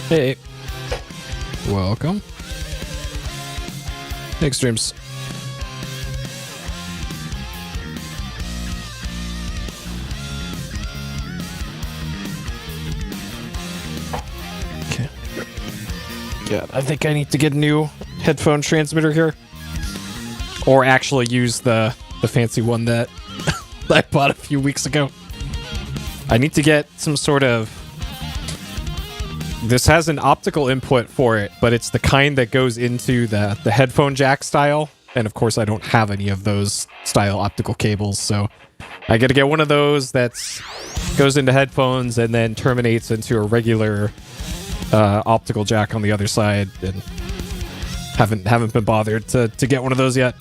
Hey. Welcome. Thanks, streams. Okay. Yeah, I think I need to get a new headphone transmitter here. Or actually use the fancy one that I bought a few weeks ago. I need to get some sort of... This has an optical input for it, but it's the kind that goes into the headphone jack style. And of course, I don't have any of those style optical cables, so I gotta get one of those that goes into headphones and then terminates into a regular optical jack on the other side. And haven't been bothered to get one of those yet.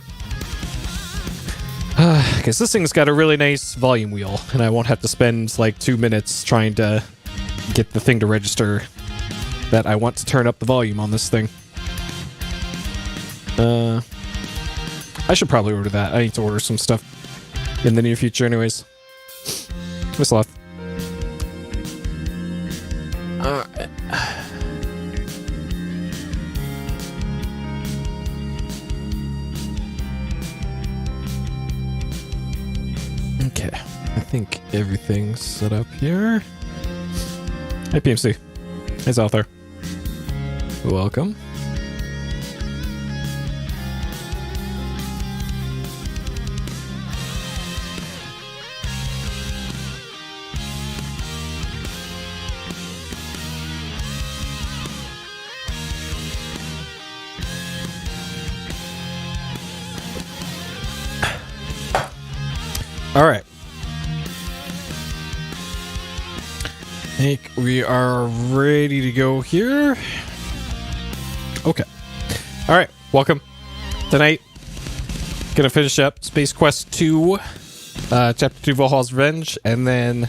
Because this thing's got a really nice volume wheel, and I won't have to spend like 2 minutes trying to get the thing to register that I want to turn up the volume on this thing. I should probably order that. I need to order some stuff in the near future anyways. Miss Love. Alright. Okay, I think everything's set up here. Hey, PMC. Hey, Zalthar. Welcome. All right. I think we are ready to go here. Okay. All right. Welcome. Tonight, gonna finish up Space Quest 2, Chapter 2, Vohaul's Revenge, and then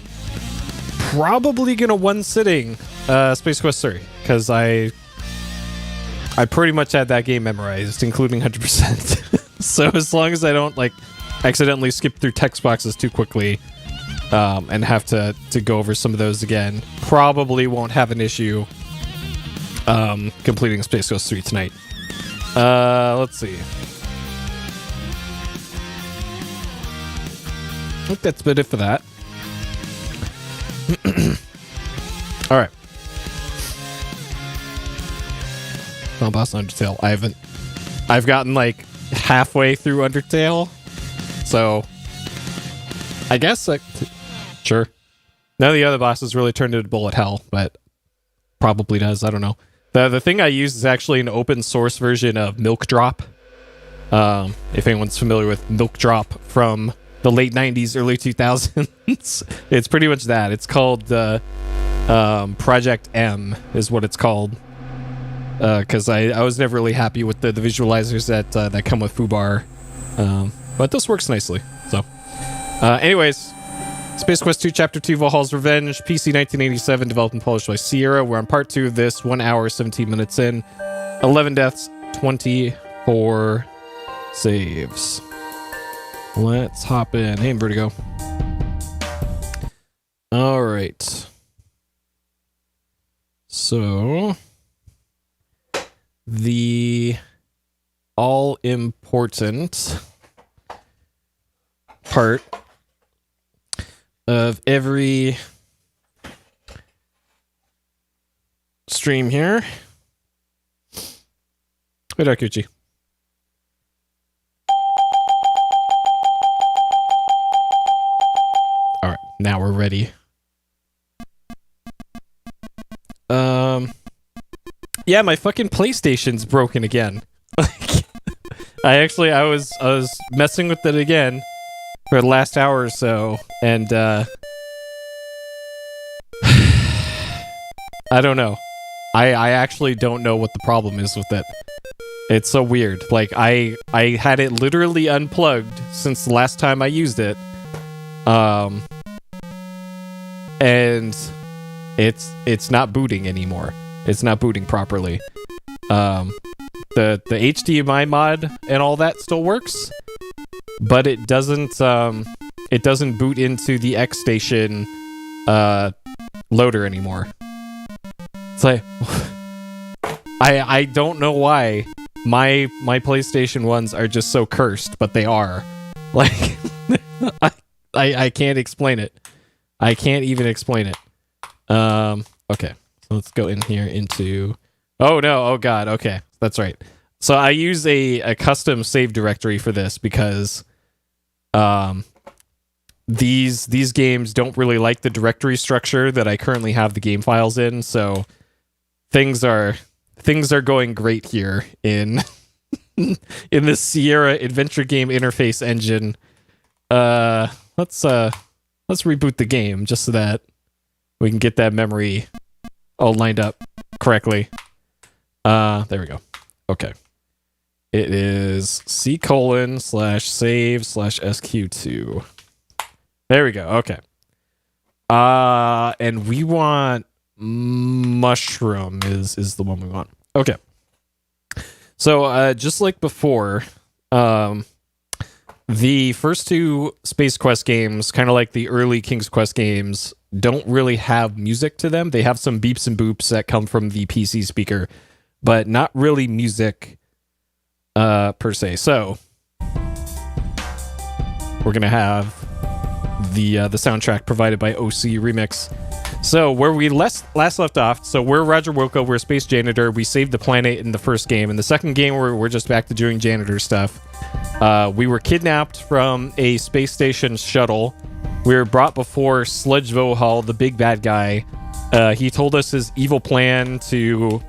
probably gonna one-sitting Space Quest 3, because I pretty much had that game memorized, including 100%. So as long as I don't, like, accidentally skip through text boxes too quickly and have to go over some of those again, probably won't have an issue completing Space Quest 3 tonight. Let's see. I think that's about it for that. Alright. Final boss Undertale. I've gotten like halfway through Undertale. So, I guess, sure. None of the other bosses really turned into bullet hell, but probably does. I don't know. The thing I use is actually an open source version of Milk Drop. If anyone's familiar with Milk Drop from the late 90s, early 2000s, it's pretty much that. It's called Project M is what it's called. Because I was never really happy with the visualizers that come with Foobar. But this works nicely. So, anyways, Space Quest 2, Chapter 2, Vohaul's Revenge, PC 1987, developed and published by Sierra. We're on part 2 of this, 1 hour, 17 minutes in, 11 deaths, 24 saves. Let's hop in. Hey, Vertigo. All right. So, the all-important part of every stream here. Hey, Darkuchi. All right, now we're ready. Yeah, my fucking PlayStation's broken again. I was messing with it again for the last hour or so, and I don't know. I actually don't know what the problem is with it. It's so weird. Like, I had it literally unplugged since the last time I used it. And it's not booting anymore. It's not booting properly. The HDMI mod and all that still works, but it doesn't boot into the X Station loader anymore. It's like, I don't know why my PlayStation 1s are just so cursed, but they are. Like, I can't explain it. I can't even explain it. Okay. So let's go in here into... Oh, no. Oh, God. Okay. That's right. So I use a custom save directory for this because these games don't really like the directory structure that I currently have the game files in, so things are going great here in in the Sierra adventure game interface engine. Let's reboot the game just so that we can get that memory all lined up correctly. There we go. Okay. It is C:/save/SQ2. There we go. Okay. And we want mushroom is the one we want. Okay. So, just like before, the first two Space Quest games, kind of like the early King's Quest games, don't really have music to them. They have some beeps and boops that come from the PC speaker, but not really music per se. So we're gonna have the soundtrack provided by OC Remix. So where we last left off, so we're Roger Wilco, we're a space janitor. We saved the planet in the first game. In the second game, we're just back to doing janitor stuff. We were kidnapped from a space station shuttle. We were brought before Sludge Vohaul, the big bad guy. He told us his evil plan to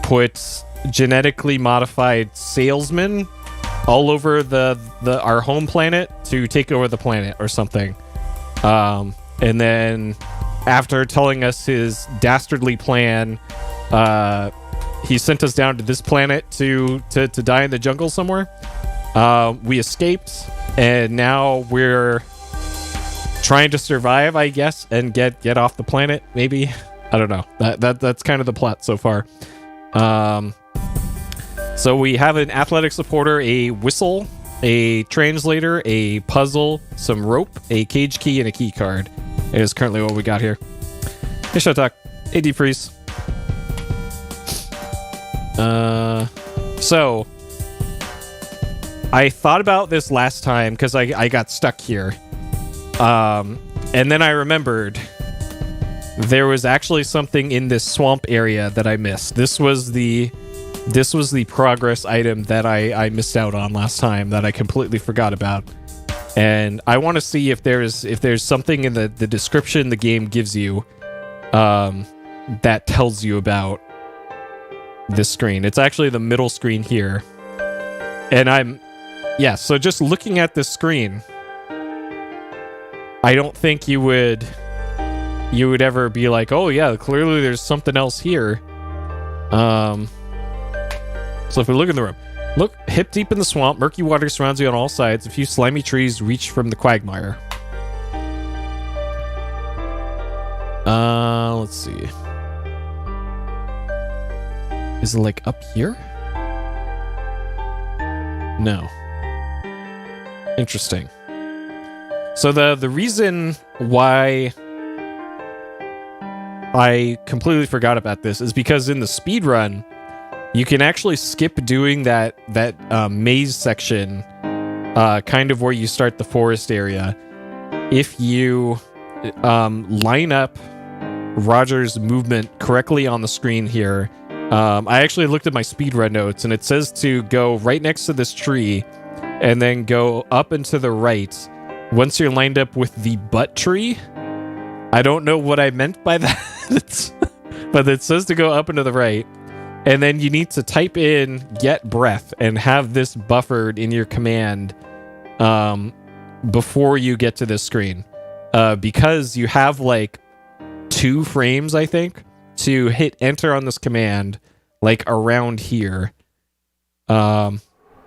put genetically modified salesmen all over our home planet to take over the planet or something. And then after telling us his dastardly plan, he sent us down to this planet to die in the jungle somewhere. We escaped, and now we're trying to survive, I guess, and get off the planet. Maybe, I don't know. That's kind of the plot so far. So we have an athletic supporter, a whistle, a translator, a puzzle, some rope, a cage key, and a key card. It is currently what we got here. Hey, Shotak. Hey, Deep Freeze. So I thought about this last time because I got stuck here. And then I remembered there was actually something in this swamp area that I missed. This was the progress item that I missed out on last time that I completely forgot about. And I want to see if there's something in the description the game gives you that tells you about this screen. It's actually the middle screen here. And so just looking at this screen, I don't think you would ever be like, oh yeah, clearly there's something else here. So if we look in the room, look hip deep in the swamp, murky water surrounds you on all sides. A few slimy trees reach from the quagmire. Let's see. Is it like up here? No. Interesting. So the reason why I completely forgot about this is because in the speed run, you can actually skip doing that maze section, kind of where you start the forest area, if you line up Roger's movement correctly on the screen here. I actually looked at my speedrun notes, and it says to go right next to this tree, and then go up and to the right once you're lined up with the butt tree. I don't know what I meant by that, but it says to go up and to the right. And then you need to type in get breath and have this buffered in your command before you get to this screen. Because you have like 2 frames, I think, to hit enter on this command, like around here. There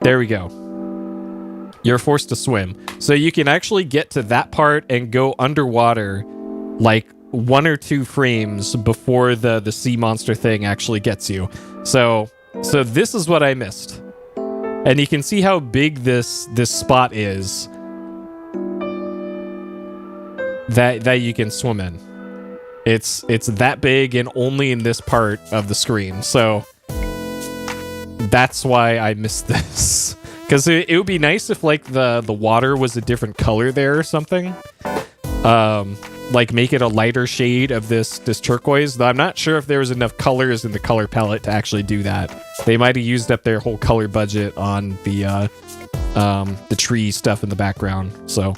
we go. You're forced to swim. So you can actually get to that part and go underwater like 1 or 2 frames before the sea monster thing actually gets you. So this is what I missed. And you can see how big this spot is that you can swim in. It's that big and only in this part of the screen. So that's why I missed this. Because it would be nice if, like, the water was a different color there or something. Like, make it a lighter shade of this turquoise. Though I'm not sure if there was enough colors in the color palette to actually do that. They might have used up their whole color budget on the tree stuff in the background. So,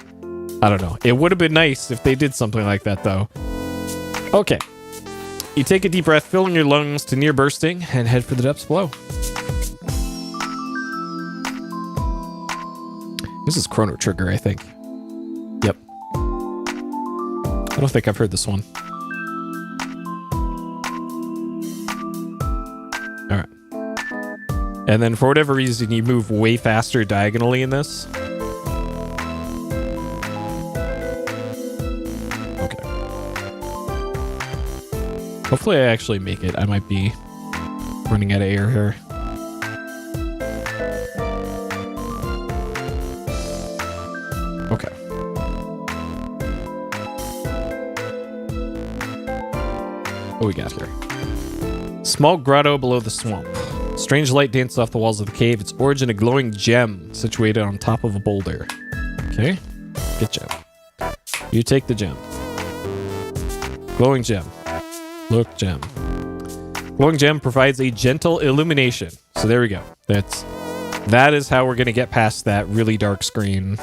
I don't know. It would have been nice if they did something like that, though. Okay. You take a deep breath, filling your lungs to near bursting, and head for the depths below. This is Chrono Trigger, I think. Yep. I don't think I've heard this one. Alright. And then for whatever reason, you move way faster diagonally in this. Okay. Hopefully I actually make it. I might be running out of air here. Okay. What we got here? Small grotto below the swamp. Strange light dances off the walls of the cave. Its origin a glowing gem situated on top of a boulder. Okay. Get gem. You take the gem. Glowing gem. Look gem. Glowing gem provides a gentle illumination. So there we go. That is how we're gonna get past that really dark screen.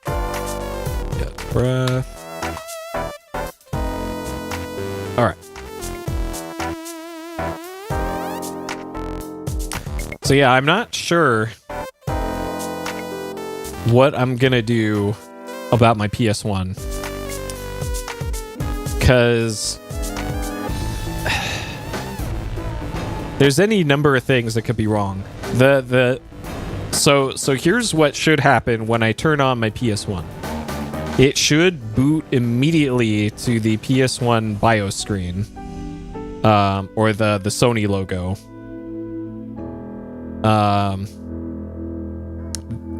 Get breath. Alright. So yeah, I'm not sure what I'm gonna do about my PS1. Because there's any number of things that could be wrong. So here's what should happen when I turn on my PS1. It should boot immediately to the PS1 BIOS screen, or the Sony logo.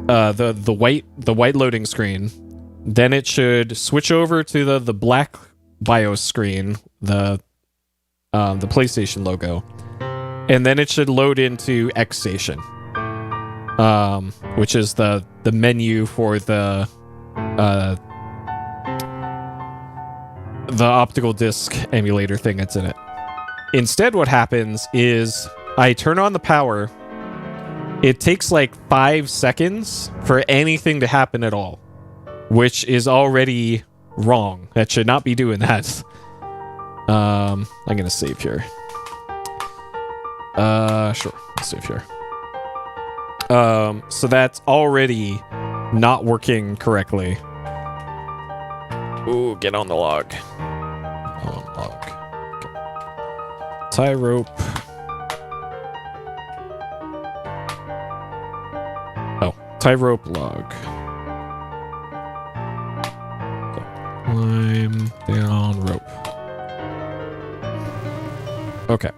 The white loading screen. Then it should switch over to the black BIOS screen, the PlayStation logo. And then it should load into X Station, which is the menu for the optical disc emulator thing that's in it. Instead, what happens is I turn on the power. It takes like 5 seconds for anything to happen at all, which is already wrong. That should not be doing that. I'm gonna save here. Sure. Let's save here. So that's already not working correctly. Ooh, get on the log. On log. Okay. Tie rope. Oh, tie rope log. Okay. Climb down rope. Okay.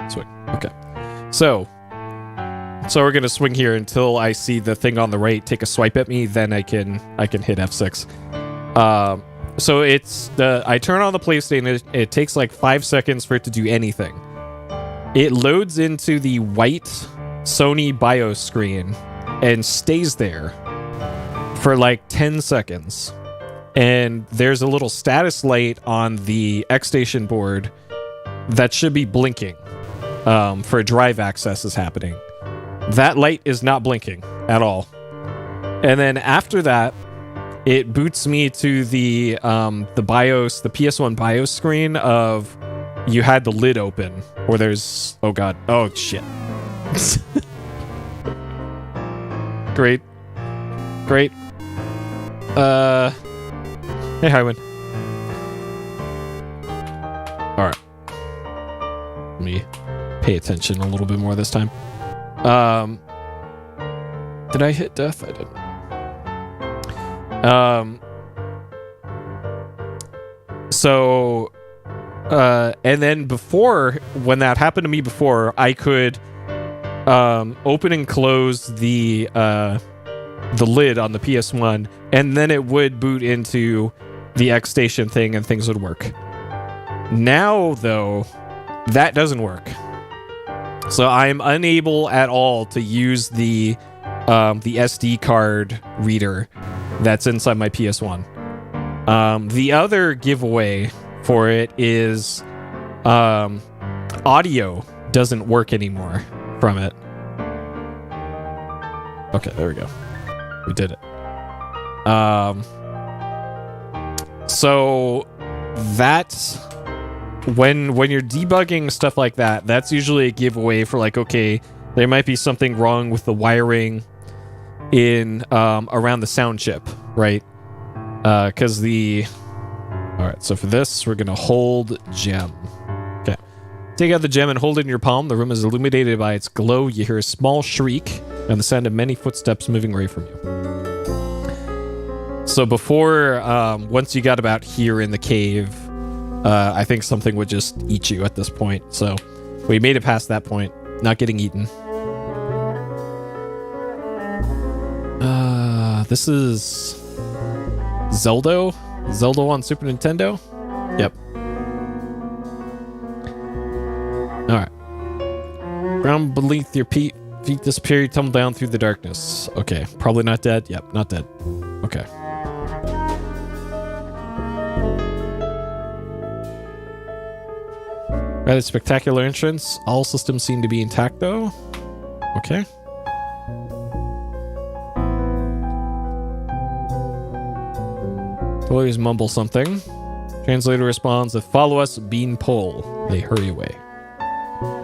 Swing. Okay. So we're gonna swing here until I see the thing on the right take a swipe at me. Then I can hit F6. So it's I turn on the PlayStation. It takes like 5 seconds for it to do anything. It loads into the white Sony BIOS screen and stays there for like 10 seconds. And there's a little status light on the X Station board that should be blinking. For drive access is happening. That light is not blinking at all. And then after that, it boots me to the BIOS, the PS1 BIOS screen of you had the lid open, or there's oh shit. Great. Hey, Highwind. All right. Let me pay attention a little bit more this time. Did I hit death? I didn't. And then before, when that happened to me before, I could open and close the the lid on the PS1, and then it would boot into the X Station thing and things would work. Now, though, that doesn't work. So I am unable at all to use the SD card reader that's inside my PS1. The other giveaway for it is audio doesn't work anymore from it. Okay, there we go. We did it. So that's when you're debugging stuff like that, that's usually a giveaway for like, okay, there might be something wrong with the wiring in around the sound chip, right? Because all right, so for this, we're gonna hold gem. Okay, take out the gem and hold it in your palm. The room is illuminated by its glow. You hear a small shriek and the sound of many footsteps moving away from you. So before, once you got about here in the cave, I think something would just eat you at this point. So we made it past that point, not getting eaten. This is Zelda on Super Nintendo. Yep. All right. Ground beneath your feet disappear. You tumble down through the darkness. Okay, probably not dead. Yep, not dead. Okay. Rather spectacular entrance. All systems seem to be intact, though. Okay. Lawyers mumble something. Translator responds with, "Follow us, beanpole." They hurry away.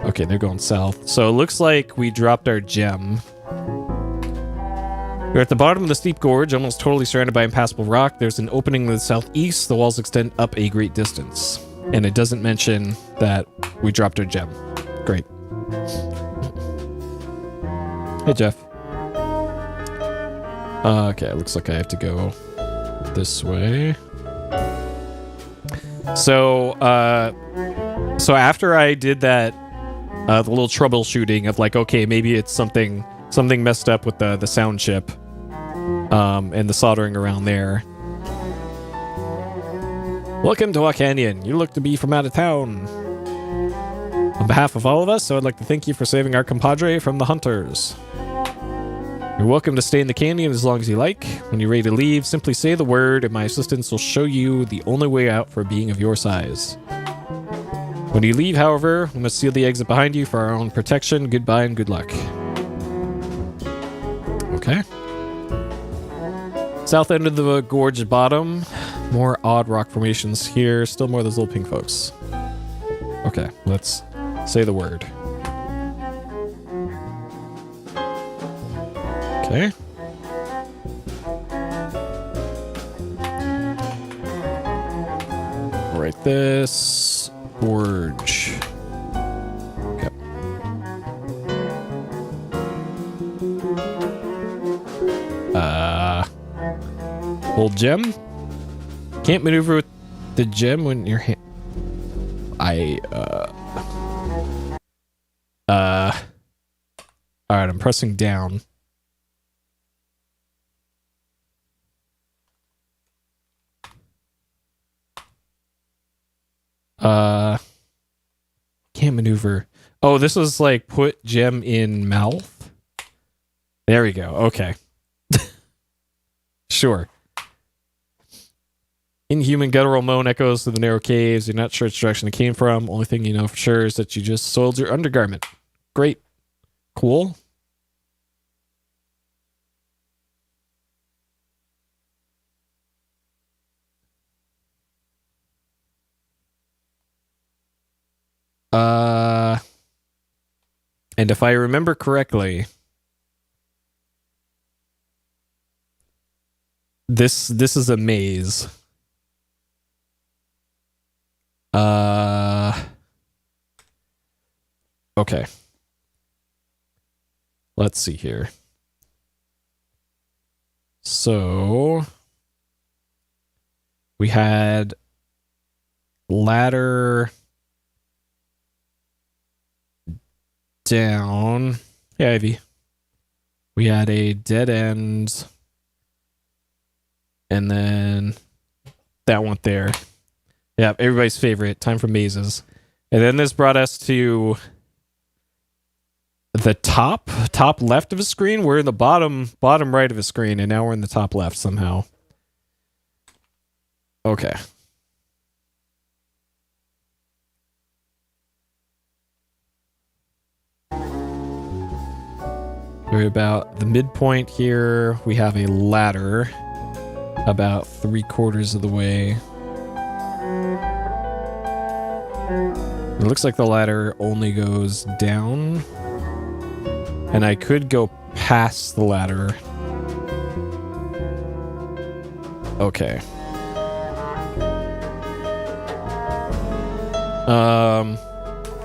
Okay, they're going south. So it looks like we dropped our gem. We're at the bottom of the steep gorge, almost totally surrounded by impassable rock. There's an opening to the southeast. The walls extend up a great distance. And it doesn't mention that we dropped our gem. Great. Hey, Jeff. Okay, it looks like I have to go this way. So after I did that, the little troubleshooting of like, okay, maybe it's something messed up with the sound chip, and the soldering around there. Welcome to our canyon. You look to be from out of town. On behalf of all of us, I would like to thank you for saving our compadre from the hunters. You're welcome to stay in the canyon as long as you like. When you're ready to leave, simply say the word and my assistants will show you the only way out for a being of your size. When you leave, however, we must seal the exit behind you for our own protection. Goodbye and good luck. Okay. South end of the gorge bottom. More odd rock formations here. Still more of those little pink folks. Okay, let's say the word. Okay. Write this. Gorge. Okay. Hold gem. Can't maneuver with the gem when your hand. Alright, I'm pressing down. Can't maneuver. Oh, this was like put gem in mouth. There we go. Okay. Sure. Inhuman guttural moan echoes through the narrow caves. You're not sure which direction it came from. Only thing you know for sure is that you just soiled your undergarment. Great. Cool. And if I remember correctly, this is a maze. Okay. Let's see here. So we had ladder down. Hey, Ivy. We had a dead end And then that one there. Yeah, everybody's favorite. Time for mazes. And then this brought us to the top left of a screen. We're in the bottom right of a screen, and now we're in the top left somehow. Okay. We're about the midpoint here. We have a ladder about 3/4 of the way. It looks like the ladder only goes down. And I could go past the ladder. Okay.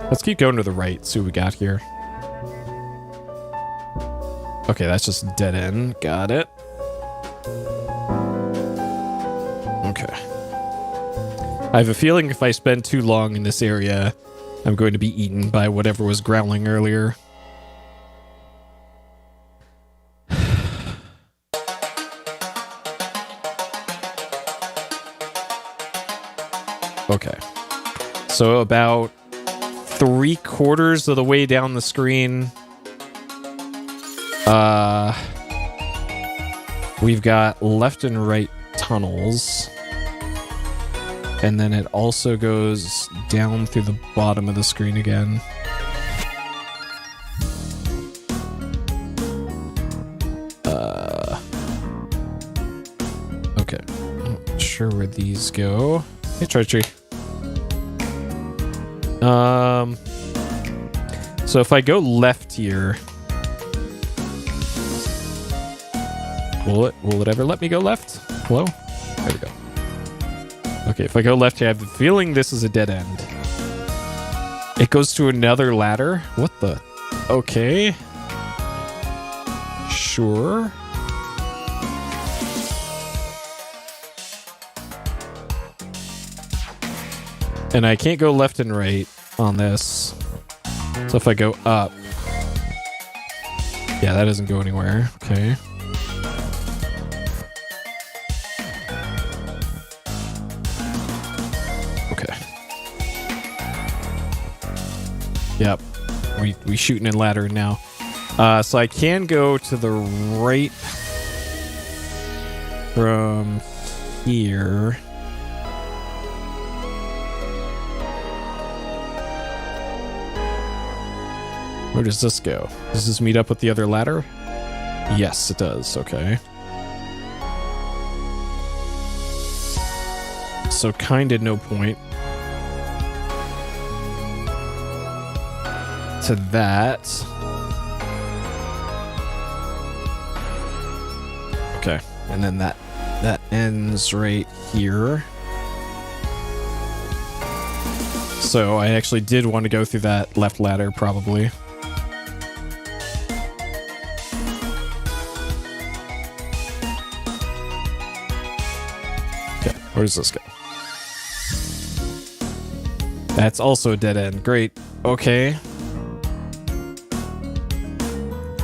Let's keep going to the right, see what we got here. Okay, that's just a dead end. Got it. Okay. I have a feeling if I spend too long in this area, I'm going to be eaten by whatever was growling earlier. Okay. So about 3/4 of the way down the screen, we've got left and right tunnels. And then it also goes down through the bottom of the screen again. Okay. I'm not sure where these go. Hey, Tree. So if I go left here, will it ever let me go left? Hello? There we go. Okay, if I go left here, I have the feeling this is a dead end. It goes to another ladder? What the? Okay. Sure. And I can't go left and right on this. So if I go up... Yeah, that doesn't go anywhere. Okay. Yep. We shooting and laddering now. So I can go to the right from here. Where does this go? Does this meet up with the other ladder? Yes, it does. Okay. So kinda no point to that. Okay, and then that ends right here. So I actually did want to go through that left ladder, probably. Okay, where does this go? That's also a dead end. Great. Okay.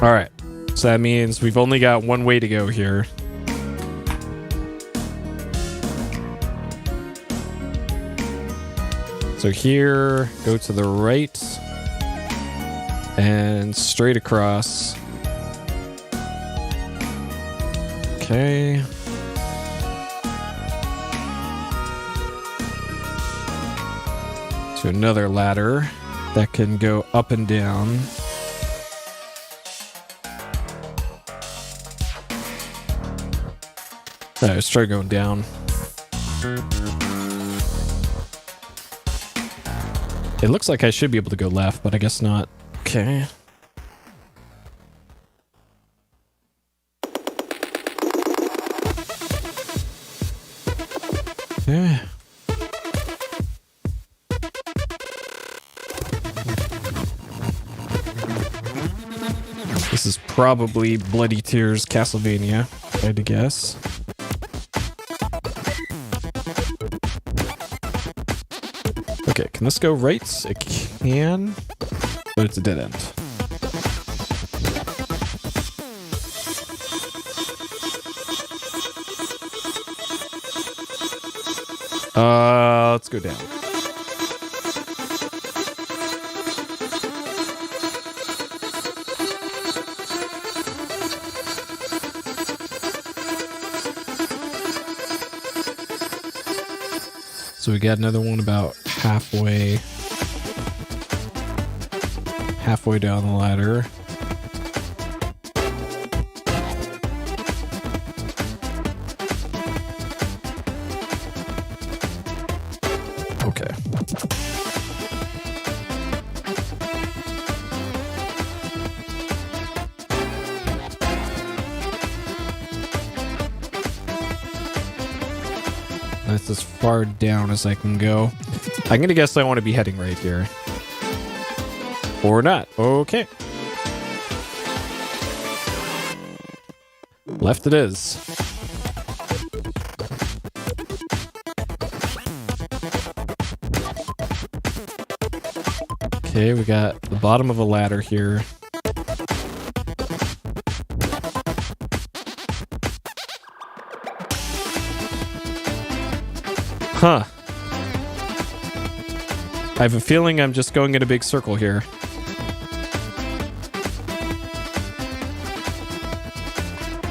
All right. So that means we've only got one way to go here. So here, go to the right and straight across. Okay. To another ladder that can go up and down. All right, let's try going down. It looks like I should be able to go left, but I guess not. Okay. Yeah. This is probably Bloody Tears Castlevania, if I had to guess. Okay, can this go right? It can, but it's a dead end. Let's go down. So we got another one about halfway down the ladder. Okay. That's as far down as I can go. I'm gonna guess I want to be heading right here. Or not. Okay. Left it is. Okay, we got the bottom of a ladder here. Huh. I have a feeling I'm just going in a big circle here.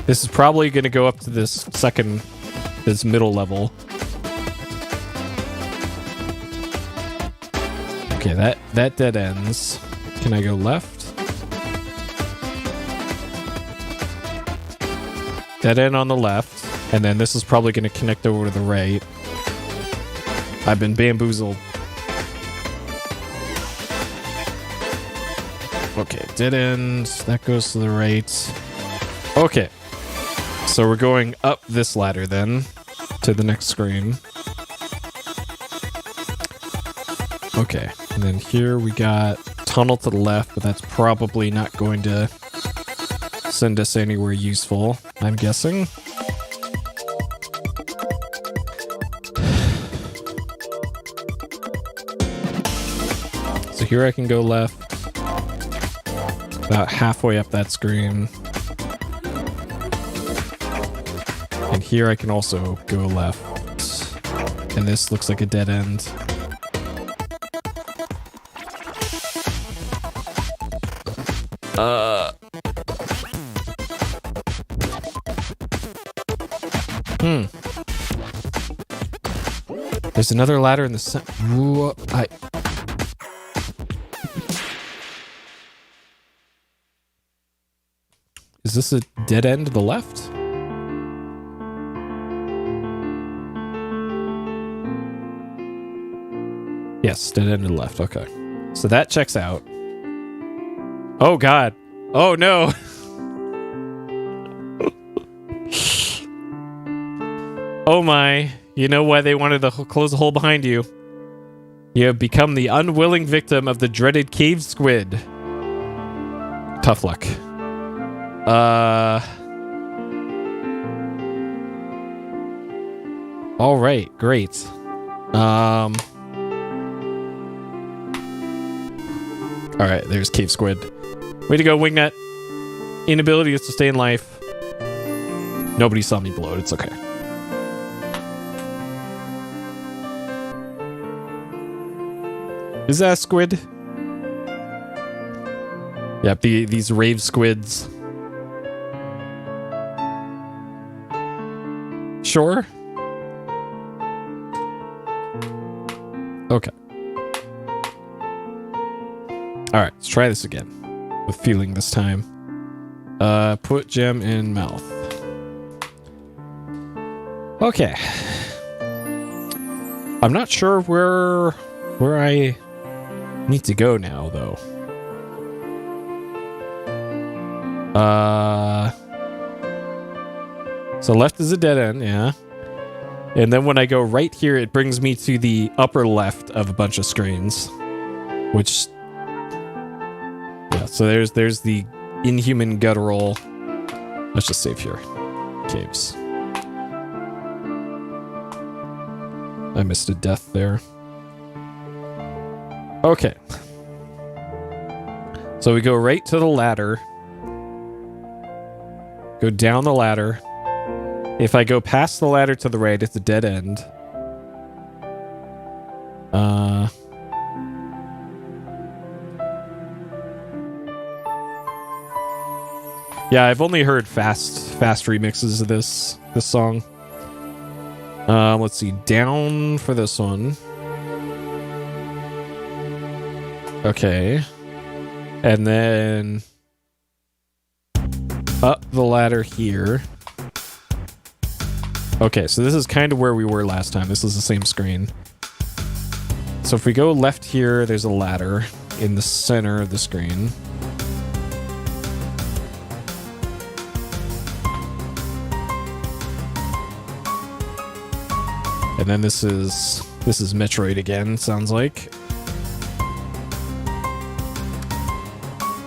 This is probably going to go up to this middle level. Okay, that dead ends. Can I go left? Dead end on the left. And then this is probably going to connect over to the right. I've been bamboozled. Okay, dead end. That goes to the right. Okay. So we're going up this ladder then to the next screen. Okay. And then here we got tunnel to the left, but that's probably not going to send us anywhere useful, I'm guessing. So here I can go left. About halfway up that screen. And here I can also go left. And this looks like a dead end. There's another ladder in the center. Is this a dead end to the left? Yes, dead end to the left. Okay. So that checks out. Oh, God. Oh, no. Oh, my. You know why they wanted to close the hole behind you. You have become the unwilling victim of the dreaded cave squid. Tough luck. All right, great. All right, there's cave squid. Way to go, Wingnut. Inability to sustain life. Nobody saw me blow it. It's okay. Is that a squid? Yep, these rave squids. Sure. Okay. All right, let's try this again. With feeling this time. Put gem in mouth. Okay. I'm not sure where I need to go now, though. So left is a dead end, yeah. And then when I go right here, it brings me to the upper left of a bunch of screens. Which... yeah, so there's the inhuman guttural... Let's just save here. Caves. I missed a death there. Okay. So we go right to the ladder. Go down the ladder. If I go past the ladder to the right, it's a dead end. Yeah, I've only heard fast remixes of this song. Let's see, down for this one. Okay. And then up the ladder here. Okay, so this is kind of where we were last time. This is the same screen. So if we go left here, there's a ladder in the center of the screen. And then this is Metroid again, sounds like.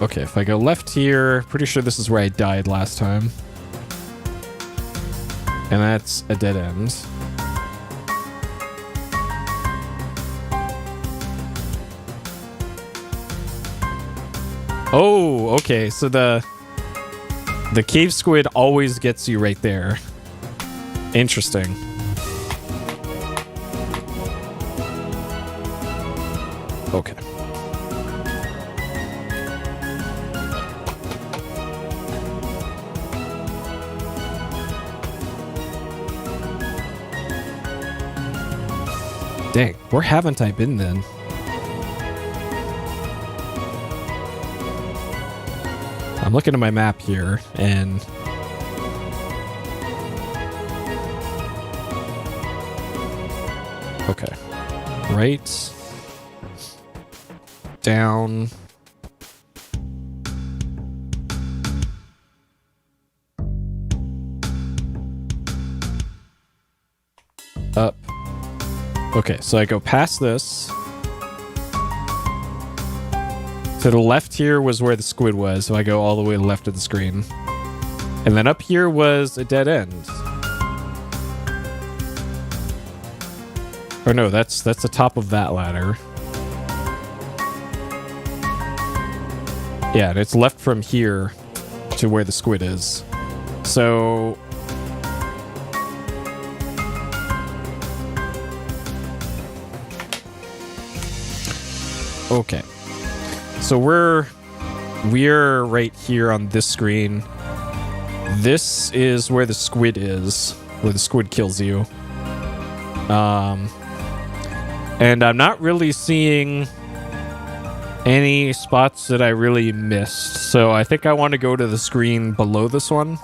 Okay, if I go left here, pretty sure this is where I died last time. And that's a dead end. Oh, okay, so the cave squid always gets you right there. Interesting. Okay. Dang, where haven't I been then? I'm looking at my map here, and okay. Right. Down. Up. Okay, so I go past this. To the left here was where the squid was, so I go all the way to the left of the screen. And then up here was a dead end. Or no, that's the top of that ladder. Yeah, and it's left from here to where the squid is. So okay. So we're right here on this screen. This is where the squid is, where the squid kills you. And I'm not really seeing any spots that I really missed. So I think I want to go to the screen below this one.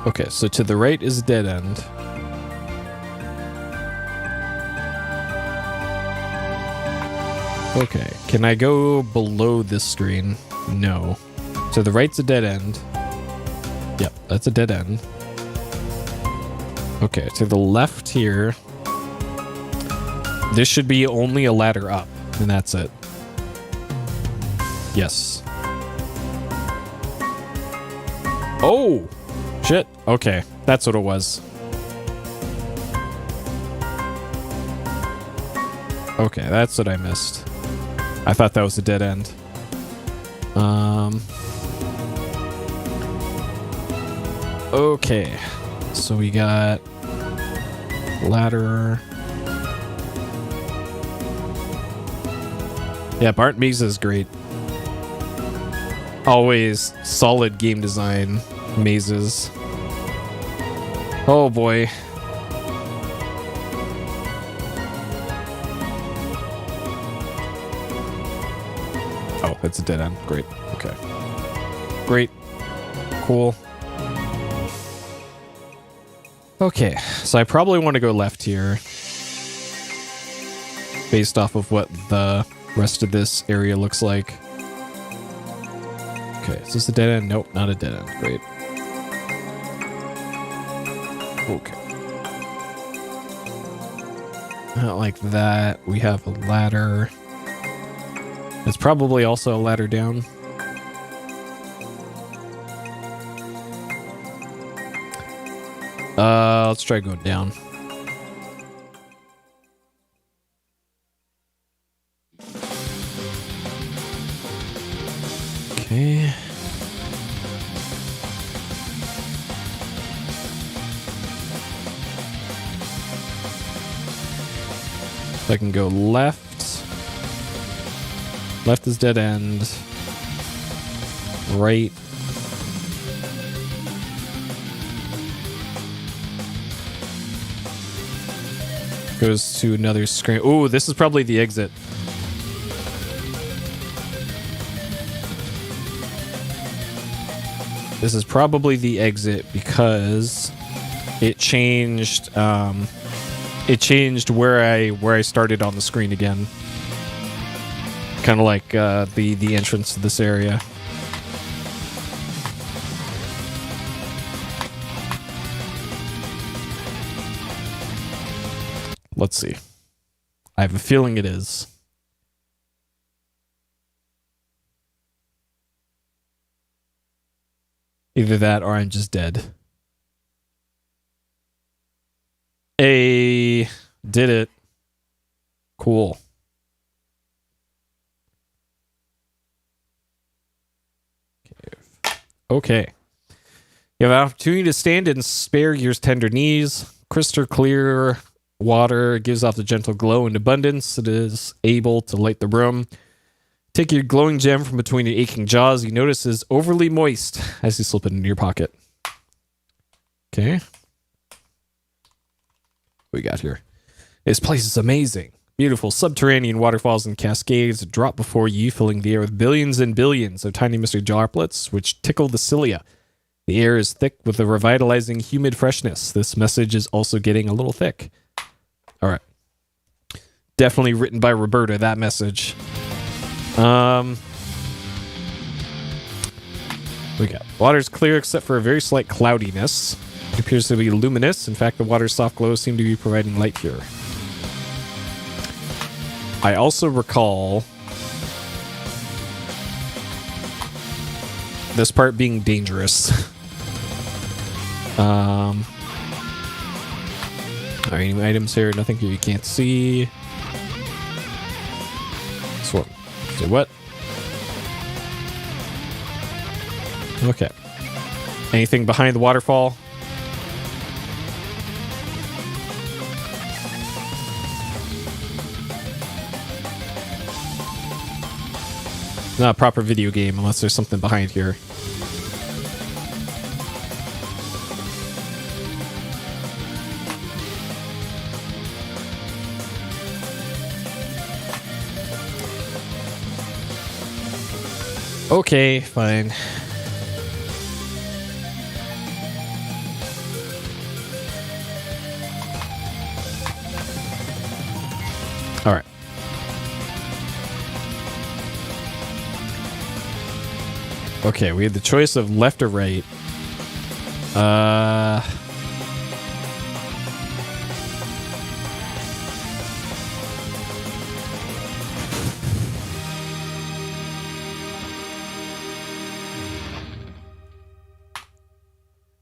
Okay, so to the right is a dead end. Okay, can I go below this screen? No. To the right's a dead end. Yep, that's a dead end. Okay, to the left here. This should be only a ladder up, and that's it. Yes. Oh! Shit. Okay, that's what it was. Okay, that's what I missed. I thought that was a dead end. Okay. So we got ladder. Yeah, Bart Mesa is great. Always solid game design mazes. Oh boy. Oh, it's a dead end. Great. Okay. Great. Cool. Okay, so I probably want to go left here. Based off of what the rest of this area looks like. Okay, is this a dead end? Nope, not a dead end. Great. Okay. Not like that. We have a ladder. It's probably also a ladder down. Let's try going down. Okay. So I can go left. Left is dead end. Right. Goes to another screen. Oh, this is probably the exit. This is probably the exit because it changed. It changed where I started on the screen again. Kind of like the entrance to this area. Let's see. I have a feeling it is. Either that or I'm just dead. Hey, did it. Cool. Okay. You have an opportunity to stand and spare your tender knees. Crystal clear water gives off the gentle glow and abundance. It is able to light the room. Take your glowing gem from between your aching jaws. You notice is overly moist as you slip it into your pocket. Okay. What we got here? This place is amazing. Beautiful subterranean waterfalls and cascades drop before you, filling the air with billions and billions of tiny mystery droplets which tickle the cilia. The air is thick with a revitalizing, humid freshness. This message is also getting a little thick. All right. Definitely written by Roberta, that message. We got water's clear except for a very slight cloudiness. It appears to be luminous. In fact, the water's soft glow seems to be providing light here. I also recall this part being dangerous. Any items here? Nothing here you can't see. Swim. Say what? Okay. Anything behind the waterfall? Not a proper video game unless there's something behind here. Okay, fine. All right. Okay, we had the choice of left or right.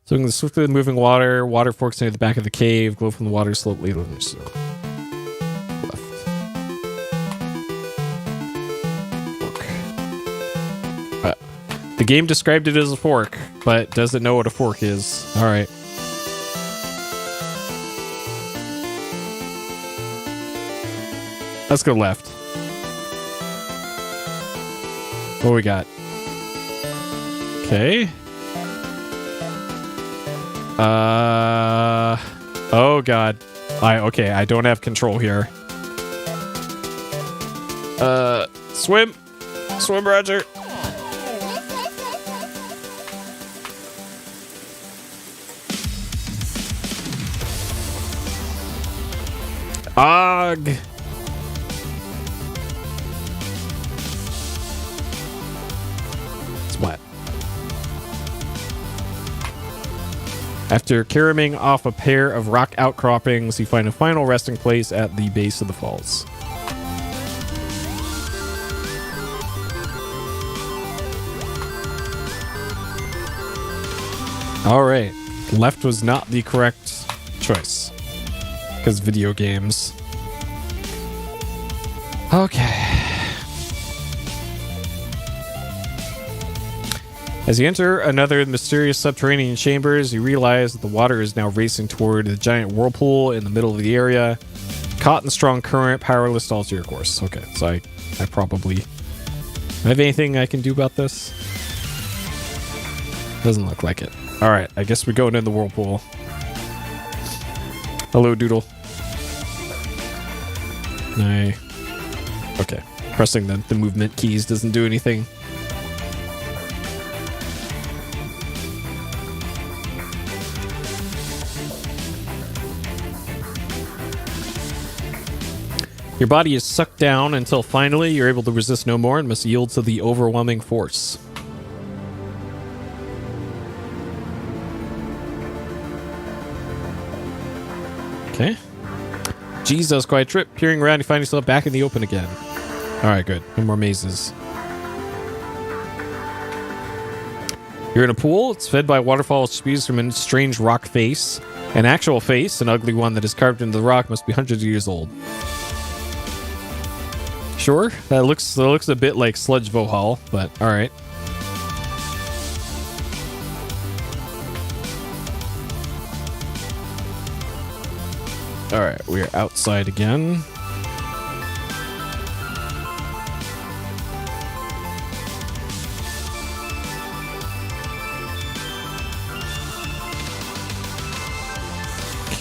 So in the swiftly moving water forks near the back of the cave, glow from the water slowly. Left. Fork. The game described it as a fork, but doesn't know what a fork is. All right. Let's go left. What we got? Okay. Oh god. I don't have control here. Swim, Roger. Og. It's wet. After caroming off a pair of rock outcroppings, you find a final resting place at the base of the falls. All right. Left was not the correct choice. Because video games. Okay. As you enter another mysterious subterranean chambers, you realize that the water is now racing toward the giant whirlpool in the middle of the area. Caught in strong current, powerless to alter your course. Okay, so I probably... have anything I can do about this? Doesn't look like it. Alright, I guess we're going in the whirlpool. Hello, Doodle. Okay. Pressing the movement keys doesn't do anything. Your body is sucked down until finally you're able to resist no more and must yield to the overwhelming force. Okay. Jeez, that was quite a trip. Peering around, you find yourself back in the open again. Alright, good. No more mazes. You're in a pool. It's fed by a waterfall which spews from a strange rock face. An actual face, an ugly one that is carved into the rock, must be hundreds of years old. Sure, that looks a bit like Sludge Vohaul, but alright. Alright, we are outside again.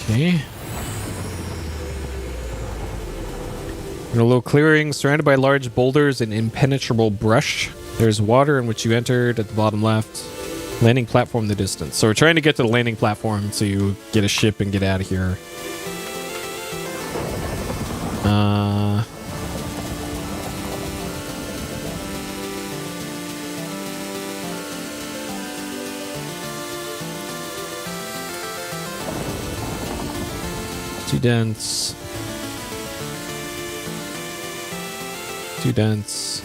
Okay. In a little clearing, surrounded by large boulders and impenetrable brush. There's water in which you entered at the bottom left. Landing platform in the distance. So we're trying to get to the landing platform so you get a ship and get out of here. Too dense. Too dense.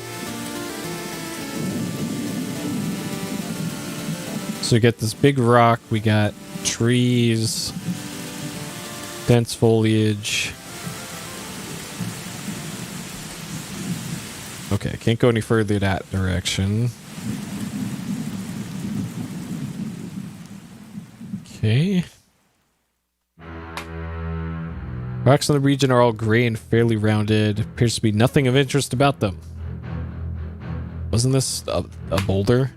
So we get this big rock, we got trees, dense foliage. Okay, can't go any further that direction. Okay. Rocks in the region are all gray and fairly rounded. Appears to be nothing of interest about them. Wasn't this a boulder?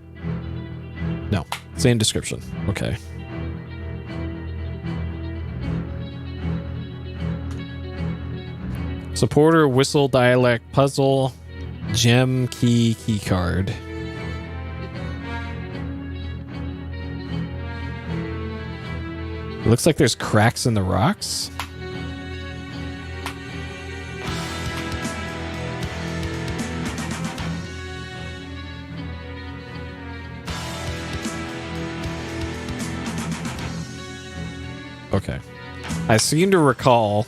No. Same description. Okay. Supporter, whistle, dialect, puzzle, gem, key card. It looks like there's cracks in the rocks. Okay. I seem to recall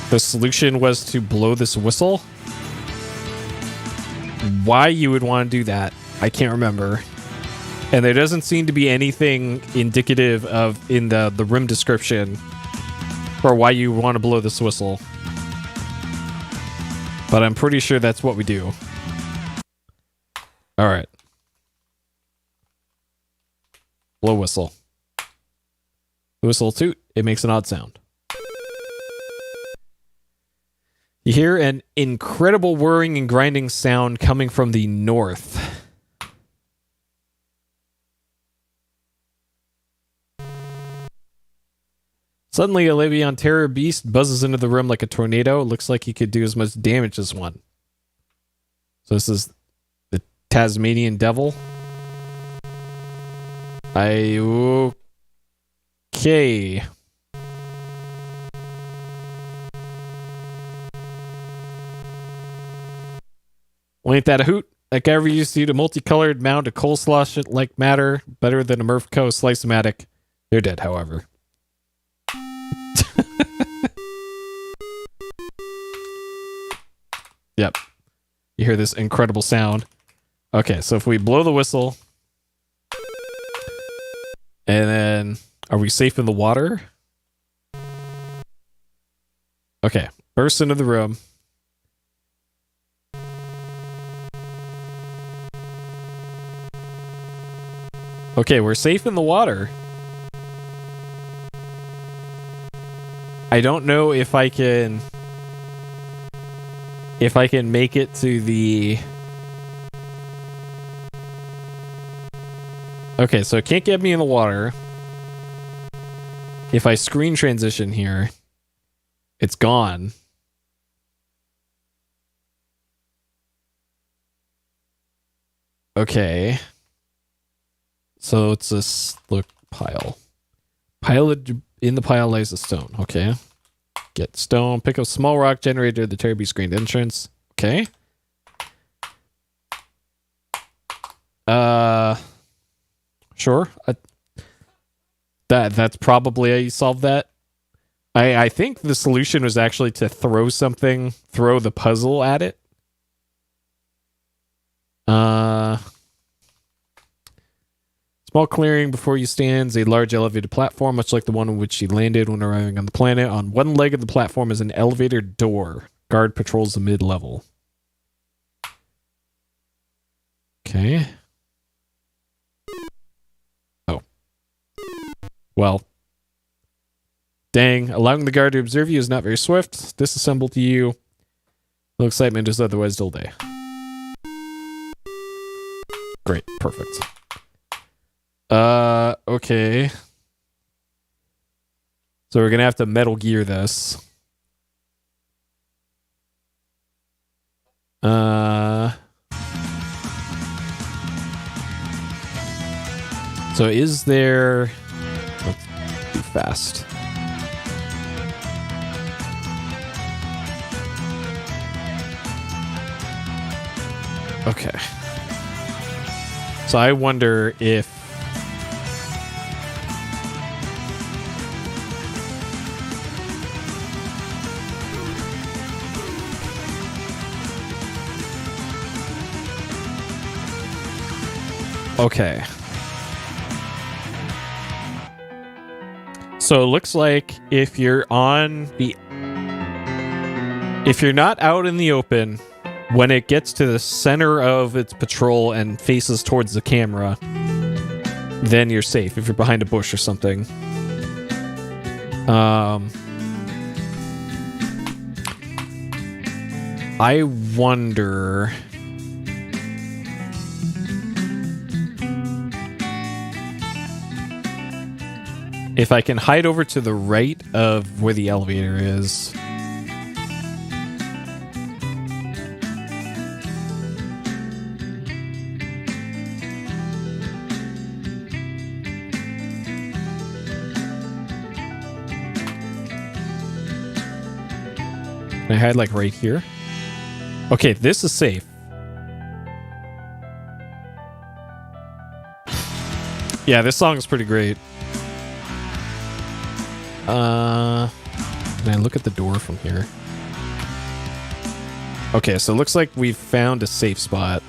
the solution was to blow this whistle. Why you would want to do that, I can't remember. And there doesn't seem to be anything indicative of in the room description for why you want to blow this whistle. But I'm pretty sure that's what we do. Alright. Blow whistle. Whistle toot, it makes an odd sound. You hear an incredible whirring and grinding sound coming from the north. Suddenly, a Leviathan terror beast buzzes into the room like a tornado. It looks like he could do as much damage as one. So this is the Tasmanian devil. Okay. Well, ain't that a hoot? That guy used to eat a multicolored mound of coleslaw shit like matter. Better than a Murph-Co. Slice-O-Matic. They're dead, however. Yep. You hear this incredible sound. Okay, so if we blow the whistle... And then... Are we safe in the water? Okay, burst into the room. Okay, we're safe in the water. I don't know if I can make it to the... Okay, so it can't get me in the water. If I screen transition here, it's gone. Okay. So it's this, look, pile. In the pile lies a stone. Okay. Get stone. Pick up small rock generator. The terribly screened entrance. Okay. Sure. That's probably how you solve that. I think the solution was actually to throw the puzzle at it. Small clearing before you stands a large elevated platform, much like the one on which she landed when arriving on the planet. On one leg of the platform is an elevator door. Guard patrols the mid-level. Okay. Oh. Well. Dang. Allowing the guard to observe you is not very swift. Disassemble to you. No excitement is otherwise dull day. Great. Perfect. Okay. So we're gonna have to Metal Gear this. So is there... Let's be fast. Okay. So I wonder if... Okay. So it looks like if you're not out in the open, when it gets to the center of its patrol and faces towards the camera, then you're safe. If you're behind a bush or something. I wonder... if I can hide over to the right of where the elevator is. Can I hide like right here? Okay, this is safe. Yeah, this song is pretty great. Can I look at the door from here? Okay, so it looks like we've found a safe spot.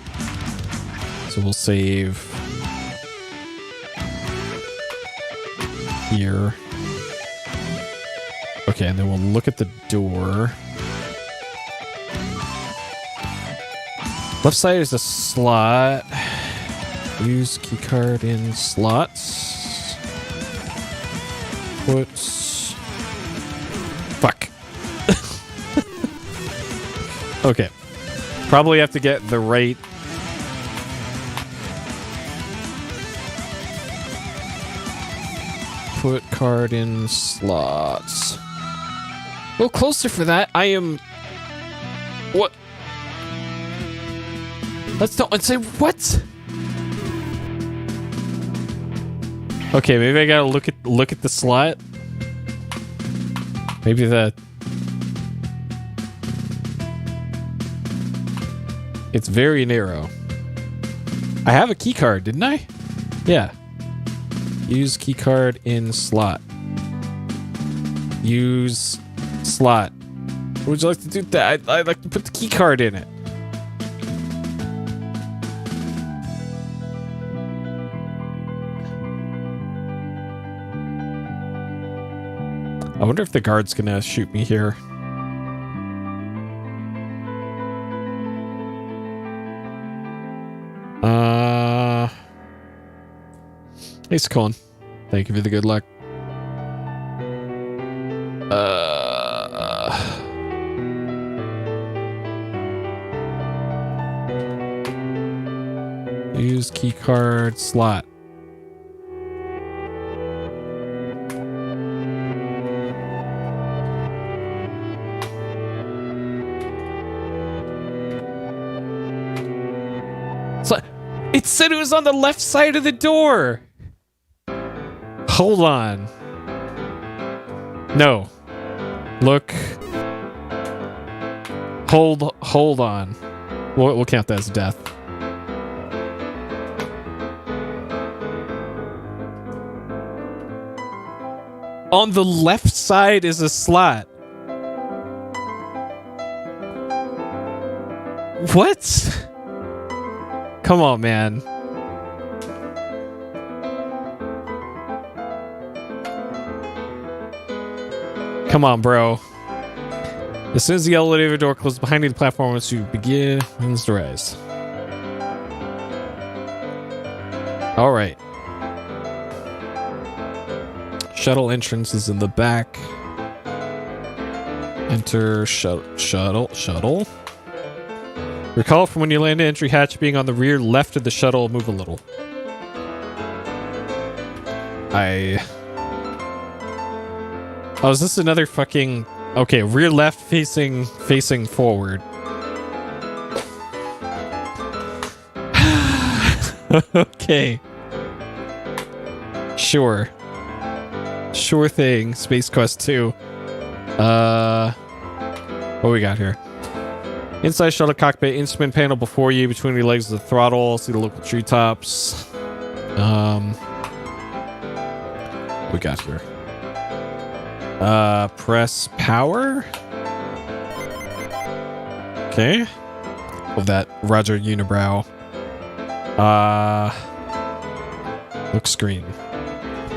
So we'll save here. Okay, and then we'll look at the door. Left side is a slot. Use keycard in slots. Put... Fuck. Okay. Probably have to get the right... Put card in slots. A little closer for that. I am... What? Let's say what? Okay, maybe I gotta look at the slot. Maybe that... It's very narrow. I have a key card, didn't I? Yeah. Use key card in slot. Use slot. Would you like to do that? I'd like to put the key card in it. I wonder if the guard's gonna shoot me here. Hey, Colin. Thank you for the good luck. Use keycard slot. So, it said it was on the left side of the door. Hold on. No. Look. Hold on. We'll count that as death. On the left side is a slot. What? Come on, man. Come on, bro. As soon as the elevator door closes behind you, the platform once you begins to rise. All right. Shuttle entrance is in the back. Enter shuttle. Recall from when you land the entry hatch being on the rear left of the shuttle. Move a little. Oh, is this another fucking... Okay, rear left facing forward. Okay. Sure. Sure thing. Space Quest 2. What we got here? Inside shuttle cockpit, instrument panel before you, between your legs is the throttle. See the local treetops. What we got here? Press power. Okay. Of that Roger Unibrow. Look screen.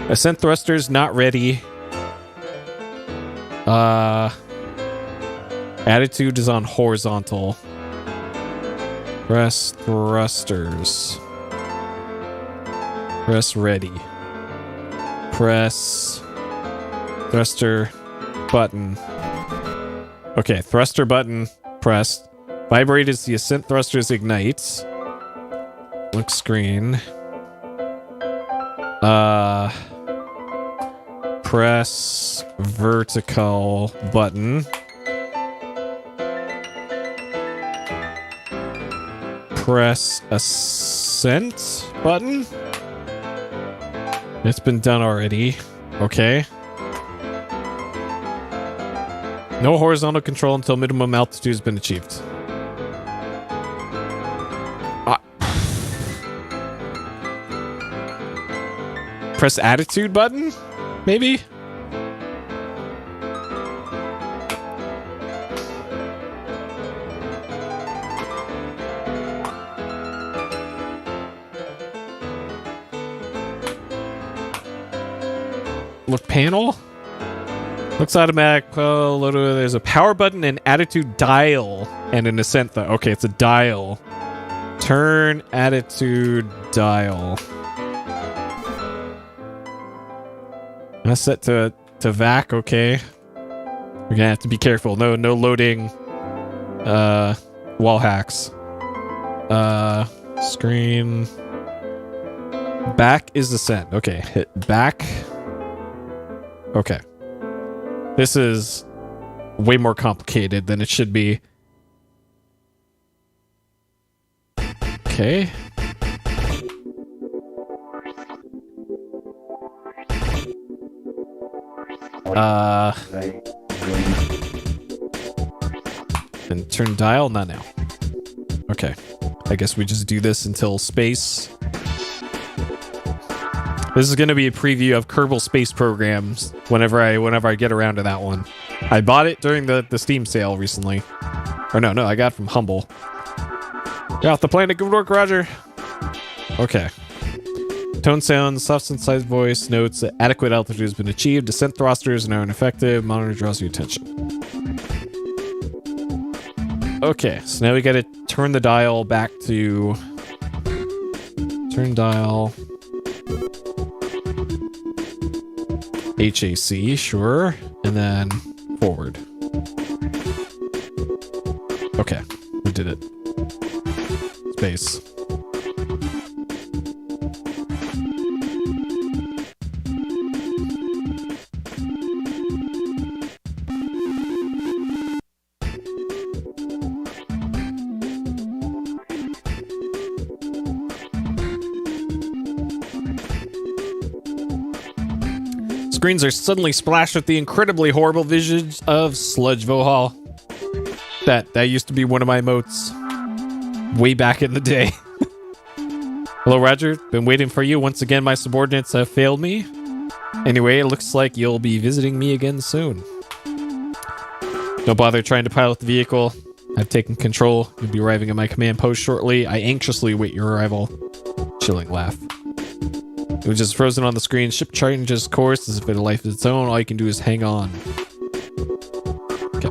Ascent thrusters not ready. Attitude is on horizontal. Press thrusters. Press ready. Press thruster button. Okay, thruster button pressed. Vibrate as the ascent thrusters ignites. Look screen. Press vertical button. Press ascent button. It's been done already. Okay. No horizontal control until minimum altitude has been achieved. Press attitude button? Maybe? Look panel? Looks automatic. There's a power button, an attitude dial, and an ascent though. Okay, it's a dial. Turn attitude dial. That's set to vac. Okay, we're gonna have to be careful. No loading. Wall hacks. Screen. Back is ascent. Okay, hit back. Okay. This is way more complicated than it should be. Okay. And turn dial? Not now. Okay. I guess we just do this until space. This is going to be a preview of Kerbal Space Programs whenever I get around to that one. I bought it during the Steam sale recently. Or no, I got it from Humble. Get off the planet. Good work, Roger. Okay. Tone sound, soft synthesized voice, notes that adequate altitude has been achieved. Descent thrusters are now ineffective. Monitor draws your attention. Okay, so now we got to turn the dial back to Turn dial. HAC, sure. And then forward. Okay, we did it. Space. Screens are suddenly splashed with the incredibly horrible visions of Sludge Vohaul. That used to be one of my emotes way back in the day. Hello, Roger. Been waiting for you. Once again, my subordinates have failed me. Anyway, it looks like you'll be visiting me again soon. Don't bother trying to pilot the vehicle. I've taken control. You'll be arriving at my command post shortly. I anxiously await your arrival. Chilling laugh. It was just frozen on the screen. Ship changes course as if it had a life of its own. All you can do is hang on. Okay.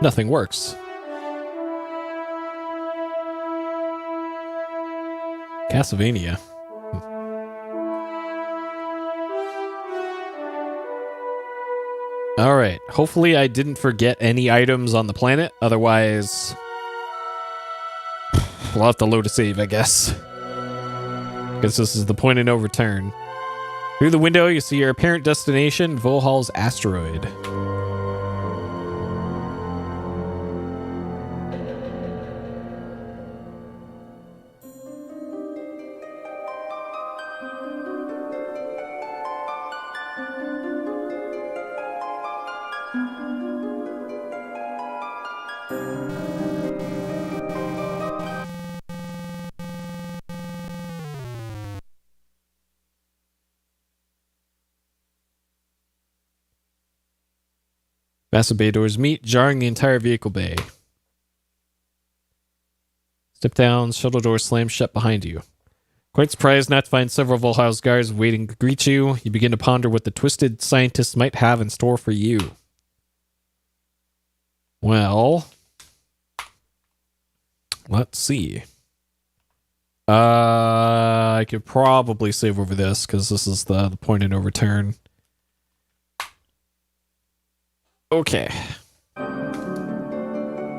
Nothing works. Castlevania. Alright, hopefully I didn't forget any items on the planet, otherwise we'll have to load a save, I guess. Because this is the point of no return. Through the window, you see your apparent destination, Vohaul's asteroid. Massive bay doors meet, jarring the entire vehicle bay. Step down, shuttle door slams shut behind you. Quite surprised not to find several Vohaul's guards waiting to greet you, you begin to ponder what the twisted scientists might have in store for you. Well, let's see. I could probably save over this because this is the point of no return. Okay.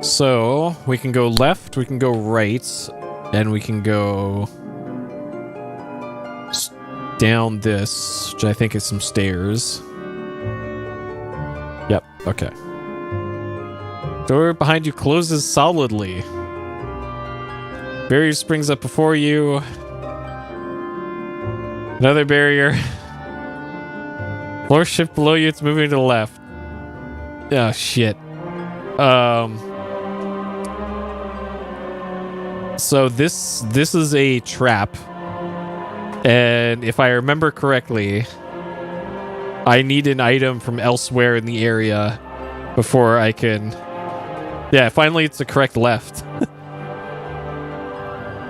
So, we can go left, we can go right, and we can go down this, which I think is some stairs. Yep, okay. Door behind you closes solidly. Barrier springs up before you. Another barrier. Floor shift below you, it's moving to the left. Oh, shit. So this is a trap. And if I remember correctly, I need an item from elsewhere in the area before I can... Yeah, finally it's the correct left.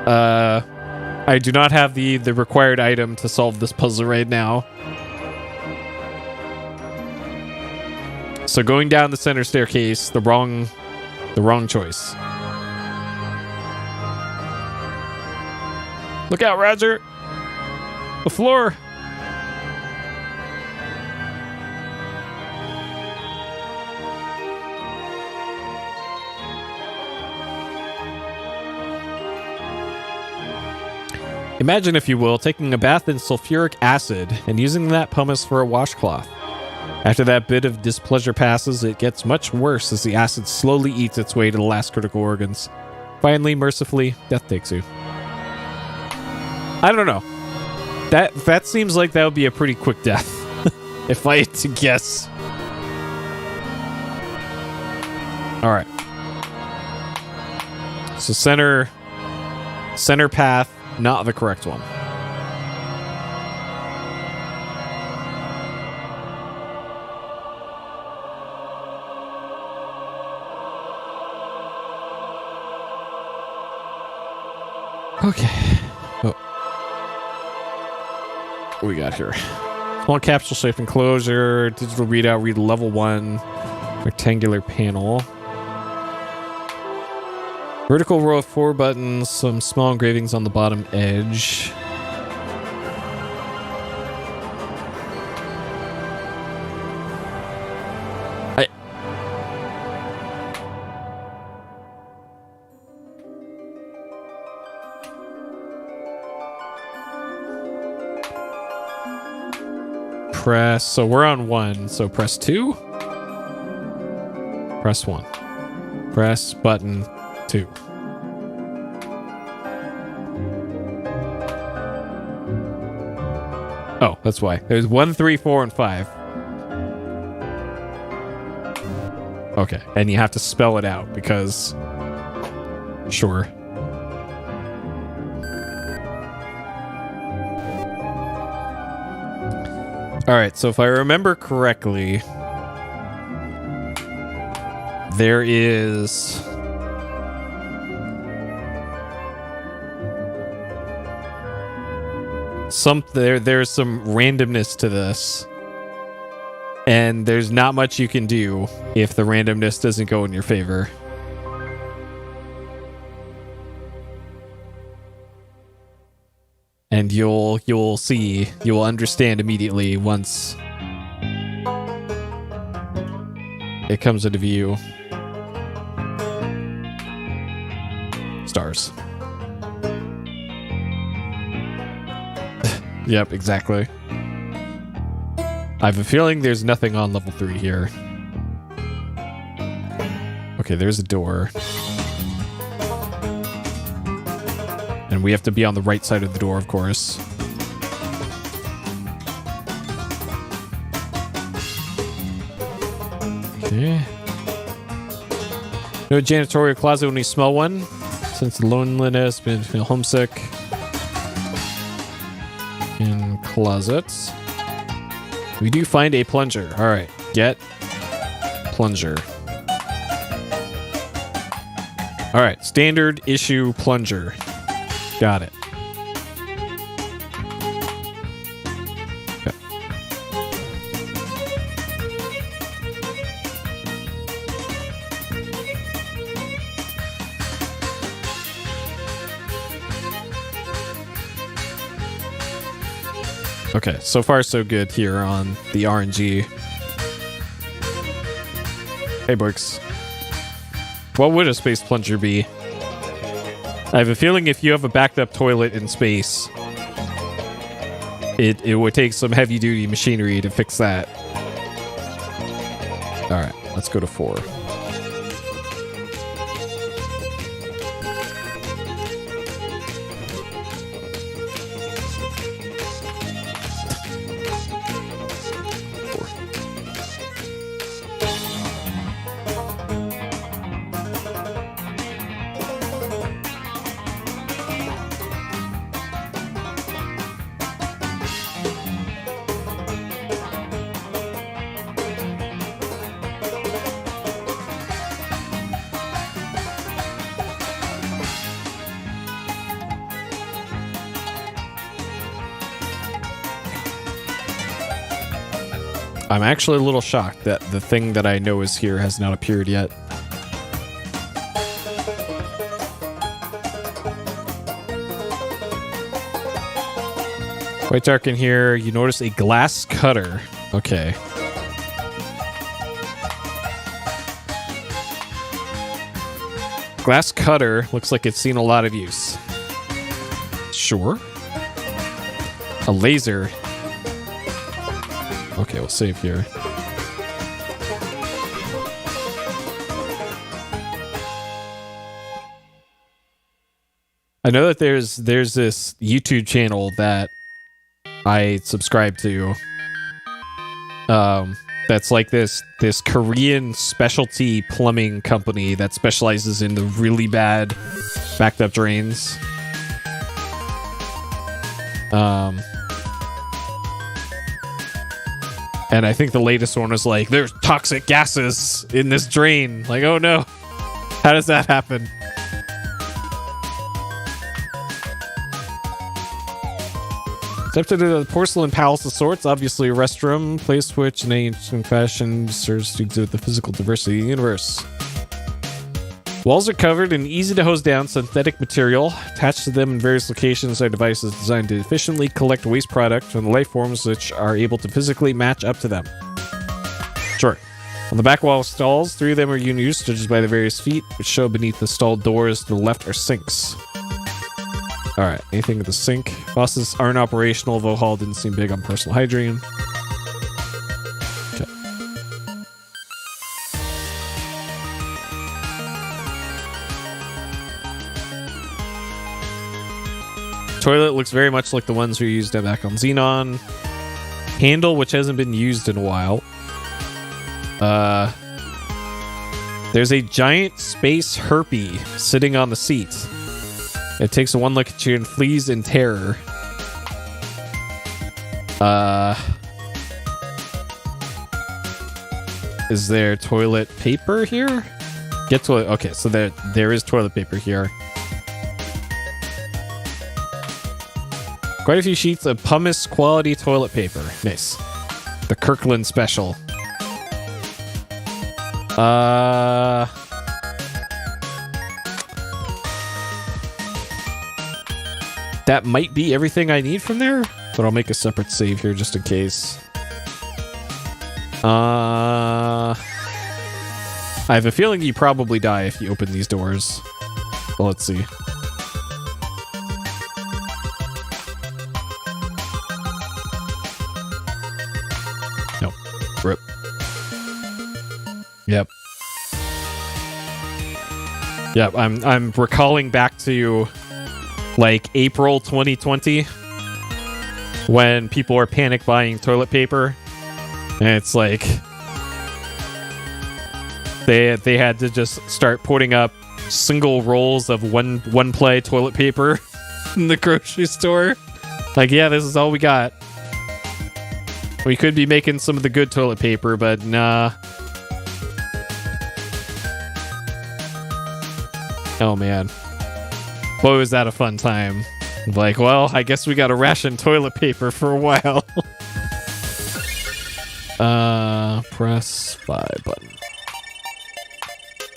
I do not have the required item to solve this puzzle right now. So going down the center staircase, the wrong choice. Look out, Roger! The floor! Imagine, if you will, taking a bath in sulfuric acid and using that pumice for a washcloth. After that bit of displeasure passes, it gets much worse as the acid slowly eats its way to the last critical organs. Finally, mercifully, death takes you. I don't know. That seems like that would be a pretty quick death, if I had to guess. Alright. So center path, not the correct one. Okay. Oh. What we got here? Small capsule shaped enclosure, digital readout, read level 1, rectangular panel. Vertical row of 4 buttons, some small engravings on the bottom edge. Press, so we're on 1, so press 2. Press 1. Press button 2. Oh, that's why. There's 1, 3, 4, and 5. Okay, and you have to spell it out because... Sure. Alright, so if I remember correctly, there is... there's some randomness to this. And there's not much you can do if the randomness doesn't go in your favor. And you'll see, you'll understand immediately once it comes into view. Stars. Yep, exactly. I have a feeling there's nothing on level 3 here. Okay, there's a door. And we have to be on the right side of the door, of course. Okay. No janitorial closet when you smell one. Since loneliness, been feel homesick. In closets. We do find a plunger. Alright, get plunger. Alright, standard issue plunger. Got it. Okay, so far so good here on the RNG. Hey, Brooks. What would a space plunger be? I have a feeling if you have a backed up toilet in space, it would take some heavy duty machinery to fix that. Alright, let's go to 4. I'm actually a little shocked that the thing that I know is here has not appeared yet. Quite dark in here. You notice a glass cutter. Okay. Glass cutter looks like it's seen a lot of use. Sure. A laser. Okay, we'll save here. I know that there's this YouTube channel that I subscribe to. That's like this Korean specialty plumbing company that specializes in the really bad backed up drains. And I think the latest one was like, there's toxic gases in this drain. Like, oh no. How does that happen? Stepped into the porcelain palace of sorts, obviously a restroom, place which in ancient fashion serves to exhibit the physical diversity of the universe. Walls are covered in easy-to-hose down synthetic material. Attached to them in various locations are devices designed to efficiently collect waste products from the life forms which are able to physically match up to them. Sure. On the back wall of stalls, 3 of them are unused, judged by the various feet, which show beneath the stall doors to the left are sinks. Alright, anything with the sink? Faucets aren't operational. Vohaul didn't seem big on personal hygiene. Okay. Toilet looks very much like the ones we used back on Xenon. Handle, which hasn't been used in a while. There's a giant space herpy sitting on the seat. It takes a one look at you and flees in terror. Is there toilet paper here? Get toilet. Okay, so there is toilet paper here. Quite a few sheets of pumice quality toilet paper. Nice. The Kirkland special. That might be everything I need from there, but I'll make a separate save here just in case. I have a feeling you probably die if you open these doors. Well, let's see. Nope. Rip. Yep. Yep, I'm recalling back to like April 2020 when people are panic buying toilet paper, and it's like they had to just start putting up single rolls of one ply toilet paper in the grocery store. Like, yeah, this is all we got. We could be making some of the good toilet paper, but nah. Oh man. Boy, was that a fun time. Like, well, I guess we got to ration toilet paper for a while. Press 5 button.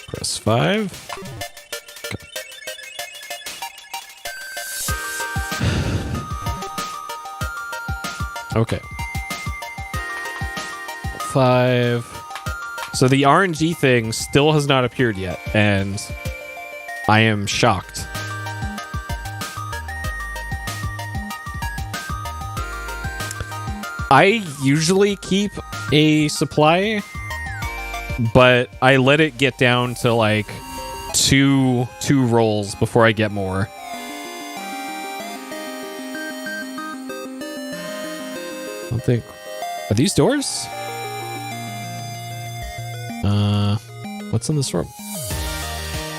Press 5. Okay. 5. So the RNG thing still has not appeared yet, and I am shocked. I usually keep a supply, but I let it get down to like two rolls before I get more. I don't think... Are these doors? What's in this room?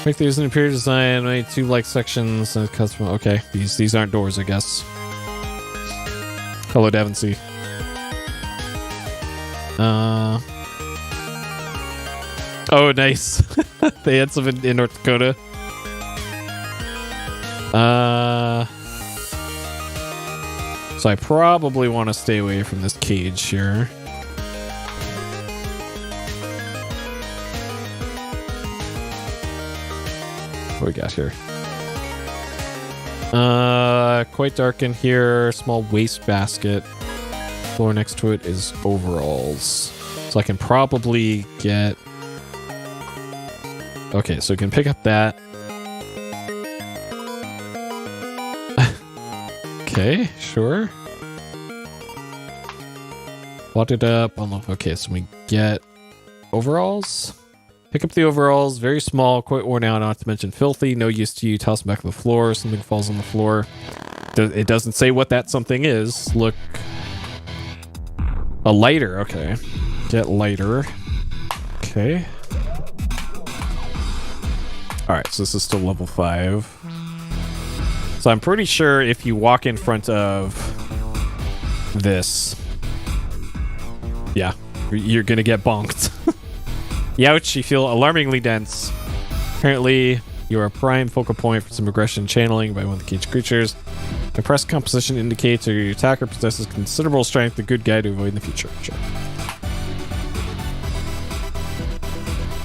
Make these an interior design, make tube-like sections, and custom... Okay, these aren't doors, I guess. Hello, Davin. Oh, nice. They had some in North Dakota. So I probably want to stay away from this cage here. What we got here? Quite dark in here. Small waste basket. Floor next to it is overalls. So I can probably get... Okay, so we can pick up that. Okay, sure. Plot it up. Okay, so we get overalls. Pick up the overalls. Very small, quite worn out, not to mention filthy. No use to you. Toss them back to the floor. Something falls on the floor. It doesn't say what that something is. Look. A lighter. Okay. Get lighter. Okay. Alright, so this is still level 5. So I'm pretty sure if you walk in front of this, yeah, you're gonna get bonked. Youch, you feel alarmingly dense. Apparently, you are a prime focal point for some aggression channeling by one of the caged creatures. Compressed composition indicates that your attacker possesses considerable strength, a good guide to avoid in the future. Sure.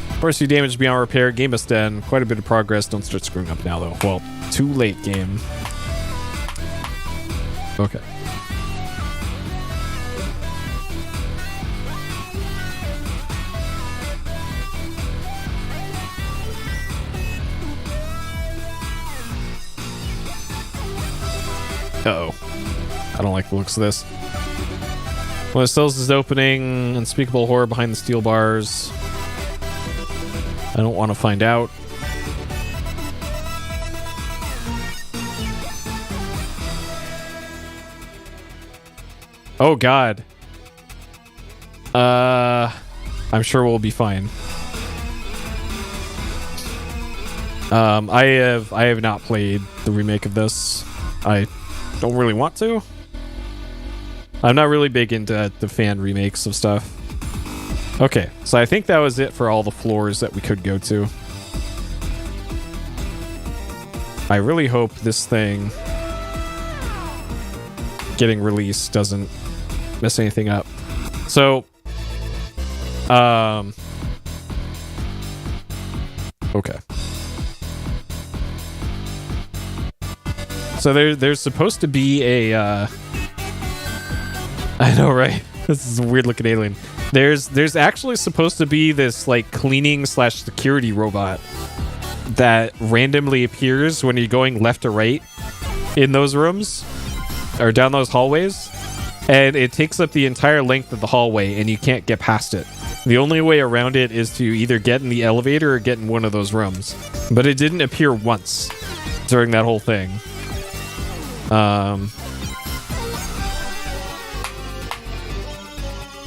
Of course, you damage beyond repair. Game is done. Quite a bit of progress. Don't start screwing up now, though. Well, too late, game. Okay. Uh-oh. I don't like the looks of this. One of the cells is opening. Unspeakable horror behind the steel bars. I don't want to find out. Oh god. I'm sure we'll be fine. I have not played the remake of this. I don't really want to. I'm not really big into the fan remakes of stuff. Okay, so I think that was it for all the floors that we could go to. I really hope this thing getting released doesn't mess anything up. So, okay. So there's supposed to be a, I know, right? This is a weird looking alien. There's actually supposed to be this like cleaning / security robot that randomly appears when you're going left or right in those rooms or down those hallways, and it takes up the entire length of the hallway and you can't get past it. The only way around it is to either get in the elevator or get in one of those rooms. But it didn't appear once during that whole thing.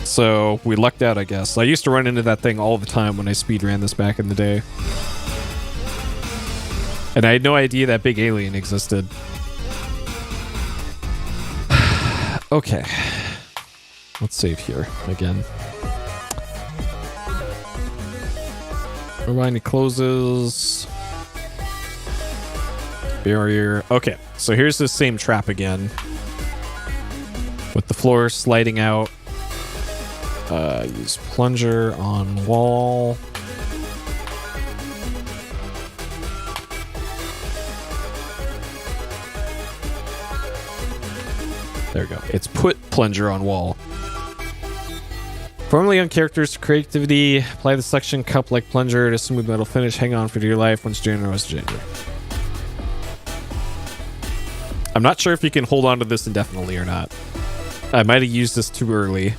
So we lucked out, I guess. I used to run into that thing all the time when I speedran this back in the day. And I had no idea that big alien existed. Okay. Let's save here again. Rewind closes. Barrier. Okay, so here's the same trap again. With the floor sliding out. Use plunger on wall. There we go. It's put plunger on wall. Formerly on characters creativity, apply the suction cup like plunger to smooth metal finish. Hang on for dear life once January was January. I'm not sure if you can hold on to this indefinitely or not. I might have used this too early.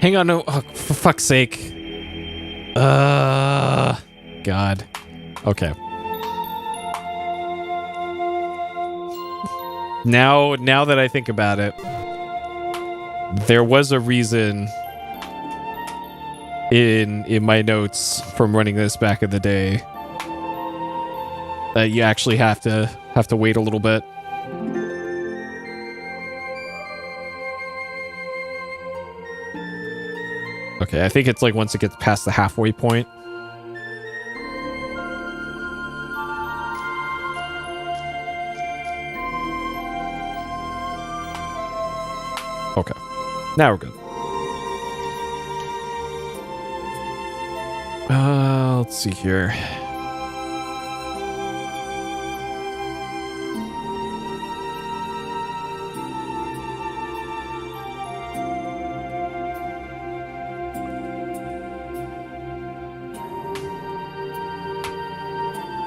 Hang on, no. Oh, for fuck's sake. God. Okay. Now that I think about it, there was a reason in my notes from running this back in the day that you actually have to wait a little bit. Okay, I think it's like once it gets past the halfway point. Okay, now we're good. Let's see here.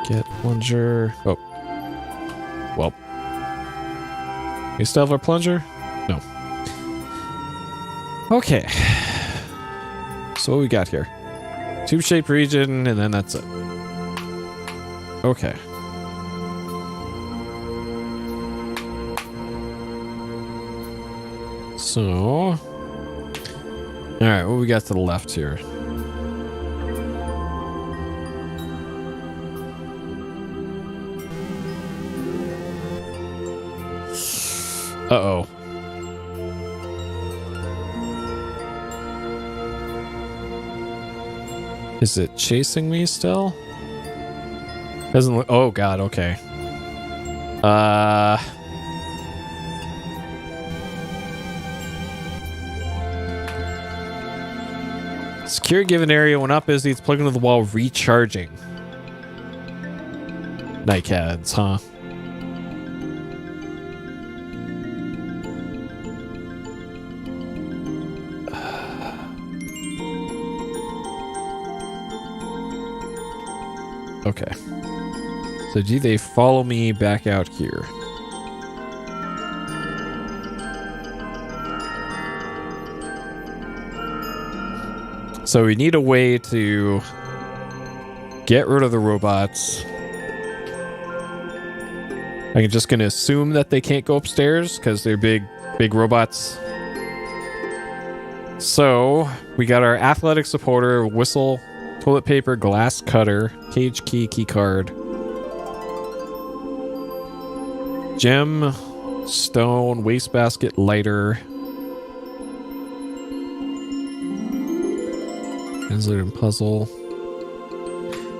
Get plunger. Oh. Well. We still have our plunger? No. Okay. So what we got here? Tube-shaped region, and then that's it. Okay. So... Alright, what we got to the left here? Uh-oh. Is it chasing me still? Doesn't look... Oh, God, okay. Secure given area when not busy, it's plugged into the wall recharging. Nightcads, huh? Okay. So do they follow me back out here? So we need a way to get rid of the robots. I'm just going to assume that they can't go upstairs because they're big robots. So we got our athletic supporter, whistle, toilet paper, glass cutter, cage key, key card, gem, stone, wastebasket, lighter, and puzzle.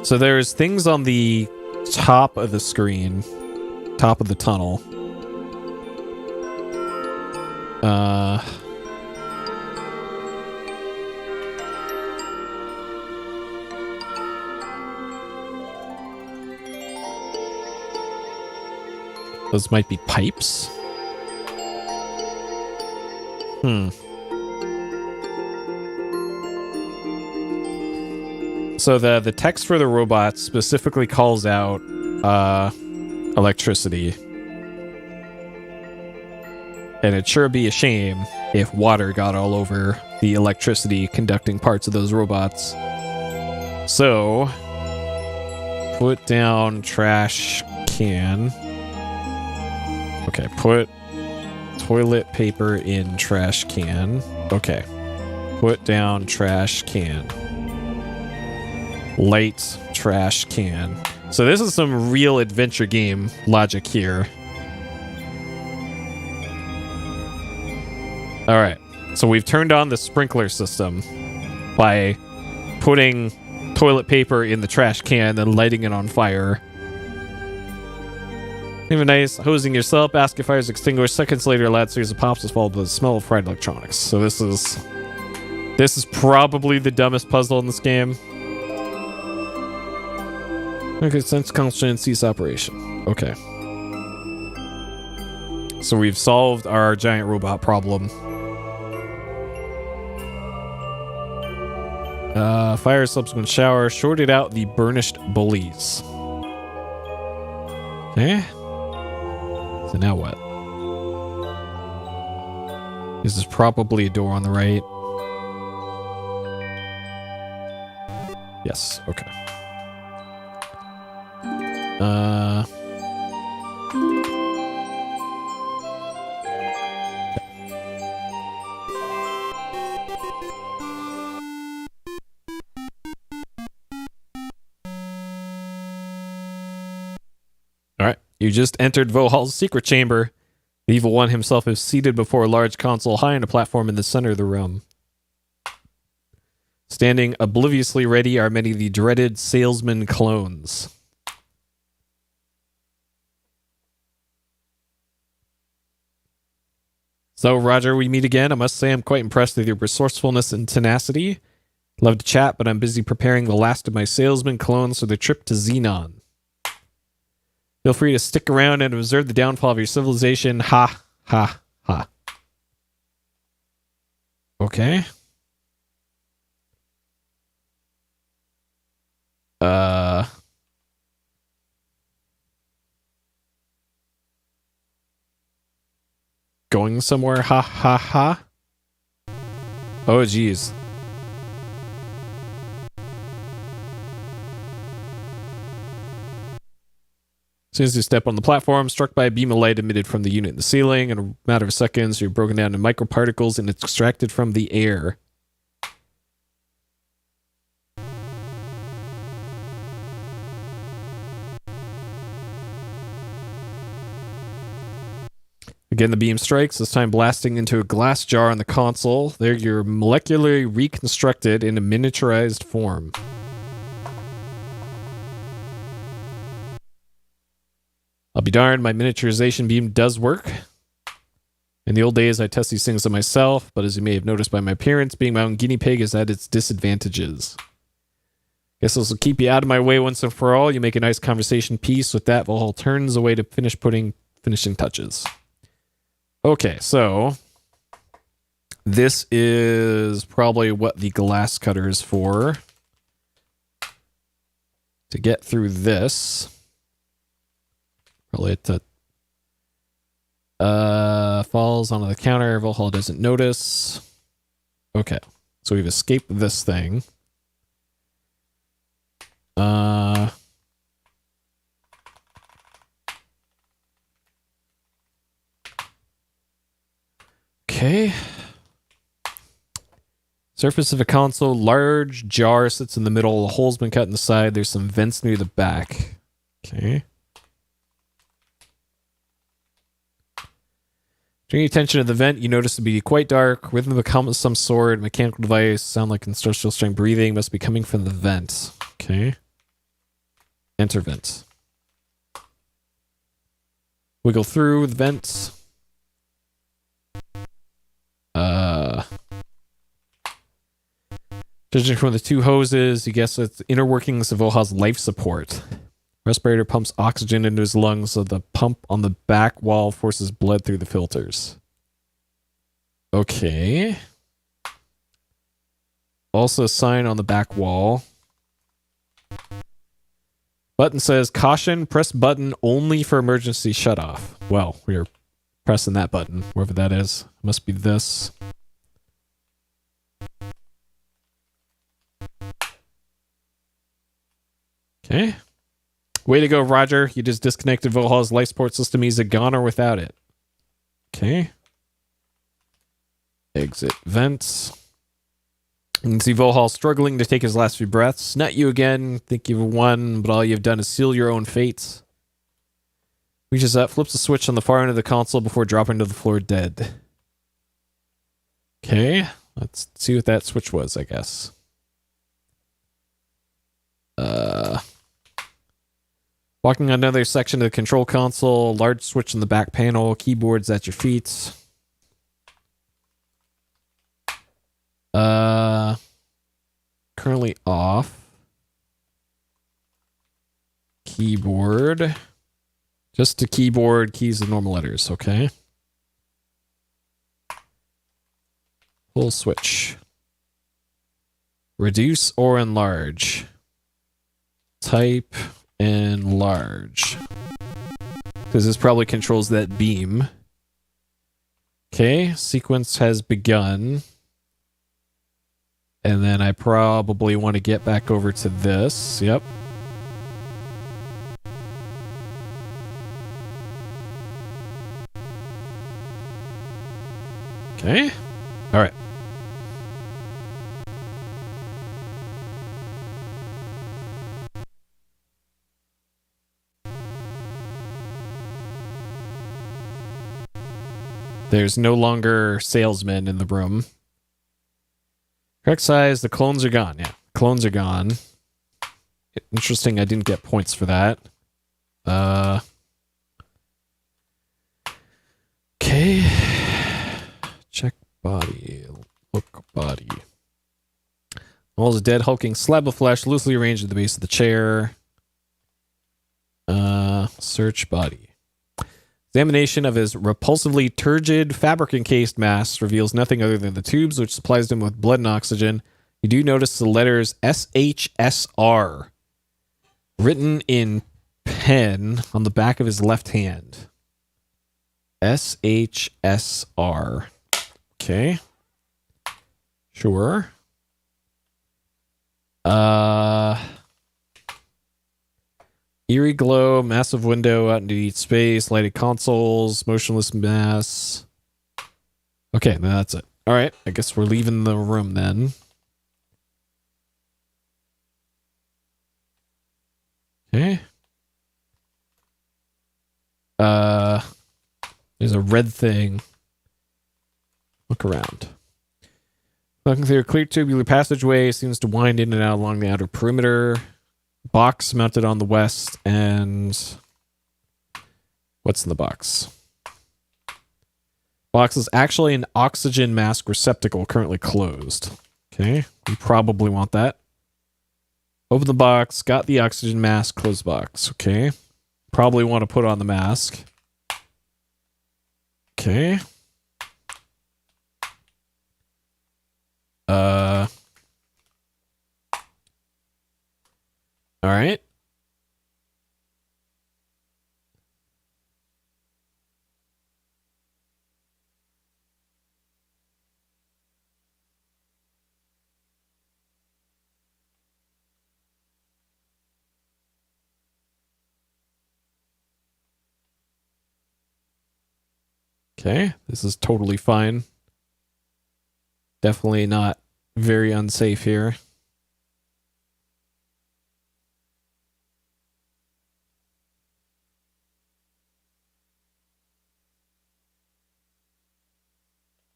So there's things on the top of the screen, top of the tunnel. Those might be pipes. So the text for the robots specifically calls out electricity. And it'd sure be a shame if water got all over the electricity conducting parts of those robots. So, put down trash can. Okay, put toilet paper in trash can. Okay. Put down trash can. Light trash can. So this is some real adventure game logic here. Alright. So we've turned on the sprinkler system by putting toilet paper in the trash can and lighting it on fire. Even nice, hosing yourself, basket fires extinguished. Seconds later, a loud series of pops is followed by the smell of fried electronics. So this is probably the dumbest puzzle in this game. Okay, sense constant cease operation. Okay. So we've solved our giant robot problem. Fire subsequent shower shorted out the burnished bullies. Okay. So now what? This is probably a door on the right. Yes, okay. Alright, you just entered Vohaul's secret chamber. The evil one himself is seated before a large console high on a platform in the center of the room. Standing obliviously ready are many of the dreaded salesman clones. So, Roger, we meet again. I must say I'm quite impressed with your resourcefulness and tenacity. Love to chat, but I'm busy preparing the last of my salesman clones for the trip to Xenon. Feel free to stick around and observe the downfall of your civilization. Ha, ha, ha. Okay. Going somewhere? Ha, ha, ha. Oh, geez. As soon as you step on the platform, struck by a beam of light emitted from the unit in the ceiling. In a matter of seconds, you're broken down into microparticles and extracted from the air. Again, the beam strikes, this time blasting into a glass jar on the console. There you're molecularly reconstructed in a miniaturized form. I'll be darned, my miniaturization beam does work. In the old days, I test these things on myself, but as you may have noticed by my appearance, being my own guinea pig is at its disadvantages. Guess this will keep you out of my way once and for all. You make a nice conversation piece. With that, Vohaul turns away to finish putting finishing touches. Okay, so this is probably what the glass cutter is for. To get through this, probably it falls onto the counter. Vohaul doesn't notice. Okay, so we've escaped this thing. Okay. Surface of a console, large jar sits in the middle. A hole's been cut in the side. There's some vents near the back. Okay. Turning your attention to the vent, you notice it to be quite dark. Rhythm of some sort. Mechanical device. Sound like industrial strength breathing. Must be coming from the vent. Okay. Enter vent. Wiggle through the vents. Judging from the two hoses, you guess it's inner workings of Vohaul's life support. Respirator pumps oxygen into his lungs, so the pump on the back wall forces blood through the filters. Okay. Also a sign on the back wall. Button says, caution, press button only for emergency shutoff. Well, we're pressing that button, wherever that is. Must be this. Okay. Way to go, Roger. You just disconnected Vohaul's life support system. He's a goner without it. Okay. Exit vents. You can see Vohaul struggling to take his last few breaths. Not you again. Think you've won, but all you've done is seal your own fate. Reaches up, flips a switch on the far end of the console before dropping to the floor dead. Okay. Let's see what that switch was, I guess. Walking on another section of the control console, large switch in the back panel, keyboards at your feet. Currently off. Keyboard. Just a keyboard, keys and normal letters, okay? Full switch. Reduce or enlarge. Type enlarge. Because this probably controls that beam. Okay, sequence has begun. And then I probably want to get back over to this. Yep. Okay. All right. There's no longer salesmen in the room. Correct size, the clones are gone. Yeah, clones are gone. Interesting, I didn't get points for that. Okay. Check body. Look body. All is a dead, hulking slab of flesh loosely arranged at the base of the chair. Search body. Examination of his repulsively turgid, fabric-encased mass reveals nothing other than the tubes which supplies him with blood and oxygen. You do notice the letters SHSR written in pen on the back of his left hand. SHSR. Okay. Sure. Eerie glow, massive window out into each space, lighted consoles, motionless mass. Okay, that's it. All right, I guess we're leaving the room then. Okay. There's a red thing. Look around. Looking through a clear tubular passageway, seems to wind in and out along the outer perimeter. Box mounted on the west, and what's in the box? Box is actually an oxygen mask receptacle currently closed. Okay, we probably want that. Open the box, got the oxygen mask, closed box. Okay, probably want to put on the mask. Okay. All right. Okay, this is totally fine. Definitely not very unsafe here.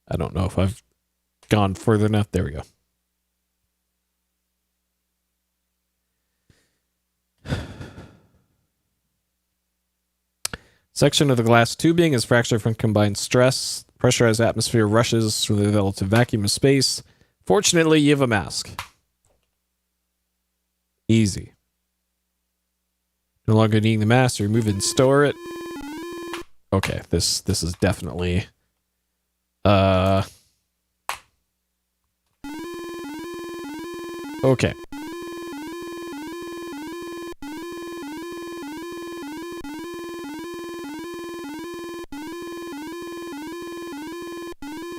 I don't know if I've gone further enough. There we go. Section of the glass tubing is fractured from combined stress. Pressurized atmosphere rushes through the relative vacuum of space. Fortunately, you have a mask. Easy. No longer needing the mask, remove it and store it. Okay, this is definitely okay.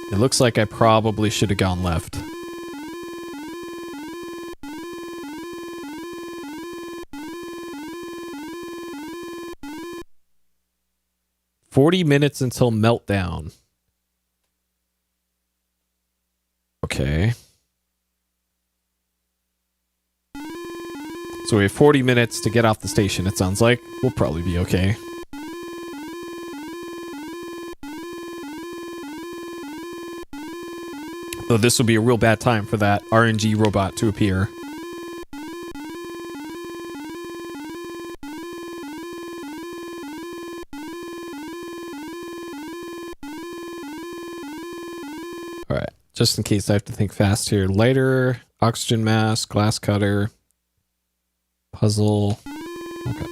It looks like I probably should have gone left. "40 minutes until meltdown." Okay. So we have 40 minutes to get off the station, it sounds like. We'll probably be okay. Though this would be a real bad time for that RNG robot to appear. Alright, just in case I have to think fast here. Lighter, oxygen mask, glass cutter, puzzle. Okay.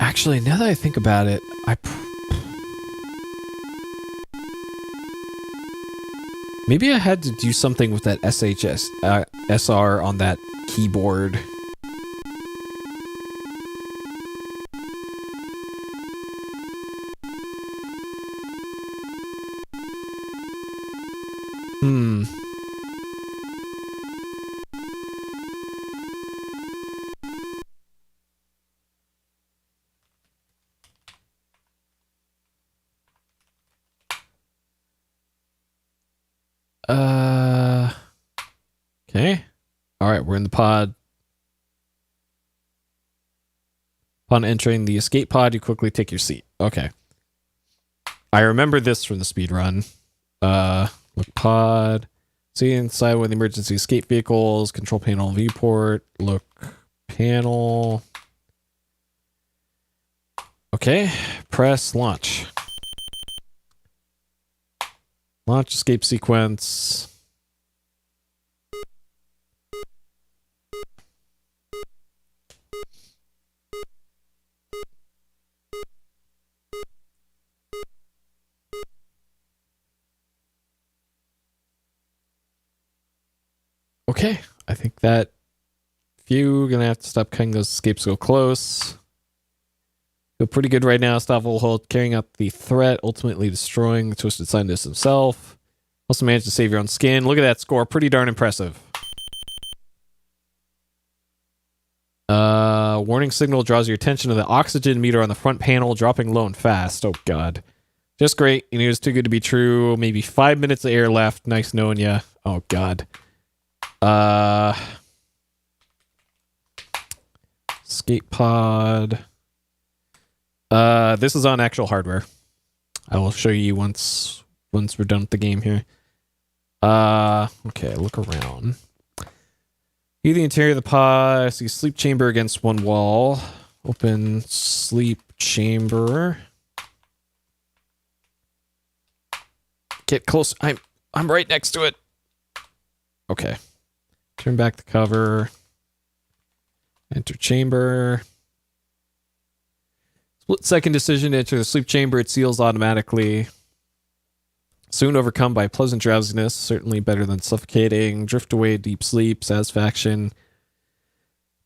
Actually, now that I think about it, maybe I had to do something with that SR on that keyboard. Okay. Alright, we're in the pod. Upon entering the escape pod, you quickly take your seat. Okay. I remember this from the speed run. Look pod. See inside one of the emergency escape vehicles. Control panel viewport. Look panel. Okay. Press launch. Launch escape sequence. Okay, I think that few gonna have to stop cutting those escapes so close. Feel pretty good right now. Stop Vohaul carrying out the threat, ultimately destroying the twisted scientist himself. Also managed to save your own skin. Look at that score. Pretty darn impressive. Warning signal draws your attention to the oxygen meter on the front panel, dropping low and fast. Oh, God. Just great. You knew it was too good to be true. Maybe 5 minutes of air left. Nice knowing ya. Oh, God. Escape pod. This is on actual hardware. I will show you once we're done with the game here. Okay, look around. View the interior of the pod. See sleep chamber against one wall. Open sleep chamber. Get close. I'm right next to it. Okay. Turn back the cover. Enter chamber. Split second decision to enter the sleep chamber. It seals automatically. Soon overcome by pleasant drowsiness. Certainly better than suffocating. Drift away, deep sleep, satisfaction.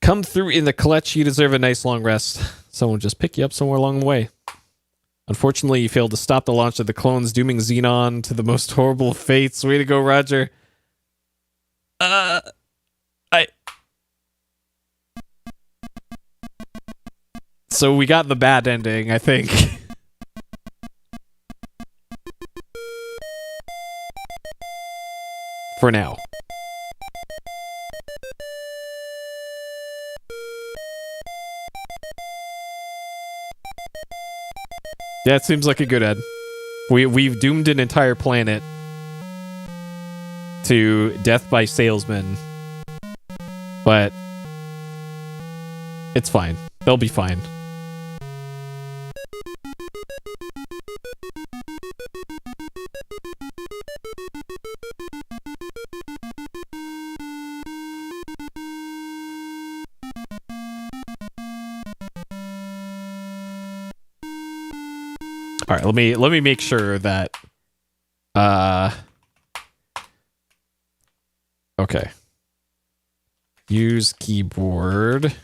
Come through in the clutch. You deserve a nice long rest. Someone just pick you up somewhere along the way. Unfortunately, you failed to stop the launch of the clones, dooming Xenon to the most horrible fates. Way to go, Roger. So we got the bad ending, I think. For now. Yeah, it seems like a good end. We've doomed an entire planet to death by salesmen. But it's fine. They'll be fine. All right, let me make sure that okay. Use keyboard.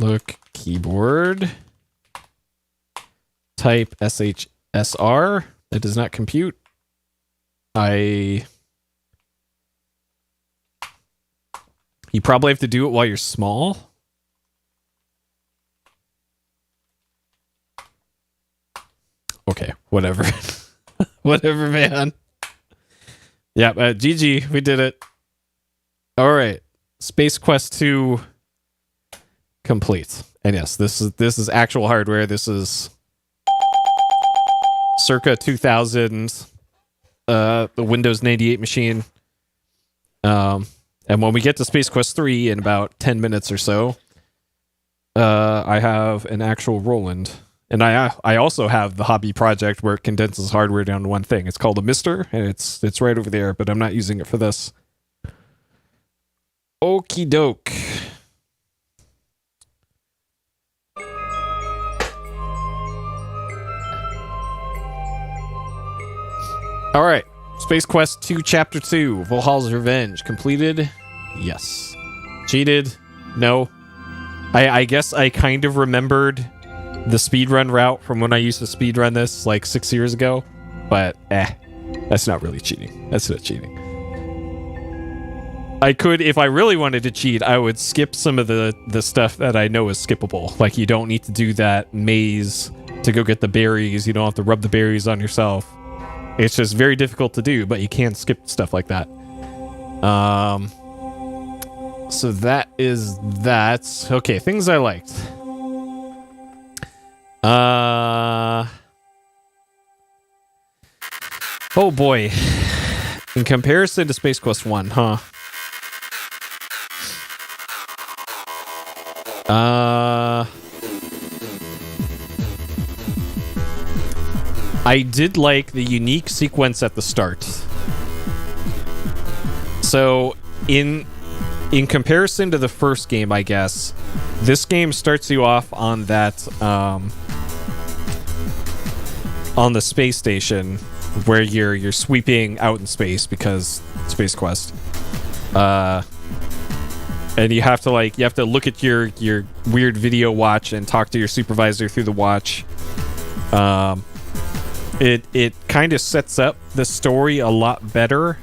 Look keyboard. Type SHSR. That does not compute. You probably have to do it while you're small. Okay, whatever. Whatever, man. Yeah, GG, we did it. All right, Space Quest 2 complete. And yes, this is actual hardware. This is circa 2000, the Windows 98 machine. And when we get to Space Quest 3 in about 10 minutes or so, I have an actual Roland. And I also have the hobby project where it condenses hardware down to one thing. It's called a Mister, and it's right over there, but I'm not using it for this. Okie doke. All right. Space Quest 2 Chapter 2, Vohaul's Revenge. Completed? Yes. Cheated? No. I guess I kind of remembered the speedrun route from when I used to speedrun this like 6 years ago, but that's not really cheating. That's not cheating. I could, if I really wanted to cheat, I would skip some of the stuff that I know is skippable. Like, you don't need to do that maze to go get the berries. You don't have to rub the berries on yourself. It's just very difficult to do, but you can skip stuff like that. So that is that. Okay, things I liked. Oh boy. In comparison to Space Quest 1, huh? I did like the unique sequence at the start. So, in comparison to the first game, I guess, this game starts you off on that, on the space station where you're sweeping out in space because Space Quest. And you have to look at your weird video watch and talk to your supervisor through the watch. it kind of sets up the story a lot better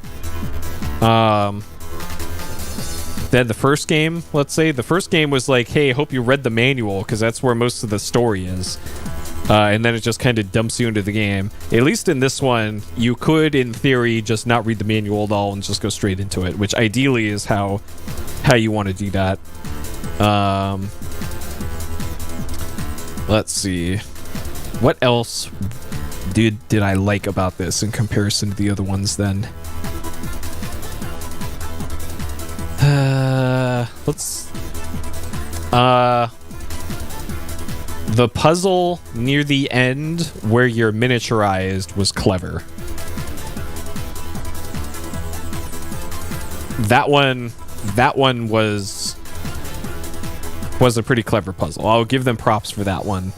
than the first game. Let's say the first game was like, hey, hope you read the manual, because that's where most of the story is. And then it just kind of dumps you into the game. At least in this one, you could, in theory, just not read the manual at all and just go straight into it, which ideally is how you want to do that. Let's see. What else did I like about this in comparison to the other ones then? The puzzle near the end where you're miniaturized was clever. That one was a pretty clever puzzle. I'll give them props for that one.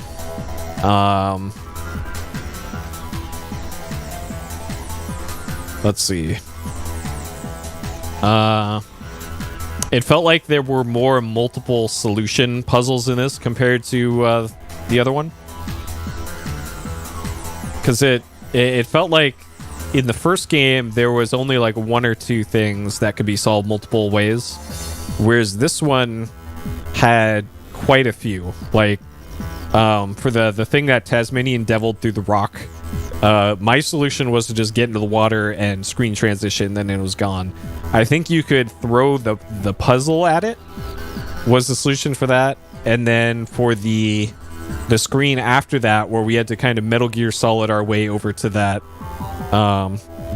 Let's see. It felt like there were more multiple solution puzzles in this compared to the other one. Because it felt like in the first game there was only like one or two things that could be solved multiple ways, whereas this one had quite a few. Like for the thing that Tasmanian deviled through the rock, my solution was to just get into the water and screen transition, then it was gone. I think you could throw the puzzle at it was the solution for that, and then for the screen after that, where we had to kind of Metal Gear Solid our way over to that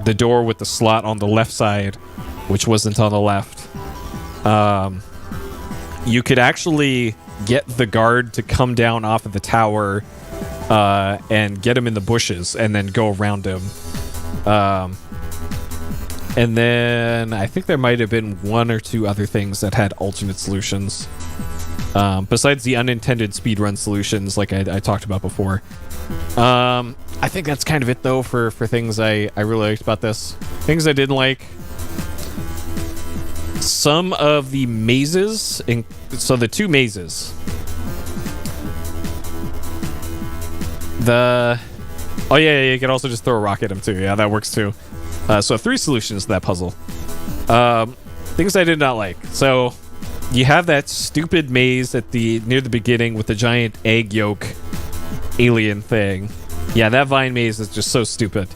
the door with the slot on the left side, which wasn't on the left. You could actually get the guard to come down off of the tower and get him in the bushes and then go around him. And then I think there might have been one or two other things that had alternate solutions. Besides the unintended speedrun solutions like I talked about before. I think that's kind of it, though, for things I really liked about this. Things I didn't like. Some of the mazes, so the two mazes. Oh yeah, you can also just throw a rock at him too. Yeah, that works too. So 3 solutions to that puzzle. Things I did not like. So you have that stupid maze near the beginning with the giant egg yolk alien thing. Yeah, that vine maze is just so stupid.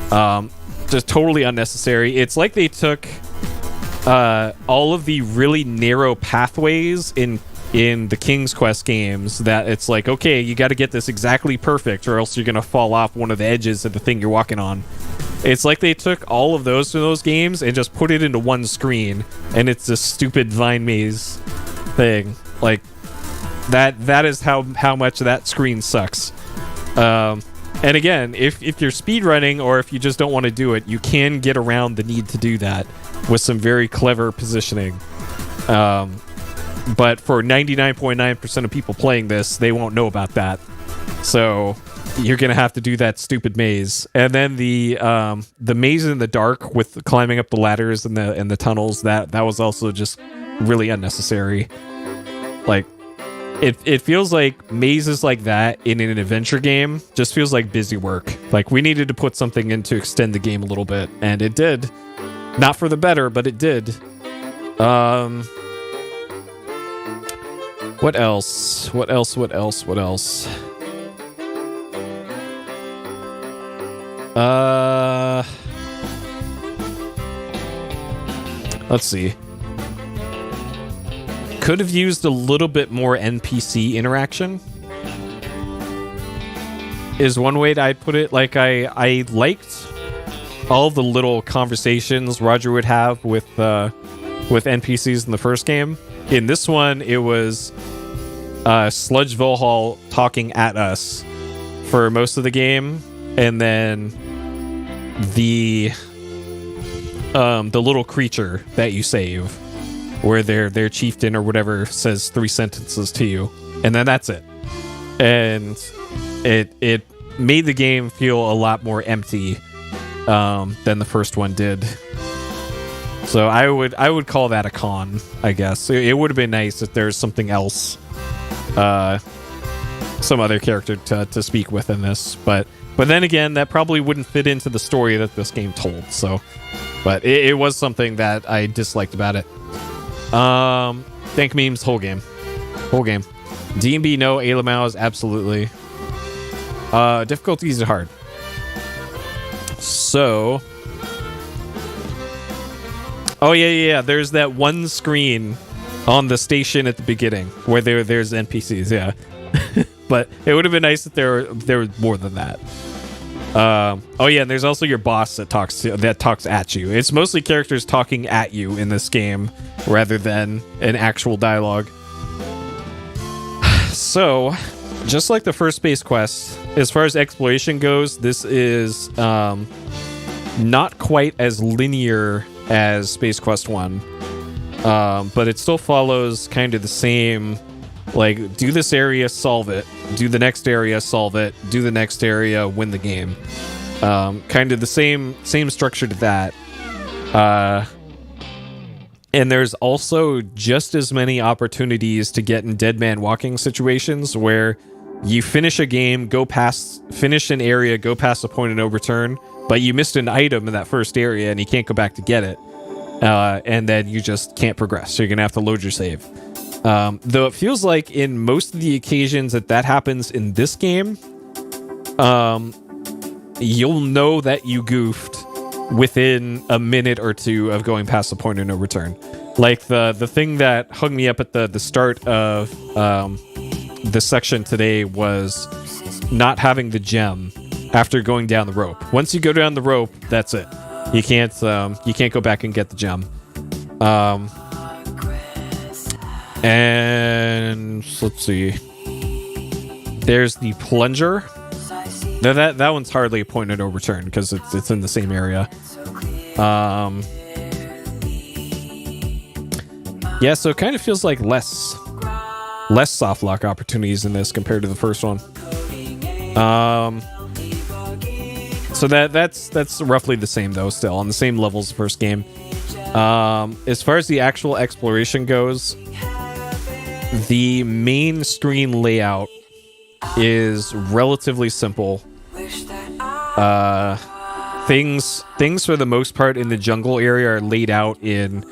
Just totally unnecessary. It's like they took all of the really narrow pathways in the King's Quest games, that it's like, okay, you got to get this exactly perfect or else you're going to fall off one of the edges of the thing you're walking on. It's like they took all of those from those games and just put it into one screen, and it's this stupid vine maze thing. Like, that is how much that screen sucks. And again, if you're speedrunning or if you just don't want to do it, you can get around the need to do that with some very clever positioning. But for 99.9% of people playing this, they won't know about that. So you're gonna have to do that stupid maze, and then the maze in the dark with climbing up the ladders and the tunnels. That was also just really unnecessary. Like, it feels like mazes like that in an adventure game just feels like busy work. Like, we needed to put something in to extend the game a little bit, and it did. Not for the better, but it did. What else? Let's see. Could have used a little bit more NPC interaction, is one way that I'd put it. Like, I liked all the little conversations Roger would have with NPCs in the first game. In this one, it was Sludge Vohaul talking at us for most of the game, and then the little creature that you save, where their chieftain or whatever says 3 sentences to you, and then that's it. And it made the game feel a lot more empty than the first one did. So I would call that a con, I guess. It would have been nice if there's something else some other character to speak with in this, but then again, that probably wouldn't fit into the story that this game told. So, but it was something that I disliked about it. Thank memes, whole game. D&B, no. Alamals, absolutely. Difficulties are hard. So, oh yeah. There's that one screen on the station at the beginning where there's NPCs. Yeah. But it would have been nice if there were more than that. Oh yeah, and there's also your boss that talks at you. It's mostly characters talking at you in this game rather than an actual dialogue. So, just like the first Space Quest, as far as exploration goes, this is not quite as linear as Space Quest 1. But it still follows kind of the same, like, do this area, solve it. Do the next area, solve it. Do the next area, win the game. Kind of the same structure to that. And there's also just as many opportunities to get in dead man walking situations where you finish a game, finish an area, go past a point of no return, but you missed an item in that first area and you can't go back to get it. And then you just can't progress. So you're going to have to load your save. Though it feels like in most of the occasions that happens in this game, you'll know that you goofed within a minute or two of going past the point of no return. Like the thing that hung me up at the start of the section today was not having the gem after going down the rope. Once you go down the rope, that's it. You can't go back and get the gem. And let's see. There's the plunger. That one's hardly a point of no return because it's in the same area. Yeah, so it kind of feels like less soft lock opportunities in this compared to the first one. So that's roughly the same though, still on the same level as the first game. As far as the actual exploration goes, the main screen layout is relatively simple. Things for the most part in the jungle area are laid out in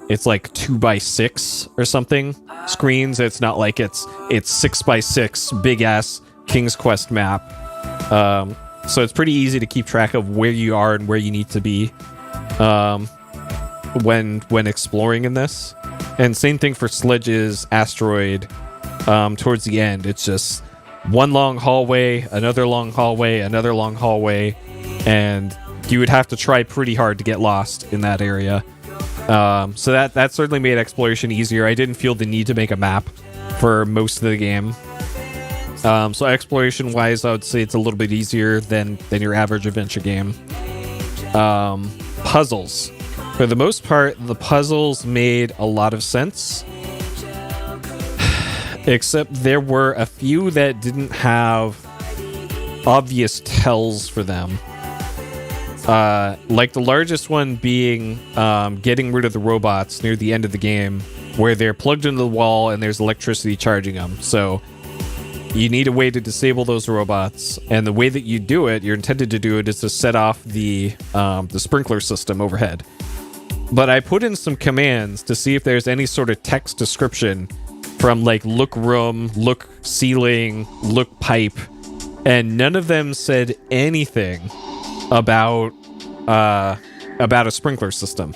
it's like 2x6 or something screens. It's not like it's 6x6 big ass King's Quest map. So it's pretty easy to keep track of where you are and where you need to be when exploring in this. And same thing for Sledge's Asteroid. Towards the end, it's just one long hallway, another long hallway, another long hallway, and you would have to try pretty hard to get lost in that area. So that certainly made exploration easier. I didn't feel the need to make a map for most of the game. So exploration-wise, I would say it's a little bit easier than your average adventure game. Puzzles. For the most part, the puzzles made a lot of sense. Except there were a few that didn't have obvious tells for them. Like the largest one being getting rid of the robots near the end of the game, where they're plugged into the wall and there's electricity charging them. So you need a way to disable those robots, and the way that you do it, you're intended to do it, is to set off the sprinkler system overhead. But I put in some commands to see if there's any sort of text description from like look room, look ceiling, look pipe, and none of them said anything about a sprinkler system.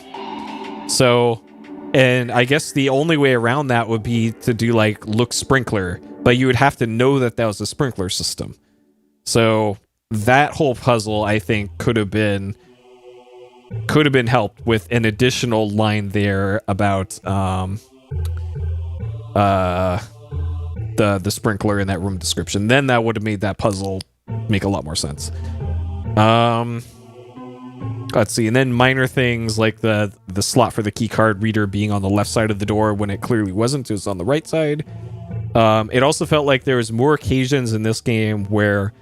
So, and I guess the only way around that would be to do like look sprinkler, but you would have to know that was a sprinkler system. So that whole puzzle, I think, could have been helped with an additional line there about the sprinkler in that room description. Then that would have made that puzzle make a lot more sense. Let's see, and then minor things like the slot for the key card reader being on the left side of the door when it clearly wasn't. It was on the right side. It also felt like there was more occasions in this game where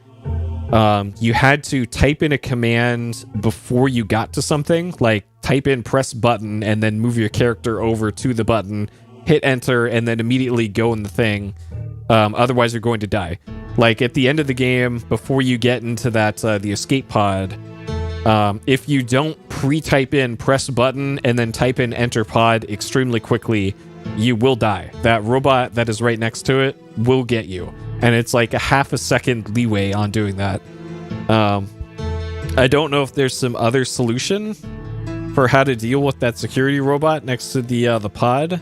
you had to type in a command before you got to something, like type in press button and then move your character over to the button, hit enter, and then immediately go in the thing. Otherwise, you're going to die. Like at the end of the game, before you get into that the escape pod, if you don't pre-type in press button and then type in enter pod extremely quickly, you will die. That robot that is right next to it will get you, and it's like a half a second leeway on doing that. I don't know if there's some other solution for how to deal with that security robot next to the pod,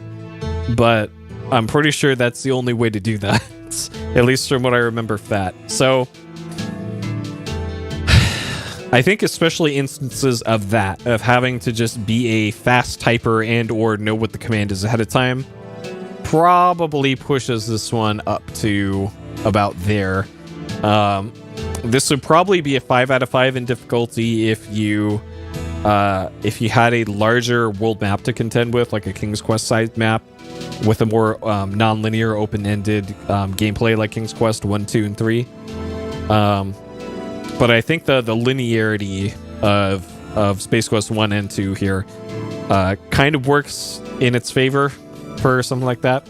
but I'm pretty sure that's the only way to do that. At least from what I remember for that. So I think especially instances of that, of having to just be a fast typer and or know what the command is ahead of time, probably pushes this one up to about there. This would probably be a 5 out of 5 in difficulty if you had a larger world map to contend with, like a King's Quest sized map with a more non-linear, open-ended gameplay like King's Quest 1, 2, and 3. But I think the linearity of Space Quest 1 and 2 here kind of works in its favor for something like that.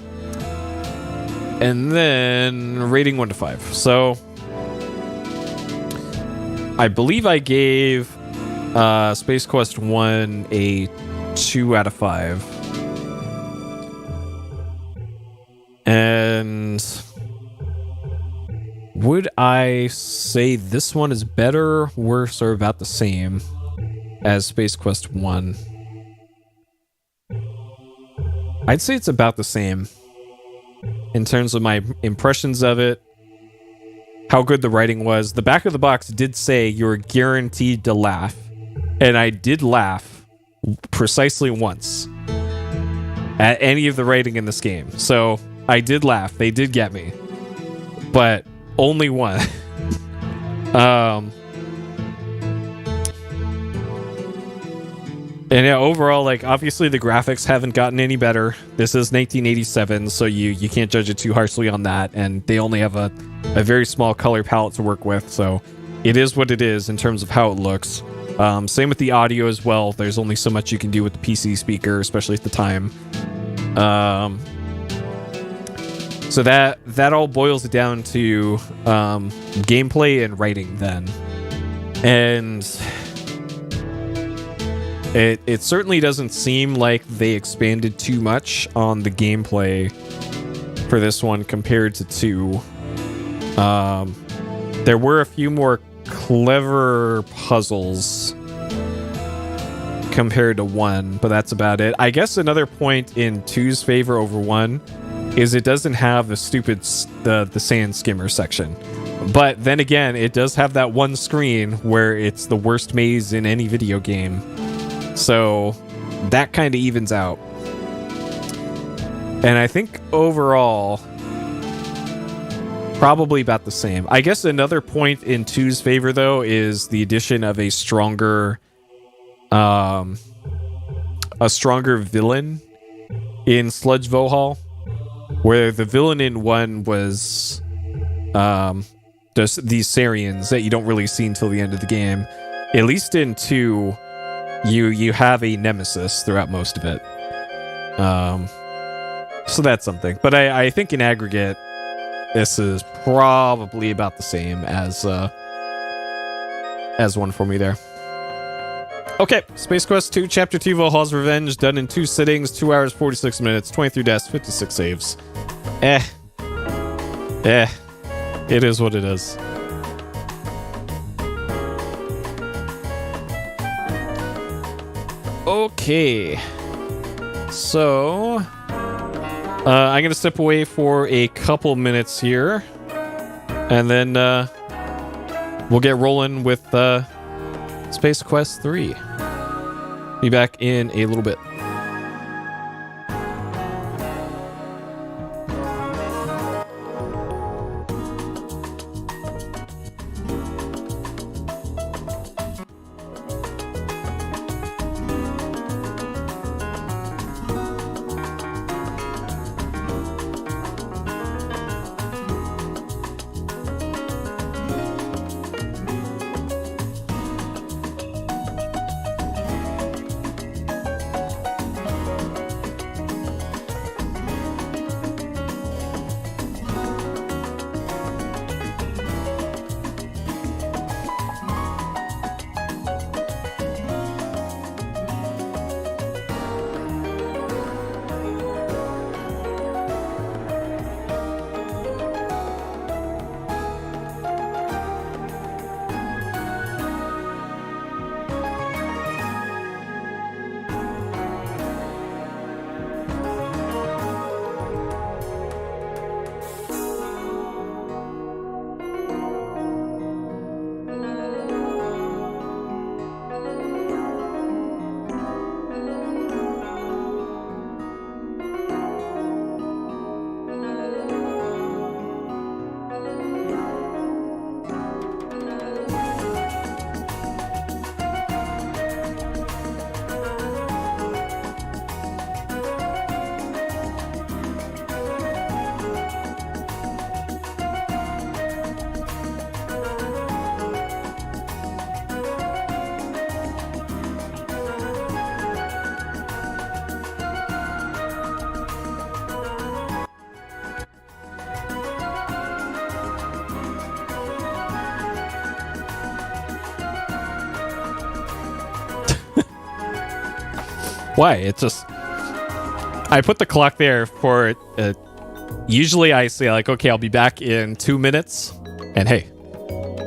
And then rating 1 to 5. So I believe I gave Space Quest 1 a 2 out of 5. And would I say this one is better, worse, or about the same as Space Quest 1? I'd say it's about the same in terms of my impressions of it, how good the writing was. The back of the box did say you're guaranteed to laugh, and I did laugh precisely once at any of the writing in this game. So I did laugh. They did get me. But only one. And yeah, overall, like, obviously the graphics haven't gotten any better. This is 1987, so you can't judge it too harshly on that. And they only have a very small color palette to work with. So it is what it is in terms of how it looks. Same with the audio as well. There's only so much you can do with the PC speaker, especially at the time. So that all boils down to gameplay and writing then. And it certainly doesn't seem like they expanded too much on the gameplay for this one compared to 2. There were a few more clever puzzles compared to 1, but that's about it. I guess another point in 2's favor over 1 is it doesn't have the stupid the sand skimmer section. But then again, it does have that one screen where it's the worst maze in any video game. So that kind of evens out. And I think overall, probably about the same. I guess another point in 2's favor, though, is the addition of a stronger villain in Sludge Vohaul, where the villain in 1 was just these Sarians that you don't really see until the end of the game. At least in 2, you have a nemesis throughout most of it. So that's something. But I think in aggregate, this is probably about the same as 1 for me there. Okay, Space Quest 2, Chapter 2, Vohaul's Revenge, done in 2 sittings, 2 hours, 46 minutes, 23 deaths, 56 saves. It is what it is. Okay. So, I'm going to step away for a couple minutes here, and then we'll get rolling with Space Quest 3. Be back in a little bit. Why? It's just... I put the clock there for... usually I say, like, okay, I'll be back in 2 minutes. And hey,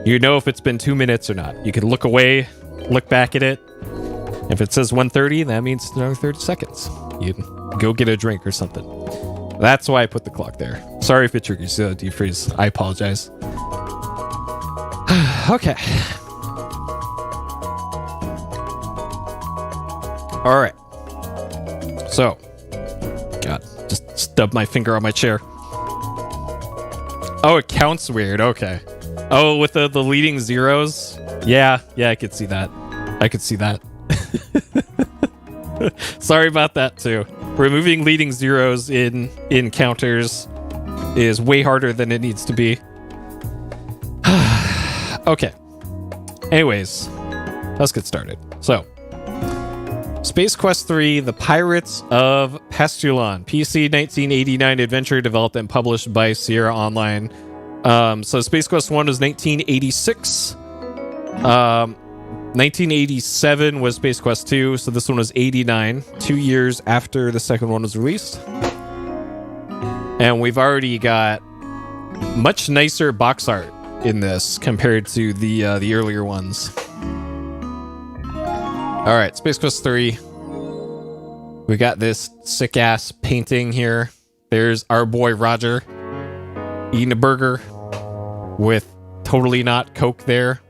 you know if it's been 2 minutes or not. You can look away, look back at it. If it says 1:30, that means another 30 seconds. You can go get a drink or something. That's why I put the clock there. Sorry if it triggers the defreeze. I apologize. Okay. All right. So, God, just stubbed my finger on my chair. Oh, it counts weird. Okay. Oh, with the leading zeros. Yeah, I could see that. I could see that. Sorry about that too. Removing leading zeros in counters is way harder than it needs to be. Okay. Anyways, let's get started. So, Space Quest 3: The Pirates of Pastulon, PC 1989 adventure developed and published by Sierra Online. So Space Quest 1 was 1986. 1987 was Space Quest 2, so this one was 89, 2 years after the second one was released. And we've already got much nicer box art in this compared to the earlier ones. All right, Space Quest 3. We got this sick-ass painting here. There's our boy Roger eating a burger with totally not Coke there.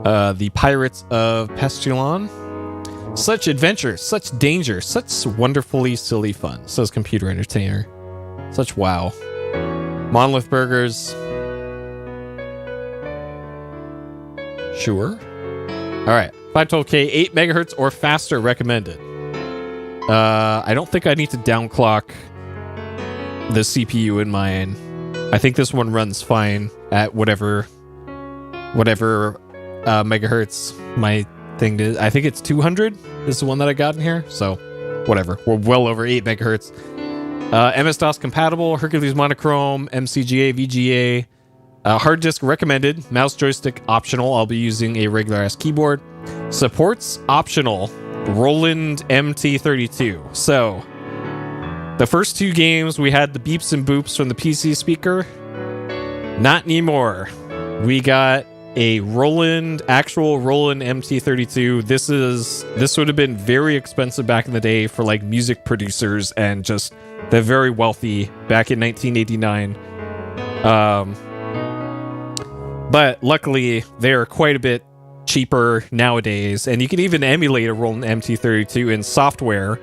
The Pirates of Pastulon. Such adventure, such danger, such wonderfully silly fun, says Computer Entertainer. Such wow. Monolith Burgers. Sure. Alright. 512K, 8 megahertz or faster recommended. I don't think I need to downclock the CPU in mine. I think this one runs fine at whatever megahertz my thing is. I think it's 200 is the one that I got in here. So whatever. We're well over 8 megahertz. MS-DOS compatible, Hercules monochrome, MCGA, VGA. Hard disk recommended, mouse joystick optional. I'll be using a regular ass keyboard. Supports optional Roland MT32. So the first 2 games we had the beeps and boops from the PC speaker. Not anymore. We got a actual Roland MT32. This would have been very expensive back in the day for like music producers and just the very wealthy back in 1989. But luckily they're quite a bit cheaper nowadays, and you can even emulate a Roland MT32 in software.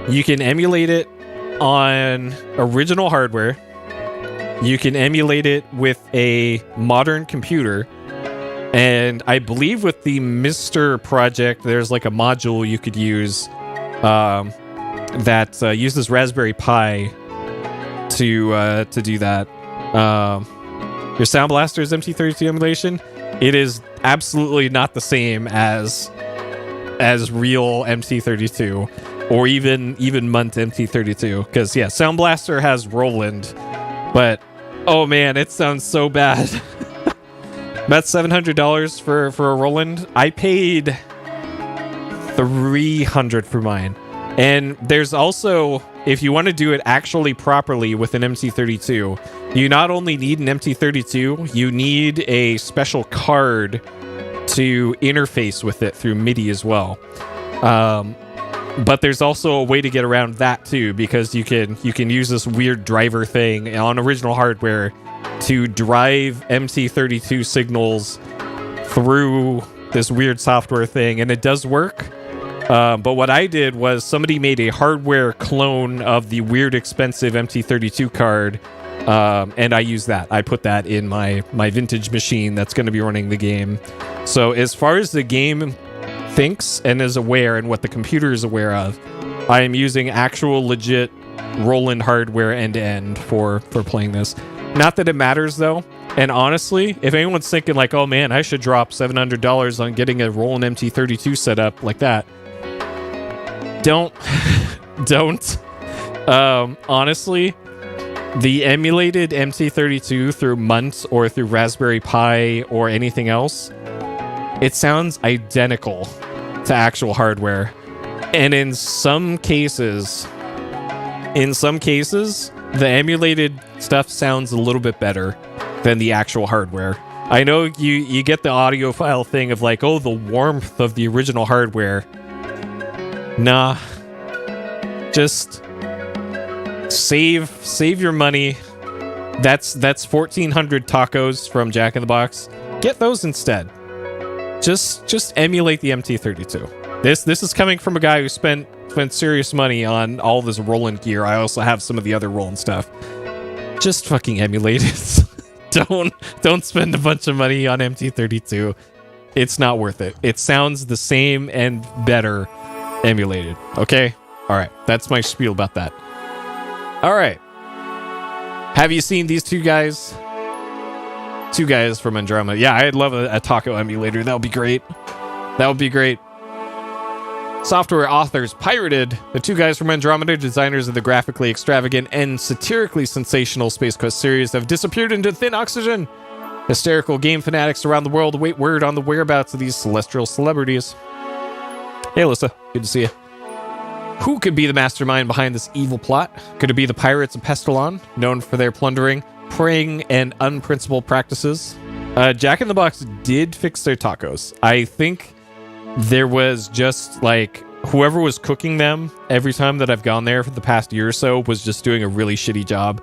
You can emulate it on original hardware. You can emulate it with a modern computer. And I believe with the Mr. project, there's like a module you could use that uses Raspberry Pi to do that. Your Sound Blaster's MT32 emulation, it is absolutely not the same as real MT32 or even Munt MT32. Because yeah, Sound Blaster has Roland. But, oh man, it sounds so bad. About $700 for a Roland. I paid $300 for mine. And there's also, if you want to do it actually properly with an MT32, you not only need an MT32, you need a special card to interface with it through MIDI as well. But there's also a way to get around that too, because you can use this weird driver thing on original hardware to drive MT32 signals through this weird software thing, and it does work. But what I did was somebody made a hardware clone of the weird expensive MT32 card, and I used that. I put that in my vintage machine that's going to be running the game. So as far as the game thinks and is aware and what the computer is aware of, I am using actual legit Roland hardware end-to-end for playing this. Not that it matters though, and honestly, if anyone's thinking like, oh man, I should drop $700 on getting a Roland MT32 set up like that, don't. Honestly, the emulated MT32 through Munt or through Raspberry Pi or anything else, it sounds identical to actual hardware. And in some cases, the emulated stuff sounds a little bit better than the actual hardware. I know you get the audiophile thing of like, oh, the warmth of the original hardware. Nah. Just save your money. That's 1,400 tacos from Jack in the Box. Get those instead. Just emulate the MT32. This is coming from a guy who spent serious money on all this Roland gear. I also have some of the other Roland stuff. Just fucking emulate it. Don't spend a bunch of money on MT32. It's not worth it. It sounds the same and better emulated. Okay? All right. That's my spiel about that. All right. Have you seen these two guys? Two guys from Andromeda. Yeah, I'd love a taco emulator. That would be great. That would be great. Software authors pirated the two guys from Andromeda, designers of the graphically extravagant and satirically sensational Space Quest series, have disappeared into thin oxygen. Hysterical game fanatics around the world await word on the whereabouts of these celestial celebrities. Hey, Alyssa. Good to see you. Who could be the mastermind behind this evil plot? Could it be the pirates of Pestalon, known for their plundering, preying, and unprincipled practices? Jack in the Box did fix their tacos. I think there was just like whoever was cooking them every time that I've gone there for the past year or so was just doing a really shitty job.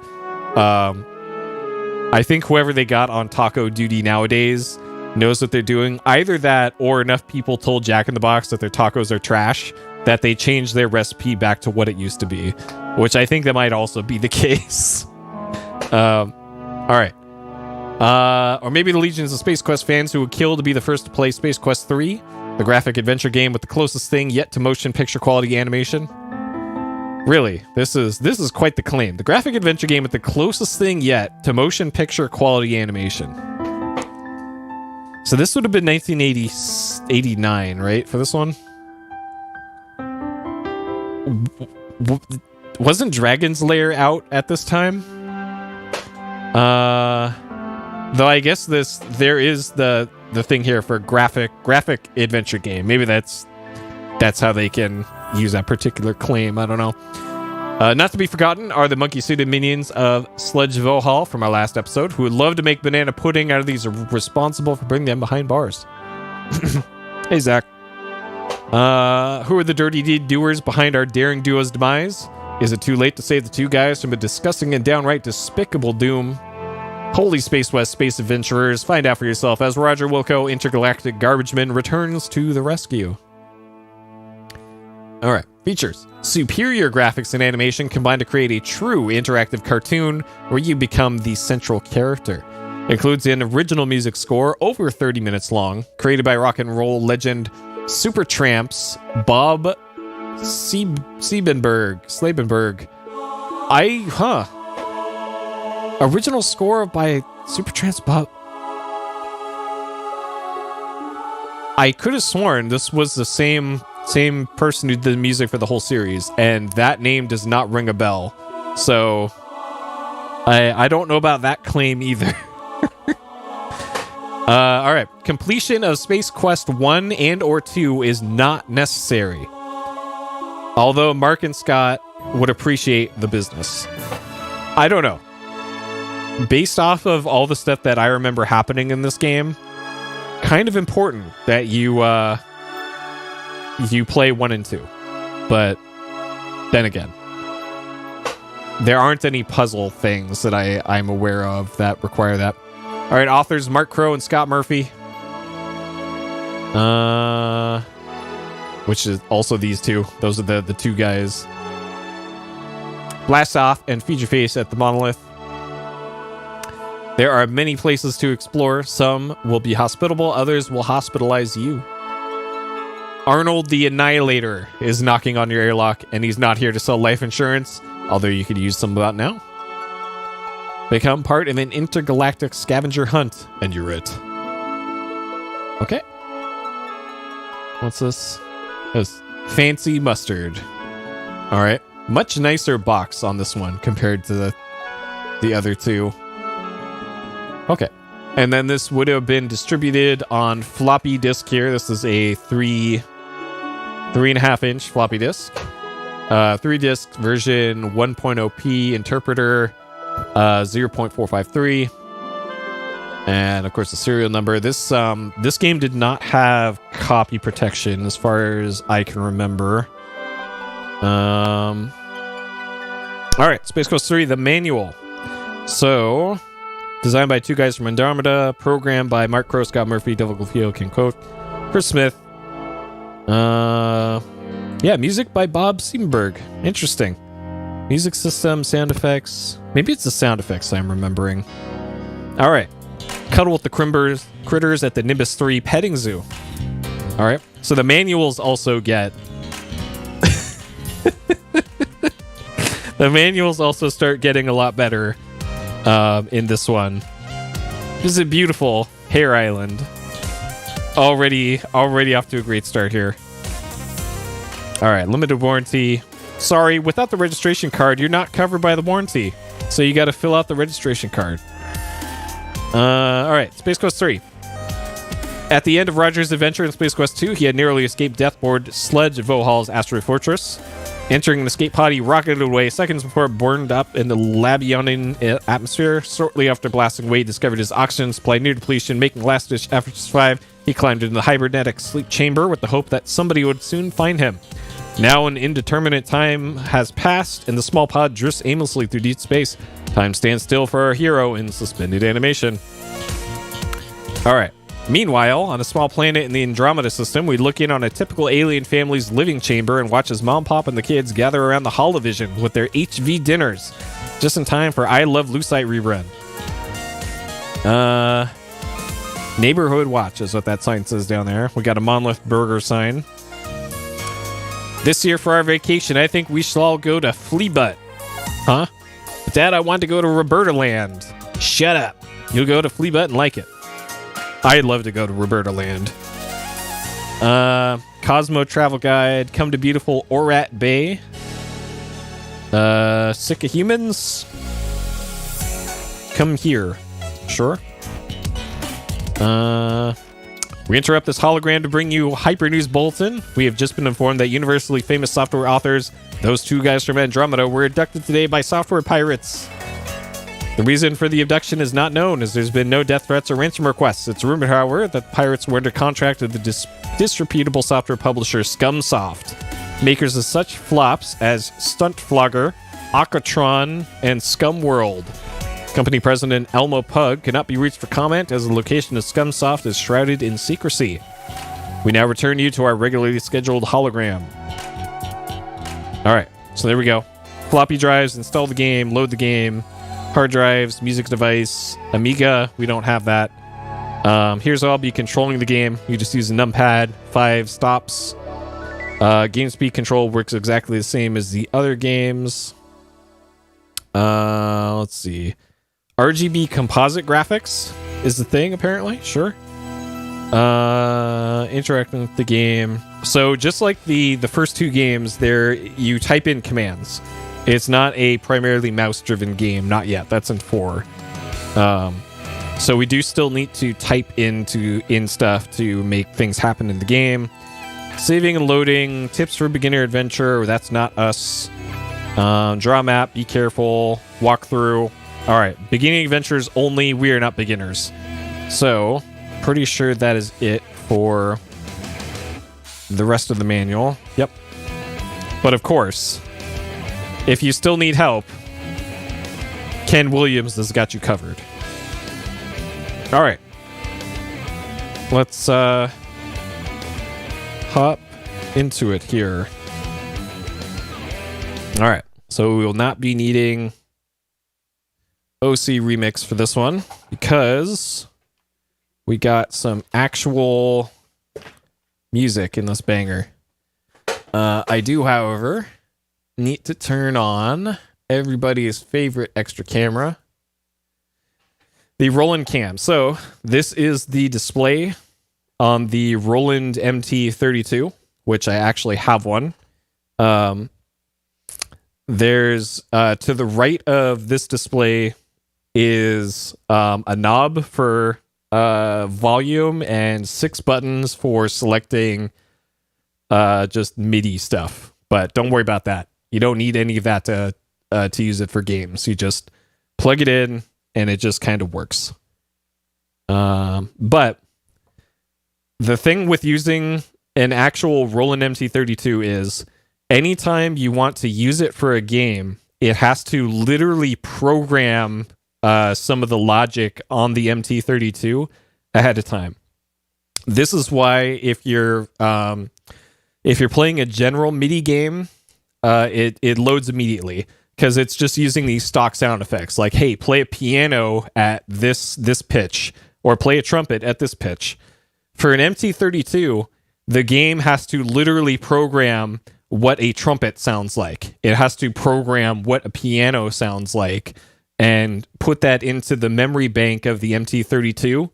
I think whoever they got on taco duty nowadays knows what they're doing. Either that or enough people told Jack in the Box that their tacos are trash that they changed their recipe back to what it used to be, which I think that might also be the case. All right. Or maybe the legions of Space Quest fans who would kill to be the first to play Space Quest 3, the graphic adventure game with the closest thing yet to motion picture quality animation. Really, this is quite the claim. The graphic adventure game with the closest thing yet to motion picture quality animation. So this would have been 1989, right, for this one? Wasn't Dragon's Lair out at this time? Though I guess there is the thing here for graphic adventure game. Maybe that's how they can use that particular claim. I don't know. Not to be forgotten are the monkey-suited minions of Sludge Vohaul from our last episode, who would love to make banana pudding out of these, responsible for bringing them behind bars. Hey, Zach. Who are the dirty deed doers behind our daring duo's demise? Is it too late to save the two guys from a disgusting and downright despicable doom? Holy Space West space adventurers, find out for yourself as Roger Wilco, intergalactic garbageman, returns to the rescue. All right, features. Superior graphics and animation combined to create a true interactive cartoon where you become the central character. Includes an original music score over 30 minutes long, created by rock and roll legend Supertramp's Bob Slabenberg. Original score by Supertramp's Bob. I could have sworn this was the same person who did the music for the whole series, and that name does not ring a bell. So I don't know about that claim either. All right. Completion of Space Quest 1 and or 2 is not necessary. Although Mark and Scott would appreciate the business. I don't know. Based off of all the stuff that I remember happening in this game, kind of important that you play 1 and 2. But then again, there aren't any puzzle things that I'm aware of that require that. All right, authors Mark Crow and Scott Murphy. Which is also these two. Those are the two guys. Blast Off and Feature Face at the Monolith. There are many places to explore. Some will be hospitable, others will hospitalize you. Arnold the Annihilator is knocking on your airlock, and he's not here to sell life insurance, although you could use some about now. Become part of an intergalactic scavenger hunt, and you're it. Okay. What's this? This fancy mustard. All right. Much nicer box on this one compared to the other two. Okay. And then this would have been distributed on floppy disk here. This is a 3 3.5-inch floppy disk. 3-disc version 1.0p interpreter, 0.453. And of course the serial number. This game did not have copy protection as far as I can remember. All right, Space Quest 3, the manual. So, designed by two guys from Andromeda, programmed by Mark Crowe, Scott Murphy, Devil Gulfio, Ken Koch, Chris Smith. Yeah, music by Bob Siebenberg. Interesting. Music system, sound effects. Maybe it's the sound effects I'm remembering. All right. Cuddle with the critters at the Nimbus 3 petting zoo. All right. So the manuals also get... the manuals also start getting a lot better in this one. This is a beautiful Hare Island. Already off to a great start here. All right, limited warranty. Sorry, without the registration card, you're not covered by the warranty. So you got to fill out the registration card. All right, Space Quest 3. At the end of Roger's adventure in Space Quest 2, he had narrowly escaped death aboard Sledge at Vohaul's asteroid fortress. Entering an escape pod, he rocketed away seconds before it burned up in the Labianan atmosphere. Shortly after blasting away, he discovered his oxygen supply near depletion, making last-ditch efforts to survive. He climbed into the hybernetic sleep chamber with the hope that somebody would soon find him. Now an indeterminate time has passed, and the small pod drifts aimlessly through deep space. Time stands still for our hero in suspended animation. All right. Meanwhile, on a small planet in the Andromeda system, we look in on a typical alien family's living chamber and watch as Mom, Pop, and the kids gather around the Holovision with their HV dinners, just in time for I Love Lucite rerun. Neighborhood Watch is what that sign says down there. We got a Monolith Burger sign. This year for our vacation, I think we shall all go to Fleabutt. Huh? Dad, I want to go to Roberta Land. Shut up. You'll go to Fleabutt and like it. I'd love to go to Roberta Land. Cosmo Travel Guide. Come to beautiful Orat Bay. Sick of humans? Come here. Sure. We interrupt this hologram to bring you Hyper News Bulletin. We have just been informed that universally famous software authors, those two guys from Andromeda, were abducted today by software pirates. The reason for the abduction is not known, as there's been no death threats or ransom requests. It's rumored, however, that pirates were under contract with the disreputable software publisher Scumsoft, makers of such flops as Stunt Flogger, Aquatron, and Scumworld. Company president Elmo Pug cannot be reached for comment, as the location of Scumsoft is shrouded in secrecy. We now return you to our regularly scheduled hologram. All right, so there we go. Floppy drives, install the game, load the game. Hard drives, music device, Amiga, we don't have that. Here's how I'll be controlling the game. You just use a numpad, 5 stops. Game speed control works exactly the same as the other games. Let's see. RGB composite graphics is the thing, apparently. Sure. Interacting with the game. So just like the first two games, there you type in commands. It's not a primarily mouse-driven game. Not yet. That's in 4. So we do still need to type in stuff to make things happen in the game. Saving and loading. Tips for beginner adventure. That's not us. Draw map. Be careful. Walk through. All right. Beginning adventures only. We are not beginners. So, pretty sure that is it for the rest of the manual. Yep. But of course, if you still need help, Ken Williams has got you covered. All right. Let's hop into it here. All right. So we will not be needing OC Remix for this one because we got some actual music in this banger. I do, however, need to turn on everybody's favorite extra camera, the Roland Cam. So this is the display on the Roland MT32, which I actually have one. There's to the right of this display is a knob for volume and 6 buttons for selecting just MIDI stuff. But don't worry about that. You don't need any of that to use it for games. You just plug it in and it just kind of works. But the thing with using an actual Roland MT32 is anytime you want to use it for a game, it has to literally program some of the logic on the MT32 ahead of time. This is why if you're playing a general MIDI game, it loads immediately because it's just using these stock sound effects. Like, hey, play a piano at this pitch, or play a trumpet at this pitch. For an MT32, the game has to literally program what a trumpet sounds like. It has to program what a piano sounds like and put that into the memory bank of the MT32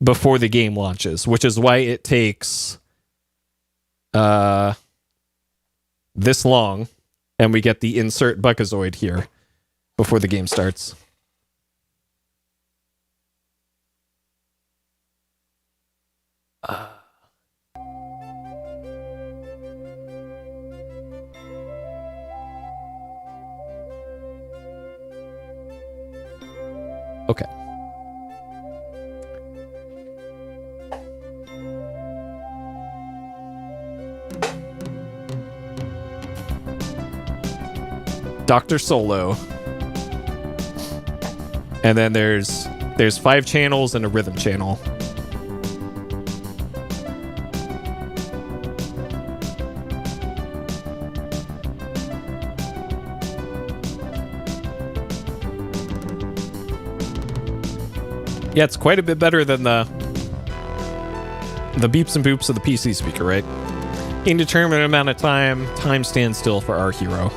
before the game launches, which is why it takes this long, and we get the insert Buckazoid here before the game starts. Okay. Dr. Solo. And then there's 5 channels and a rhythm channel. Yeah, it's quite a bit better than the beeps and boops of the PC speaker, right? Indeterminate amount of time stands still for our hero.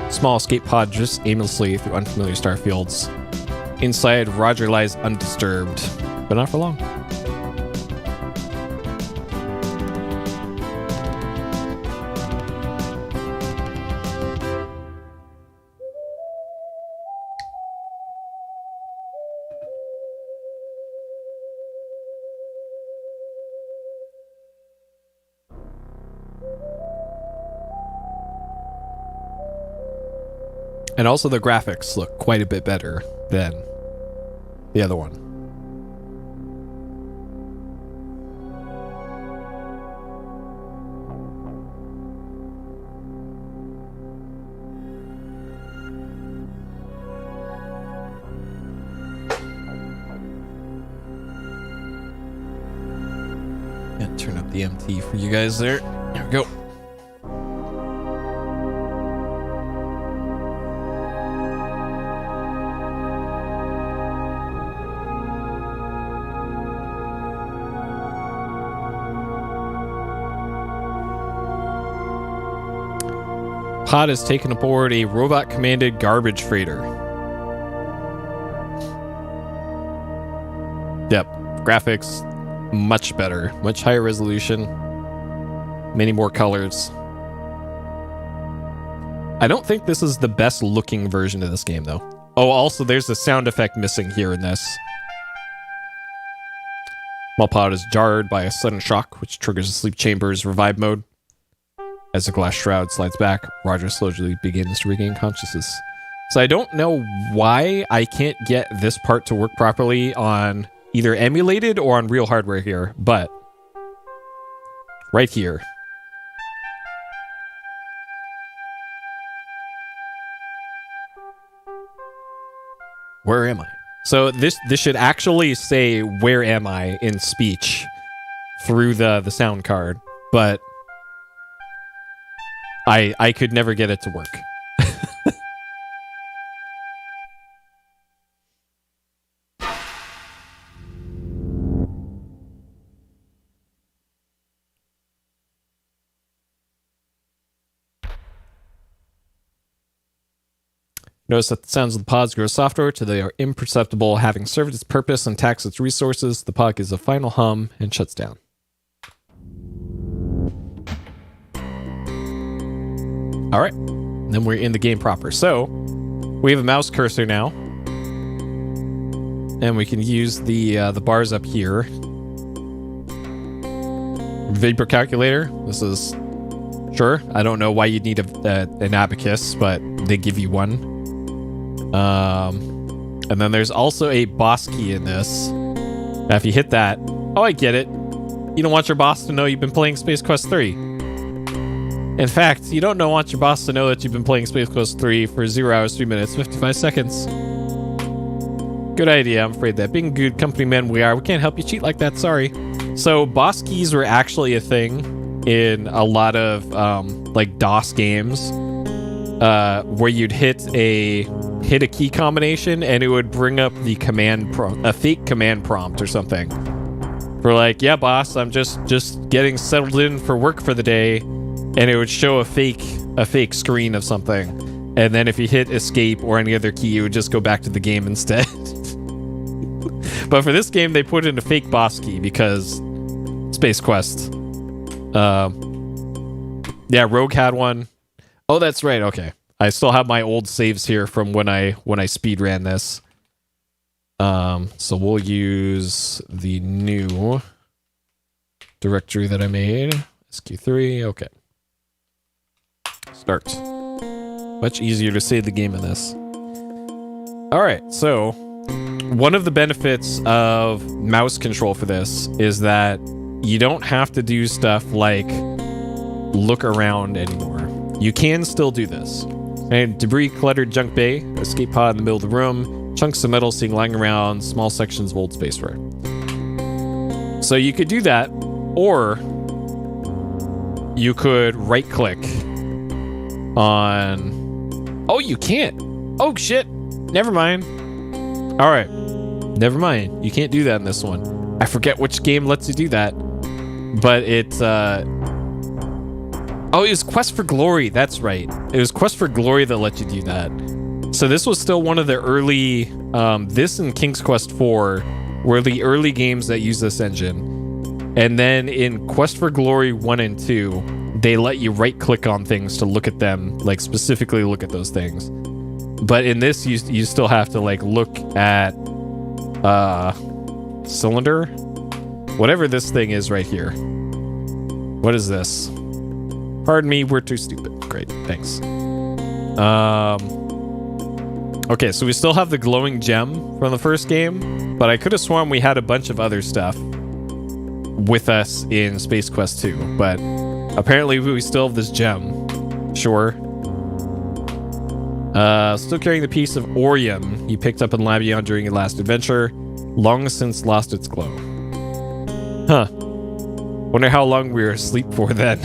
Small escape pod drifts aimlessly through unfamiliar star fields. Inside, Roger lies undisturbed, but not for long. And also the graphics look quite a bit better than the other one. And turn up the MT for you guys there. There we go. Pod has taken aboard a robot-commanded garbage freighter. Yep, graphics much better, much higher resolution, many more colors. I don't think this is the best looking version of this game, though. Oh, also, there's a sound effect missing here in this. Small pod is jarred by a sudden shock, which triggers the sleep chamber's revive mode. As the glass shroud slides back, Roger slowly begins to regain consciousness. So I don't know why I can't get this part to work properly on either emulated or on real hardware here, but right here. Where am I? So this should actually say "Where am I?" in speech through the sound card, but I could never get it to work. Notice that the sounds of the pods grow softer till they are imperceptible. Having served its purpose and taxed its resources, the pod gives a final hum and shuts down. All right, then we're in the game proper. So we have a mouse cursor now. And we can use the bars up here. Vapor calculator. This is... Sure. I don't know why you'd need an abacus, but they give you one. And then there's also a boss key in this. Now, if you hit that... Oh, I get it. You don't want your boss to know you've been playing Space Quest 3. In fact, you don't want your boss to know that you've been playing Space Quest 3 for 0 hours, 3 minutes, 55 seconds. Good idea. I'm afraid that being good company men we are, we can't help you cheat like that. Sorry. So boss keys were actually a thing in a lot of like DOS games, where you'd hit a key combination and it would bring up the a fake command prompt or something. For like, yeah, boss, I'm just getting settled in for work for the day, and it would show a fake screen of something. And then if you hit escape or any other key, it would just go back to the game instead. But for this game, they put in a fake boss key because Space Quest. Yeah, Rogue had one. Oh, that's right. Okay. I still have my old saves here from when I speed ran this. So we'll use the new directory that I made. SQ3. Okay. Start. Much easier to save the game in this. All right. So one of the benefits of mouse control for this is that you don't have to do stuff like look around anymore. You can still do this. And debris cluttered junk bay, escape pod in the middle of the room, chunks of metal seen lying around, small sections of old spaceware. So you could do that, or you could right click on... Oh, you can't. Oh, shit. Never mind. All right. Never mind. You can't do that in this one. I forget which game lets you do that. But it's... Oh, it was Quest for Glory. That's right. It was Quest for Glory that let you do that. So this was still one of the early... this and King's Quest 4 were the early games that used this engine. And then in Quest for Glory 1 and 2, they let you right-click on things to look at them, like specifically look at those things. But in this, you still have to like look at cylinder, whatever this thing is right here. What is this? Pardon me, we're too stupid. Great, thanks. Okay, so we still have the glowing gem from the first game, but I could have sworn we had a bunch of other stuff with us in Space Quest 2, but apparently we still have this gem. Sure. Still carrying the piece of Orium you picked up in Labion during your last adventure. Long since lost its glow. Huh. Wonder how long we were asleep for then.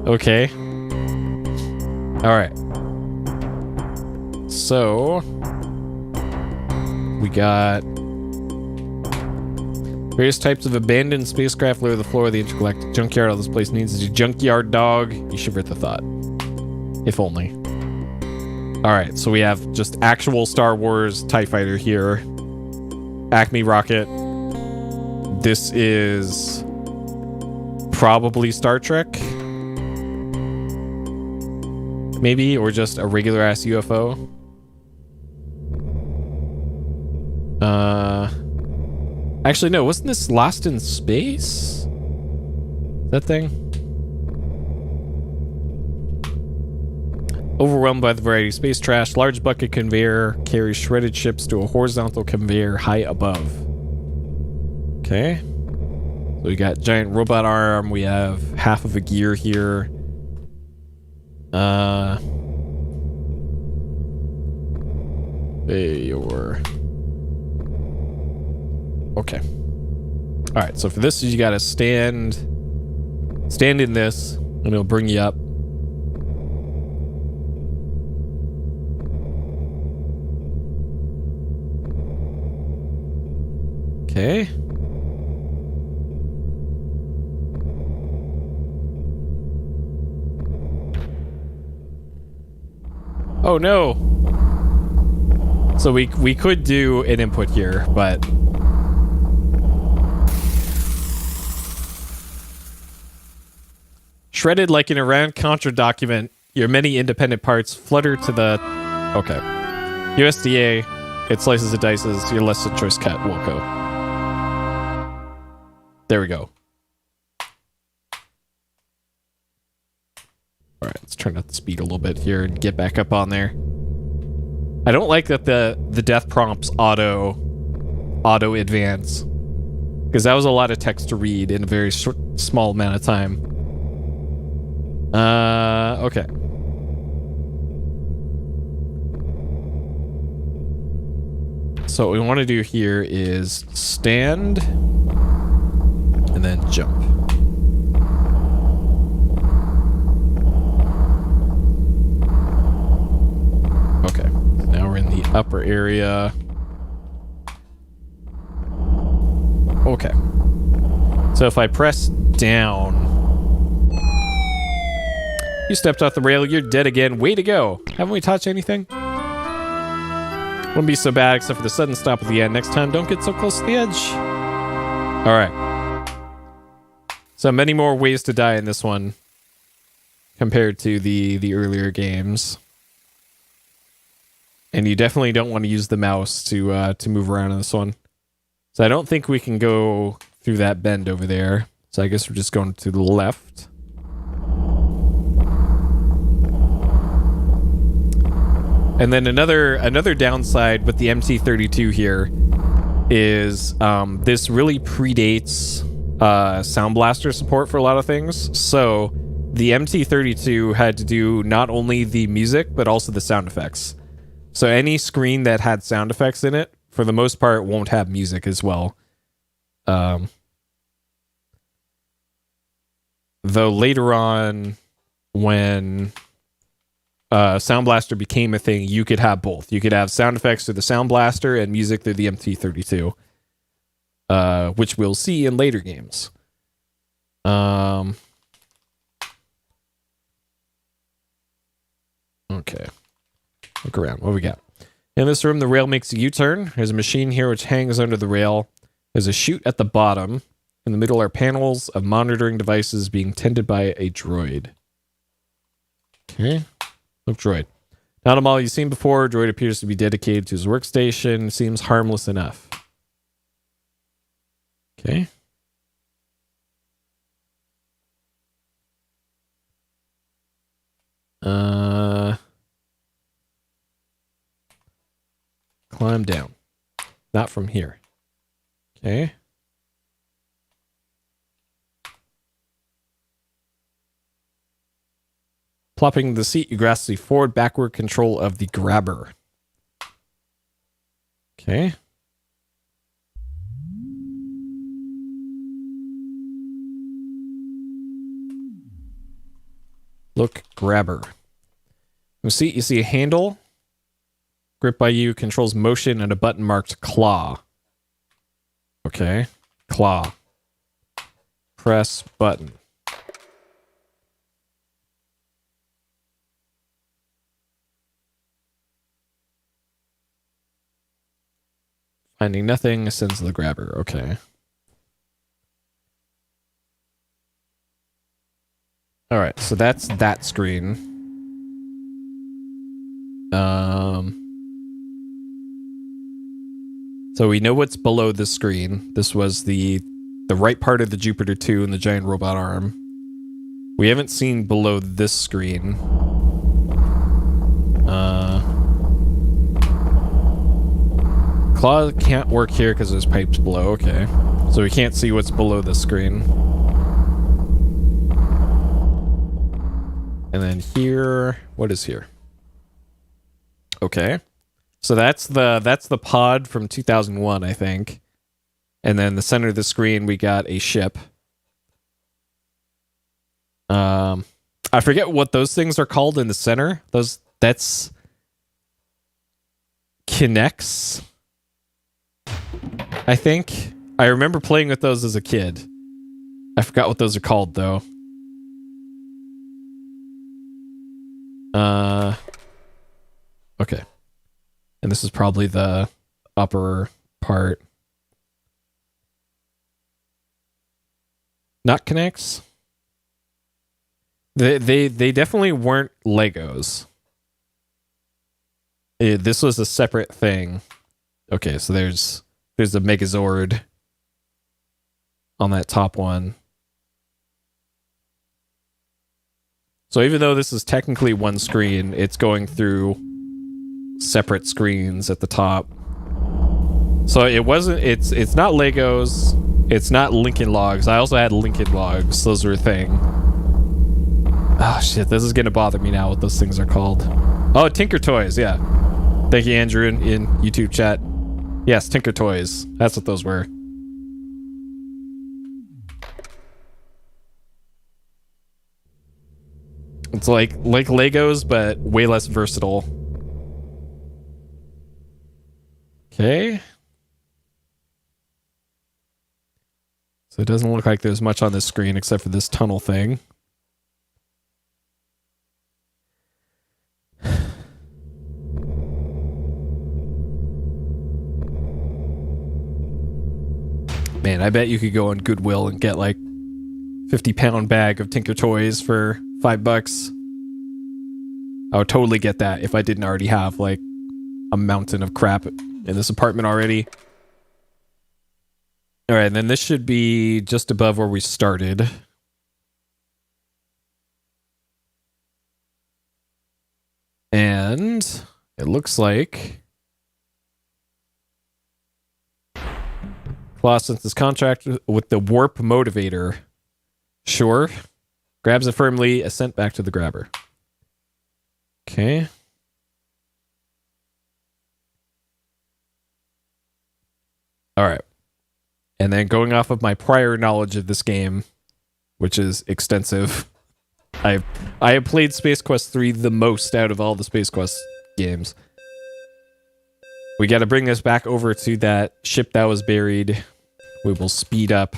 Okay. Alright. So... we got... various types of abandoned spacecraft litter the floor of the intergalactic junkyard. All this place needs is a junkyard dog. You shiver at the thought. If only. Alright, so we have just actual Star Wars TIE Fighter here. Acme rocket. This is probably Star Trek. Maybe, or just a regular ass UFO. Actually, no, wasn't this Lost in Space? That thing? Overwhelmed by the variety of space trash, large bucket conveyor carries shredded ships to a horizontal conveyor high above. Okay. So we got giant robot arm. We have half of a gear here. Okay. All right. So for this, you got to stand in this, and it'll bring you up. Okay. Oh no. So we could do an input here, but shredded like an Iran-Contra document, your many independent parts flutter to the... Okay. USDA It slices and dices your less choice cut, Wilco. There we go. All right, let's turn up the speed a little bit here and get back up on there. I don't like that the death prompts auto advance, because that was a lot of text to read in a very small amount of time. Okay. So what we want to do here is stand and then jump. Okay. Now we're in the upper area. Okay. So if I press down... You stepped off the rail, you're dead again. Way to go. Haven't we touched anything? Wouldn't be so bad except for the sudden stop at the end. Next time, don't get so close to the edge. Alright. So many more ways to die in this one compared to the earlier games. And you definitely don't want to use the mouse to move around in this one. So I don't think we can go through that bend over there. So I guess we're just going to the left. And then another downside with the MT32 here is this really predates Sound Blaster support for a lot of things. So the MT32 had to do not only the music, but also the sound effects. So any screen that had sound effects in it, for the most part, won't have music as well. Though later on, when Sound Blaster became a thing, you could have both. You could have sound effects through the Sound Blaster and music through the MT32, which we'll see in later games. Okay. Look around. What do we got? In this room, the rail makes a U-turn. There's a machine here which hangs under the rail. There's a chute at the bottom. In the middle are panels of monitoring devices being tended by a droid. Okay. Look, droid. Not a model you've seen before. Droid appears to be dedicated to his workstation. Seems harmless enough. Okay. Climb down. Not from here. Okay. Plopping the seat, you grasp the forward-backward control of the grabber. Okay. Look, grabber. You see a handle. Grip by you controls motion and a button marked claw. Okay. Claw. Press button. Finding nothing, ascends the grabber. Okay. Alright, so that's that screen. So we know what's below this screen. This was the right part of the Jupiter 2 and the giant robot arm. We haven't seen below this screen. Claw can't work here because there's pipes below. Okay. So we can't see what's below the screen. And then here, what is here? Okay. So that's the pod from 2001, I think. And then the center of the screen, we got a ship. I forget what those things are called in the center. That's Kinects, I think. I remember playing with those as a kid. I forgot what those are called, though. Okay. And this is probably the upper part. Not Kinects? They definitely weren't Legos. This was a separate thing. Okay, so there's a Megazord on that top one. So even though this is technically one screen, it's going through separate screens at the top. So it's not Legos, it's not Lincoln Logs. I also had Lincoln Logs. Those were a thing. Oh shit, this is gonna bother me now what those things are called. Oh, Tinker Toys, yeah. Thank you, Andrew, in YouTube chat. Yes, Tinker Toys. That's what those were. It's like Legos, but way less versatile. Okay. So it doesn't look like there's much on this screen except for this tunnel thing. Man, I bet you could go on Goodwill and get like 50-pound bag of Tinker Toys for $5. I would totally get that if I didn't already have like a mountain of crap in this apartment already. All right, and then this should be just above where we started. And it looks like Claw sends his contract with the warp motivator. Sure. Grabs it firmly, a sent back to the grabber. Okay. All right. And then going off of my prior knowledge of this game, which is extensive, I have played Space Quest 3 the most out of all the Space Quest games. We got to bring this back over to that ship that was buried. We will speed up.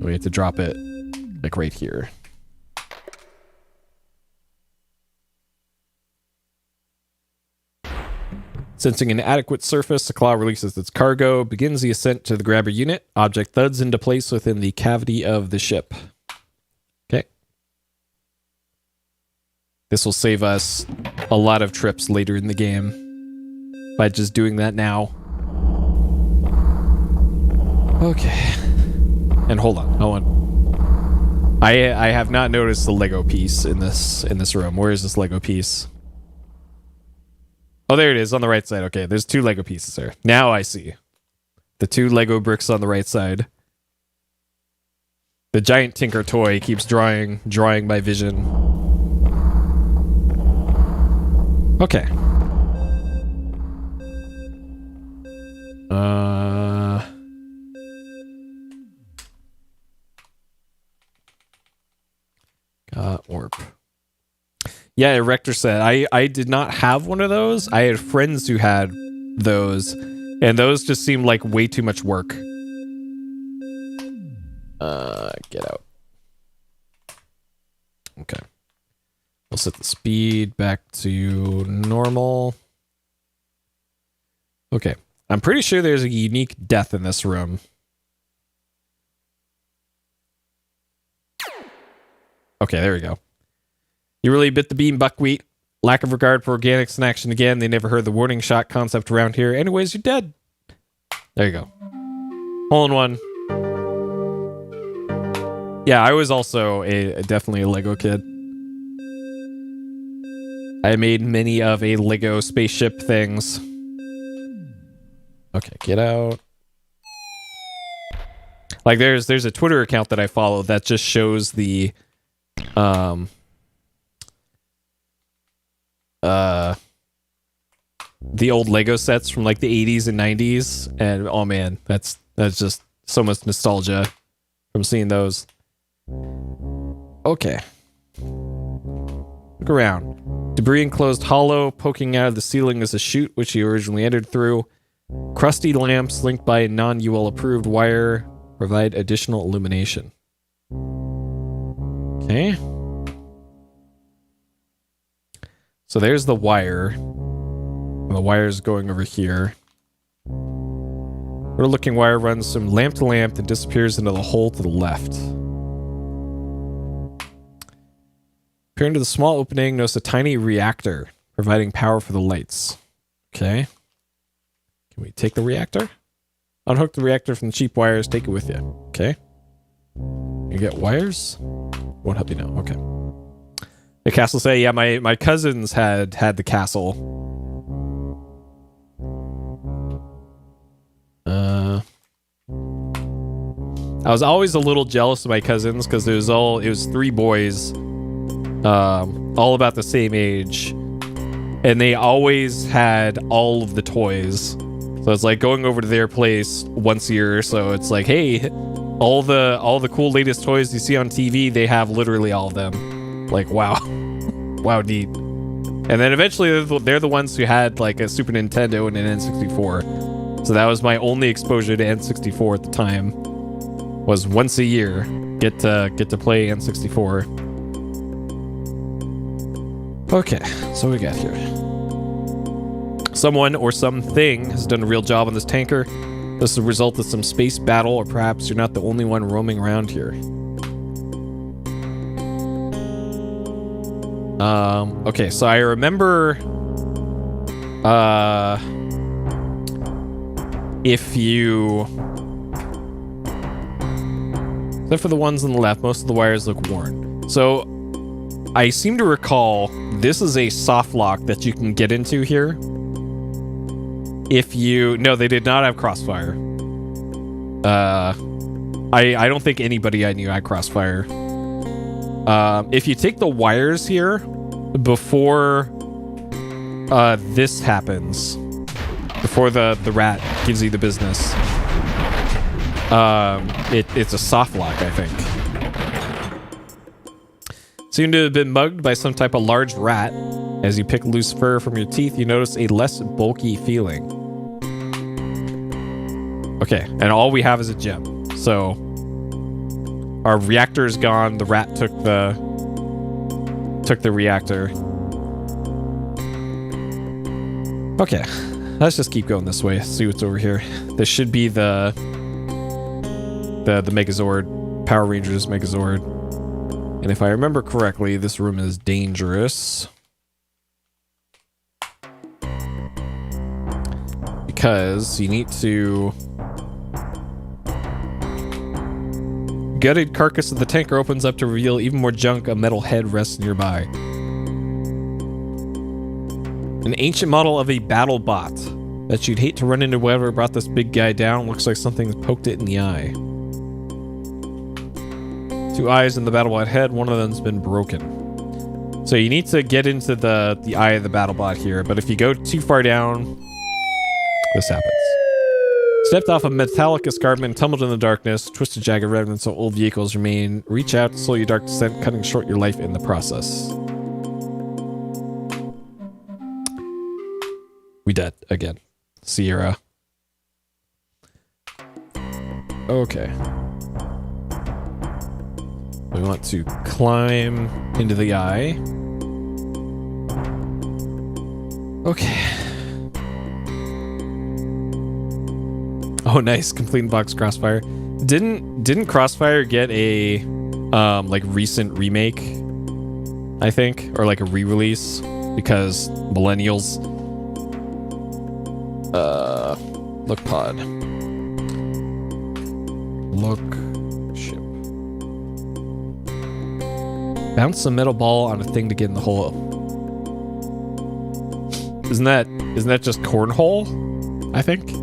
We have to drop it like right here. Sensing an adequate surface, the claw releases its cargo, begins the ascent to the grabber unit. Object thuds into place within the cavity of the ship. Okay. This will save us a lot of trips later in the game by just doing that now. Okay. And hold on. I have not noticed the Lego piece in this room. Where is this Lego piece? Oh, there it is on the right side. Okay, there's 2 Lego pieces there. Now I see. The 2 Lego bricks on the right side. The giant Tinker toy keeps drawing my vision. Okay. Got warp. Yeah, Erector said, I did not have one of those. I had friends who had those, and those just seemed like way too much work. Get out. Okay. We'll set the speed back to normal. Okay. I'm pretty sure there's a unique death in this room. Okay, there we go. You really bit the beam, buckwheat. Lack of regard for organics in action again. They never heard the warning shot concept around here. Anyways, you're dead. There you go. Hole in one. Yeah, I was also definitely a Lego kid. I made many of a Lego spaceship things. Okay, get out. Like there's a Twitter account that I follow that just shows the old Lego sets from like the 80s and 90s, and oh man, that's just so much nostalgia from seeing those. Okay. Look around. Debris enclosed hollow, poking out of the ceiling is a chute which he originally entered through. Crusty lamps linked by a non-UL approved wire provide additional illumination. Okay. So there's the wire. And the wire's going over here. We're looking wire runs from lamp to lamp and disappears into the hole to the left. Peering to the small opening, notice a tiny reactor providing power for the lights. Okay. Can we take the reactor? Unhook the reactor from the cheap wires, take it with you. Okay. You get wires? Won't help you now. Okay. The castle say, yeah, my cousins had the castle. I was always a little jealous of my cousins because it was 3 boys, all about the same age, and they always had all of the toys. So it's like going over to their place once a year. So it's like, hey, all the cool latest toys you see on TV, they have literally all of them. Like, wow, wow, neat. And then eventually they're the ones who had like a Super Nintendo and an N64. So that was my only exposure to N64 at the time. Was once a year get to play N64. Okay, so what we got here. Someone or something has done a real job on this tanker. This is a result of some space battle, or perhaps you're not the only one roaming around here. Okay, so I remember if you, except for the ones on the left, most of the wires look worn. So I seem to recall this is a soft lock that you can get into here. If you, no, they did not have crossfire. I don't think anybody I knew had crossfire. If you take the wires here before this happens, before the rat gives you the business, it's a soft lock, I think. Seem to have been mugged by some type of large rat. As you pick loose fur from your teeth, you notice a less bulky feeling. Okay, and all we have is a gem. So our reactor is gone. The rat took the reactor. Okay, let's just keep going this way. See what's over here. This should be the Megazord, Power Rangers Megazord. And if I remember correctly, this room is dangerous. Because you need to... Gutted carcass of the tanker opens up to reveal even more junk. A metal head rests nearby. An ancient model of a battle bot that you'd hate to run into. Whatever brought this big guy down. Looks like something's poked it in the eye. 2 eyes in the BattleBot head. One of them's been broken. So you need to get into the eye of the BattleBot here. But if you go too far down, this happens. Stepped off a metallic escarpment, tumbled in the darkness. Twisted, jagged remnants of old vehicles remain. Reach out to slow your dark descent, cutting short your life in the process. We dead again. Sierra. Okay. We want to climb into the eye. Okay. Oh, nice. Complete box Crossfire. Didn't Crossfire get a like recent remake? I think, or like a re-release because millennials. Look pod. Look ship. Bounce a metal ball on a thing to get in the hole. Isn't that just cornhole? I think.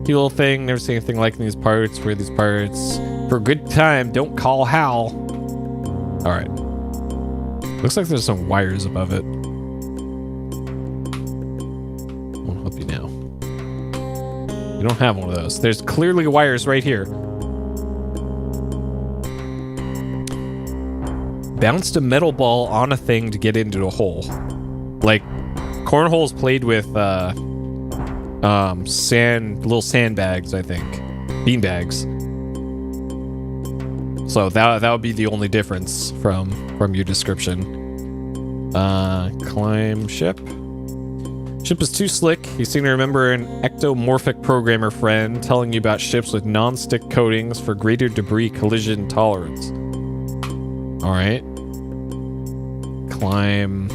Cute little thing. Never seen anything like these parts. Where these parts for a good time. Don't call Hal. All right. Looks like there's some wires above it. Won't help you now. You don't have one of those. There's clearly wires right here. Bounced a metal ball on a thing to get into a hole. Like cornhole's played with little sandbags, I think. Beanbags. So that would be the only difference from your description. Climb ship. Ship is too slick. You seem to remember an ectomorphic programmer friend telling you about ships with non-stick coatings for greater debris collision tolerance. Alright. climb.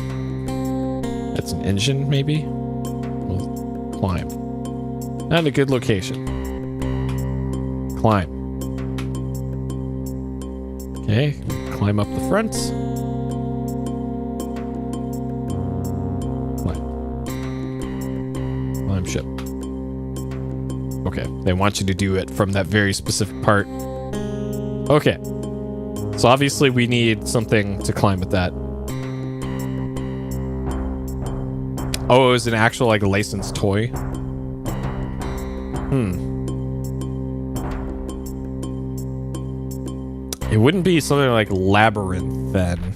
That's an engine, maybe? We'll climb. Not a good location. Climb. Okay, climb up the front. Climb. Climb ship. Okay, they want you to do it from that very specific part. Okay. So obviously we need something to climb with that. Oh, it was an actual, like, licensed toy? It wouldn't be something like Labyrinth, then.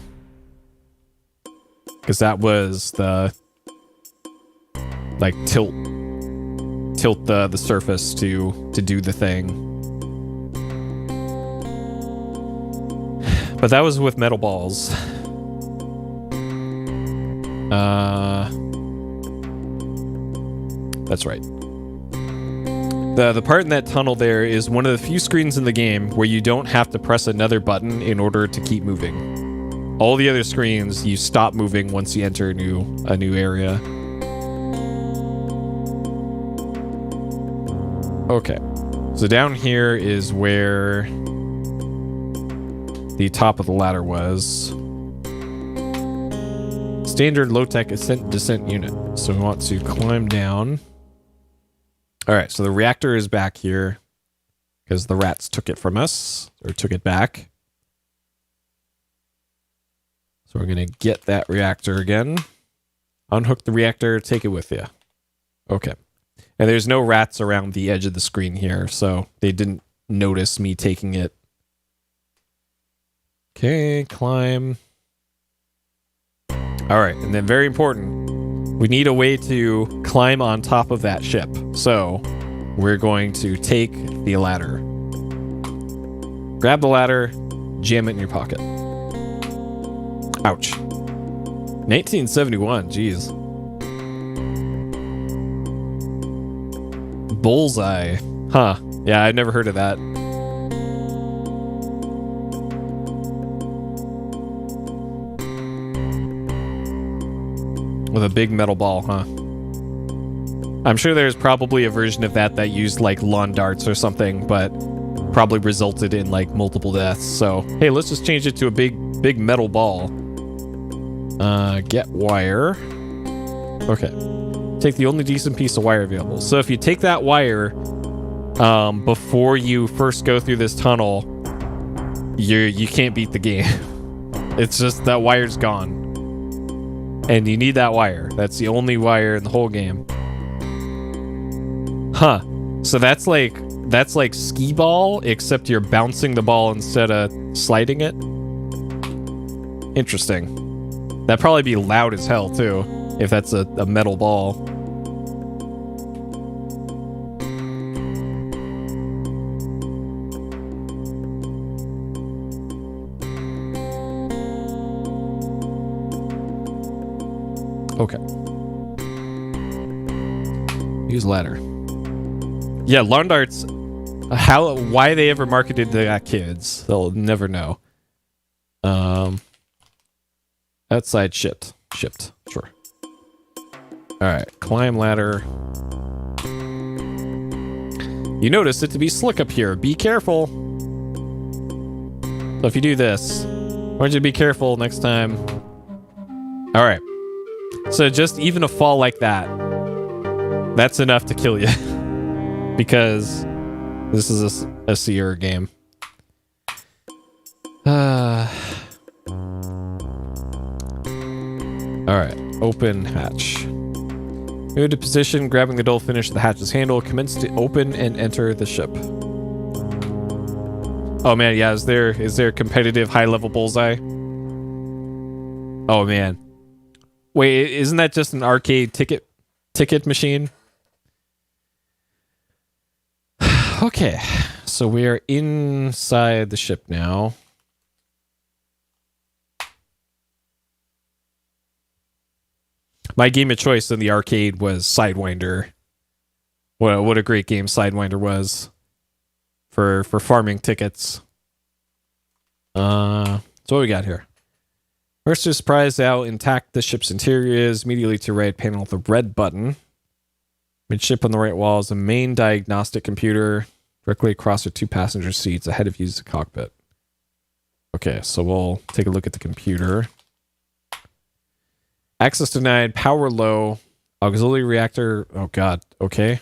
Because that was the... like, tilt the surface to do the thing. But that was with metal balls. That's right. The part in that tunnel there is one of the few screens in the game where you don't have to press another button in order to keep moving. All the other screens, you stop moving once you enter a new area. Okay, so down here is where the top of the ladder was. Standard low-tech ascent-descent unit. So we want to climb down. Alright, so the reactor is back here because the rats took it from us, or took it back. So we're going to get that reactor again. Unhook the reactor, take it with you. Okay. And there's no rats around the edge of the screen here, so they didn't notice me taking it. Okay, climb. Alright, and then very important, we need a way to climb on top of that ship. So we're going to take the ladder. Grab the ladder, jam it in your pocket. Ouch. 1971, jeez. Bullseye. Huh. Yeah, I've never heard of that. With a big metal ball, huh? I'm sure there's probably a version of that used like lawn darts or something, but probably resulted in like multiple deaths. So, hey, let's just change it to a big metal ball. Get wire. Okay. Take the only decent piece of wire available. So if you take that wire before you first go through this tunnel, you can't beat the game. It's just that wire's gone. And you need that wire. That's the only wire in the whole game. Huh. So that's like skee ball, except you're bouncing the ball instead of sliding it. Interesting. That'd probably be loud as hell too, if that's a metal ball. Okay. Use ladder. Yeah, lawn darts. Why they ever marketed to that kids? They'll never know. Outside shipped. Sure. All right, climb ladder. You notice it to be slick up here. Be careful. So if you do this, why don't you be careful next time? All right. So just even a fall like that, that's enough to kill you. Because this is a Sierra game. Alright, open hatch. Move to position, grabbing the door, finish the hatch's handle, commence to open and enter the ship. Oh man, yeah, is there competitive high-level bullseye? Oh man. Wait, isn't that just an arcade ticket machine? Okay, so we are inside the ship now. My game of choice in the arcade was Sidewinder. What a great game Sidewinder was for farming tickets. So what we got here? First to surprise how intact the ship's interior is, immediately to right panel, the red button. Midship on the right wall is a main diagnostic computer. Directly across the 2 passenger seats ahead of you is the cockpit. Okay, so we'll take a look at the computer. Access denied, power low, auxiliary reactor. Oh god, okay.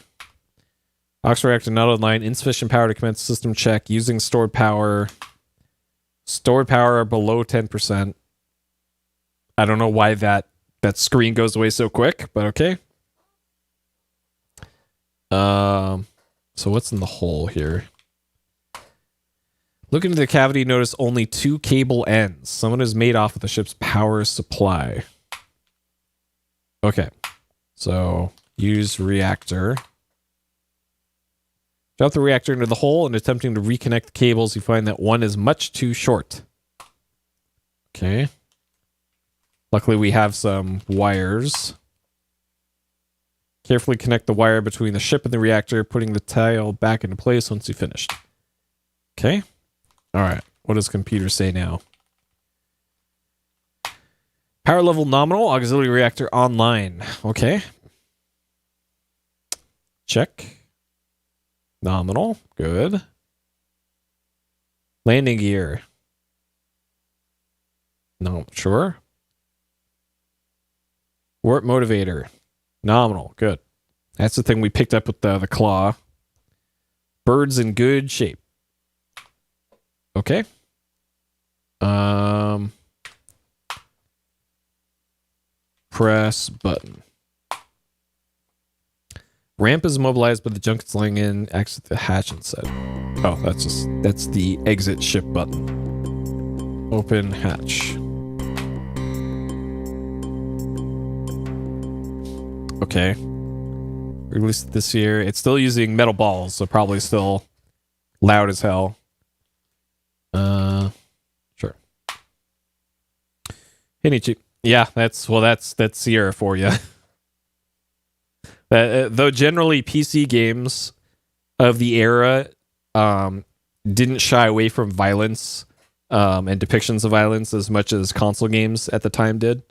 Aux reactor not online, insufficient power to commence system check, using stored power. Stored power below 10%. I don't know why that screen goes away so quick, but okay. So what's in the hole here? Look into the cavity, notice only 2 cable ends. Someone has made off with the ship's power supply. Okay. So use reactor. Drop the reactor into the hole and attempting to reconnect the cables, you find that one is much too short. Okay. Luckily we have some wires. Carefully connect the wire between the ship and the reactor, putting the tile back into place once you've finished. Okay. All right. What does computer say now? Power level nominal, auxiliary reactor online. Okay. Check. Nominal. Good. Landing gear. No, sure. Warp motivator. Nominal. Good. That's the thing we picked up with the claw. Bird's in good shape. Okay. Press button. Ramp is immobilized, but the junket's lying in. Exit the hatch instead. Oh, that's the exit ship button. Open hatch. Okay. Released this year. It's still using metal balls, so probably still loud as hell. Sure. Hey, Nietzsche. Yeah, that's Sierra for you. Though generally PC games of the era didn't shy away from violence and depictions of violence as much as console games at the time did.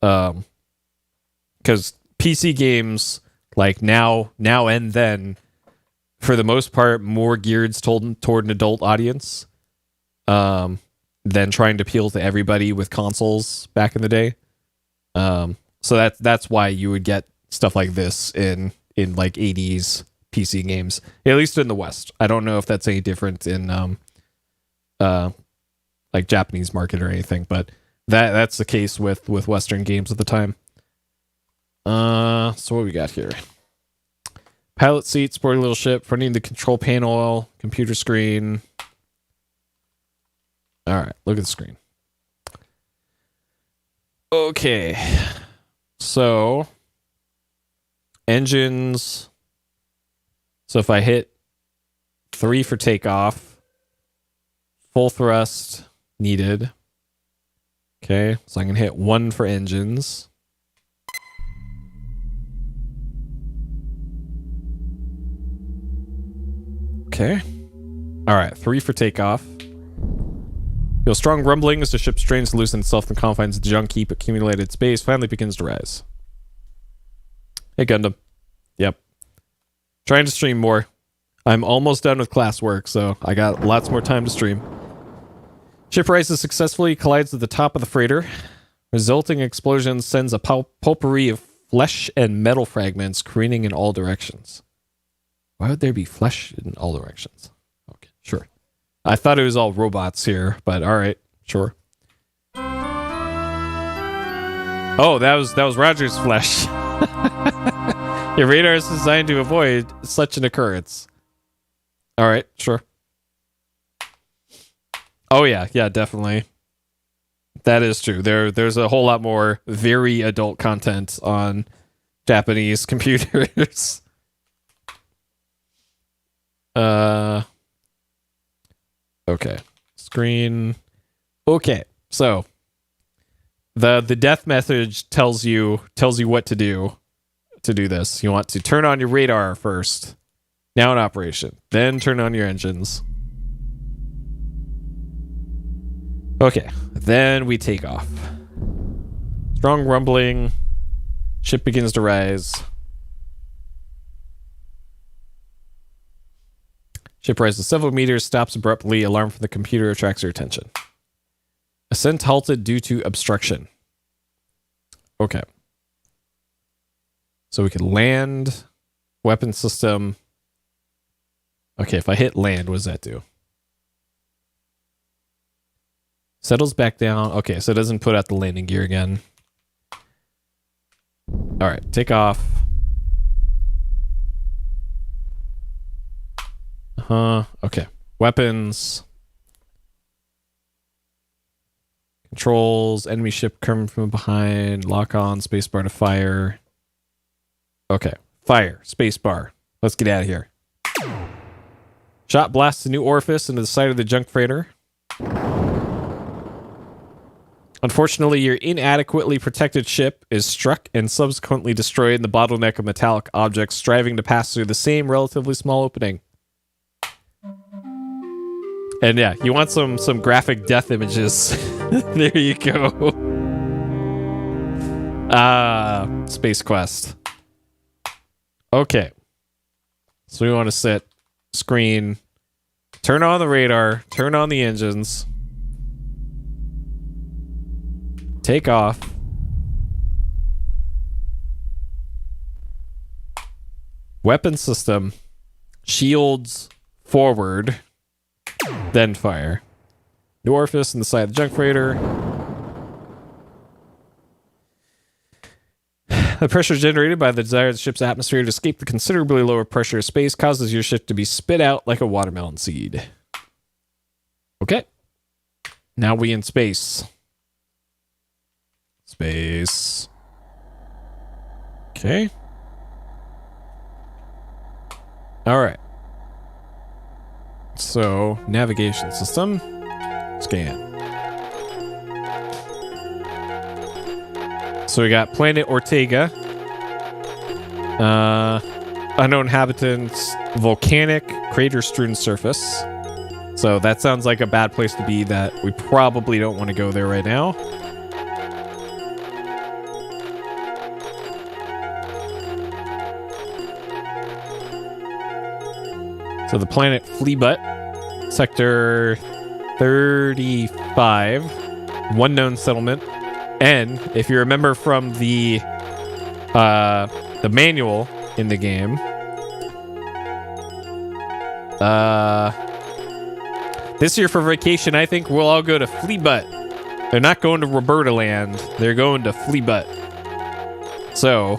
Because PC games, like now and then, for the most part, more geared toward an adult audience than trying to appeal to everybody with consoles back in the day. So that's why you would get stuff like this in like 80s PC games, at least in the West. I don't know if that's any different in like Japanese market or anything, but that's the case with Western games at the time. So what we got here? Pilot seat, sporty little ship, fronting the control panel, computer screen. All right, look at the screen. Okay, so engines. So if I hit 3 for takeoff, full thrust needed. Okay, so I can hit 1 for engines. Okay. All right, 3 for takeoff. Feel strong rumbling as the ship strains to loosen itself in the confines of the junk heap. Accumulated space finally begins to rise. Hey, Gundam. Yep. Trying to stream more. I'm almost done with classwork, so I got lots more time to stream. Ship rises successfully, collides with the top of the freighter. Resulting explosion sends a potpourri of flesh and metal fragments careening in all directions. Why would there be flesh in all directions? Okay, sure. I thought it was all robots here, but all right, sure. Oh, that was Roger's flesh. Your radar is designed to avoid such an occurrence. All right, sure. Oh yeah, definitely. That is true. There's a whole lot more very adult content on Japanese computers. Okay. Screen. Okay. So the death message tells you what to do this. You want to turn on your radar first. Now in operation. Then turn on your engines. Okay, then we take off. Strong rumbling. Ship begins to rise. Ship rises several meters, stops abruptly. Alarm from the computer attracts your attention. Ascent halted due to obstruction. Okay. So we can land. Weapon system. Okay, if I hit land, what does that do? Settles back down. Okay, so it doesn't put out the landing gear again. All right, take off. Okay. Weapons. Controls. Enemy ship coming from behind. Lock on. Spacebar to fire. Okay. Fire. Spacebar. Let's get out of here. Shot blasts a new orifice into the side of the junk freighter. Unfortunately, your inadequately protected ship is struck and subsequently destroyed in the bottleneck of metallic objects striving to pass through the same relatively small opening. And yeah, you want some graphic death images. There you go. Space Quest. Okay. So we want to set screen, turn on the radar, turn on the engines, take off. Weapon system, shields forward, then fire. New orifice in the side of the junk freighter. The pressure generated by the desire of the ship's atmosphere to escape the considerably lower pressure of space causes your ship to be spit out like a watermelon seed. Okay. Now we in space. Space. Okay. All right. So, navigation system. Scan. So we got Planet Ortega. Unknown inhabitants, volcanic, crater-strewn surface. So that sounds like a bad place to be that we probably don't want to go there right now. So the planet Fleabutt, sector 35, one known settlement. And if you remember from the manual in the game, this year for vacation, I think we'll all go to Fleabutt. They're not going to Roberta Land. They're going to Fleabutt. So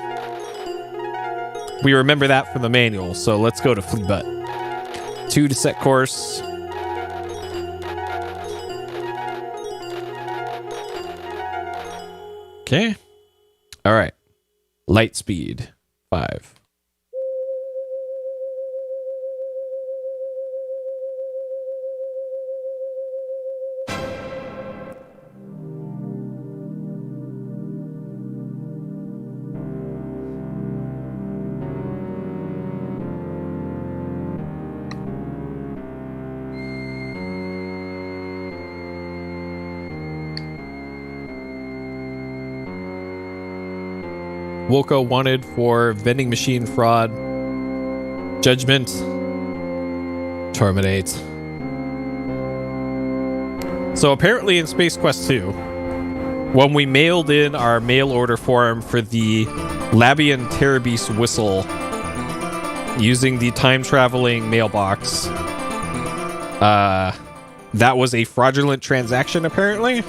we remember that from the manual. So let's go to Fleabutt. 2 to set course. Okay. All right. Light speed 5. Wolko wanted for vending machine fraud. Judgment. Terminate. So apparently in Space Quest 2, when we mailed in our mail order form for the Labian Terabis whistle using the time-traveling mailbox, that was a fraudulent transaction apparently.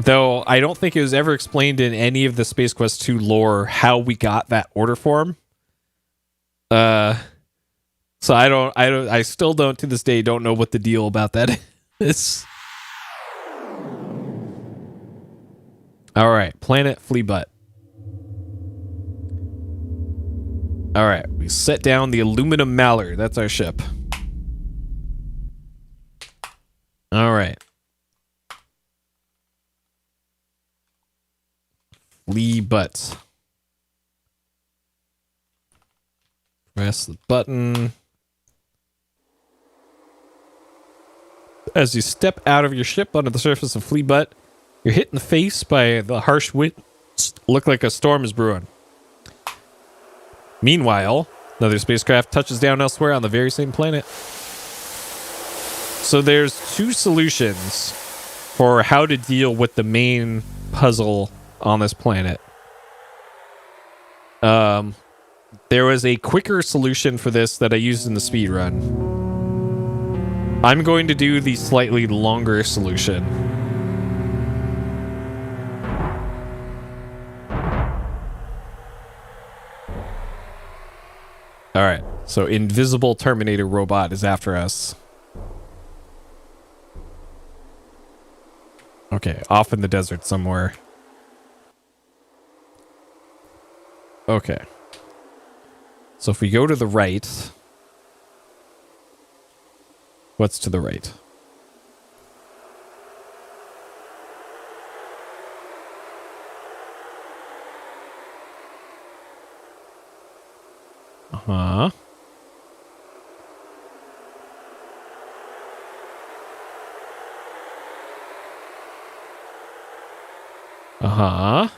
Though I don't think it was ever explained in any of the Space Quest 2 lore how we got that order form. So I still don't to this day don't know what the deal about that is. All right, Planet Fleabutt. All right, we set down the aluminum mallard. That's our ship. All right. Fleabutt. Press the button. As you step out of your ship onto the surface of Flea Butt, you're hit in the face by the harsh wind. Look like a storm is brewing. Meanwhile, another spacecraft touches down elsewhere on the very same planet. So there's two solutions for how to deal with the main puzzle on this planet. There was a quicker solution for this that I used in the speed run. I'm going to do the slightly longer solution. Alright, so invisible Terminator robot is after us. Okay, off in the desert somewhere. Okay. So if we go to the right... What's to the right? Uh-huh. Uh-huh.